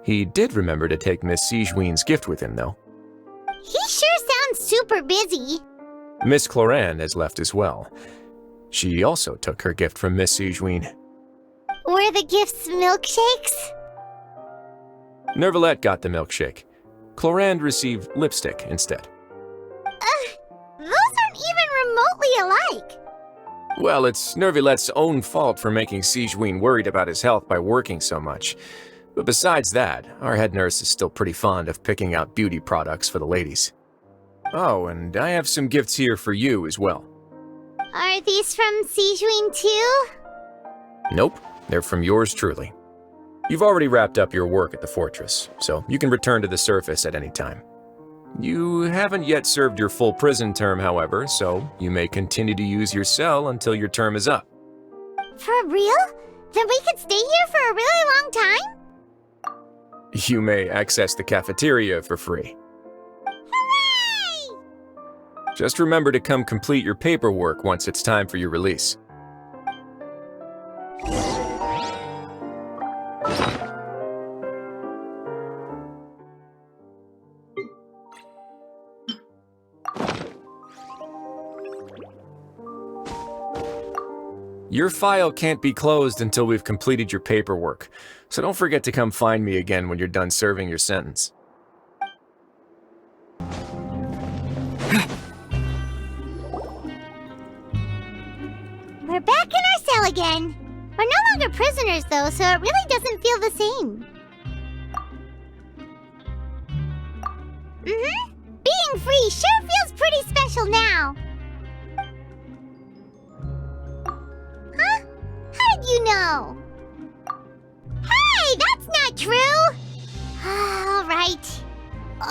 He did remember to take Miss Sigewin's gift with him, though. He sure sounds super busy. Miss Clorane has left as well. She also took her gift from Miss Sigewin. Were the gifts milkshakes? Neuvillette got the milkshake. Clorane received lipstick instead. Those aren't even remotely alike. Well, it's Neuvillette's own fault for making Sigewin worried about his health by working so much. But besides that, our head nurse is still pretty fond of picking out beauty products for the ladies. Oh, and I have some gifts here for you as well. Are these from Sigewin too? Nope, they're from yours truly. You've already wrapped up your work at the fortress, so you can return to the surface at any time. You haven't yet served your full prison term, however, so you may continue to use your cell until your term is up. For real? Then we could stay here for a really long time? You may access the cafeteria for free. Hooray! Just remember to come complete your paperwork once it's time for your release. Your file can't be closed until we've completed your paperwork, so don't forget to come find me again when you're done serving your sentence. We're back in our cell again. We're no longer prisoners, though, so it really doesn't feel the same. Being free sure feels pretty special now. Huh? How did you know? Hey, that's not true! All right.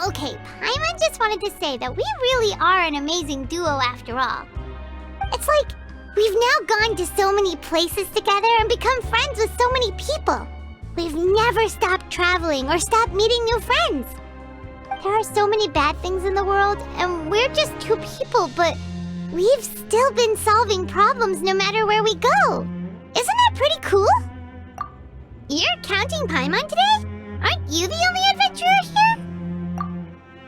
Okay, Paimon just wanted to say that we really are an amazing duo after all. It's like we've now gone to so many places together and become friends with so many people. We've never stopped traveling or stopped meeting new friends. There are so many bad things in the world, and we're just two people, but we've still been solving problems no matter where we go. Isn't that pretty cool? You're counting Paimon today? Aren't you the only adventurer here?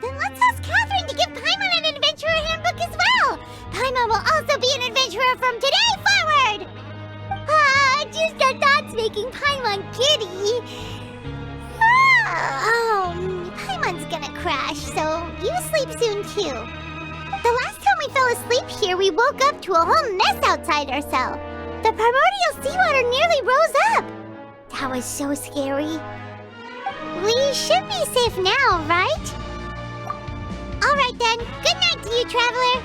Then let's ask Catherine to give Paimon an adventurer handbook as well. Paimon will also be an adventurer from today forward. Just our thoughts making Paimon giddy. Paimon's gonna crash, so you sleep soon too. The last time we fell asleep here, we woke up to a whole mess outside our cell. The primordial seawater nearly rose up. That was so scary. We should be safe now, right? All right then. Good night to you, traveler.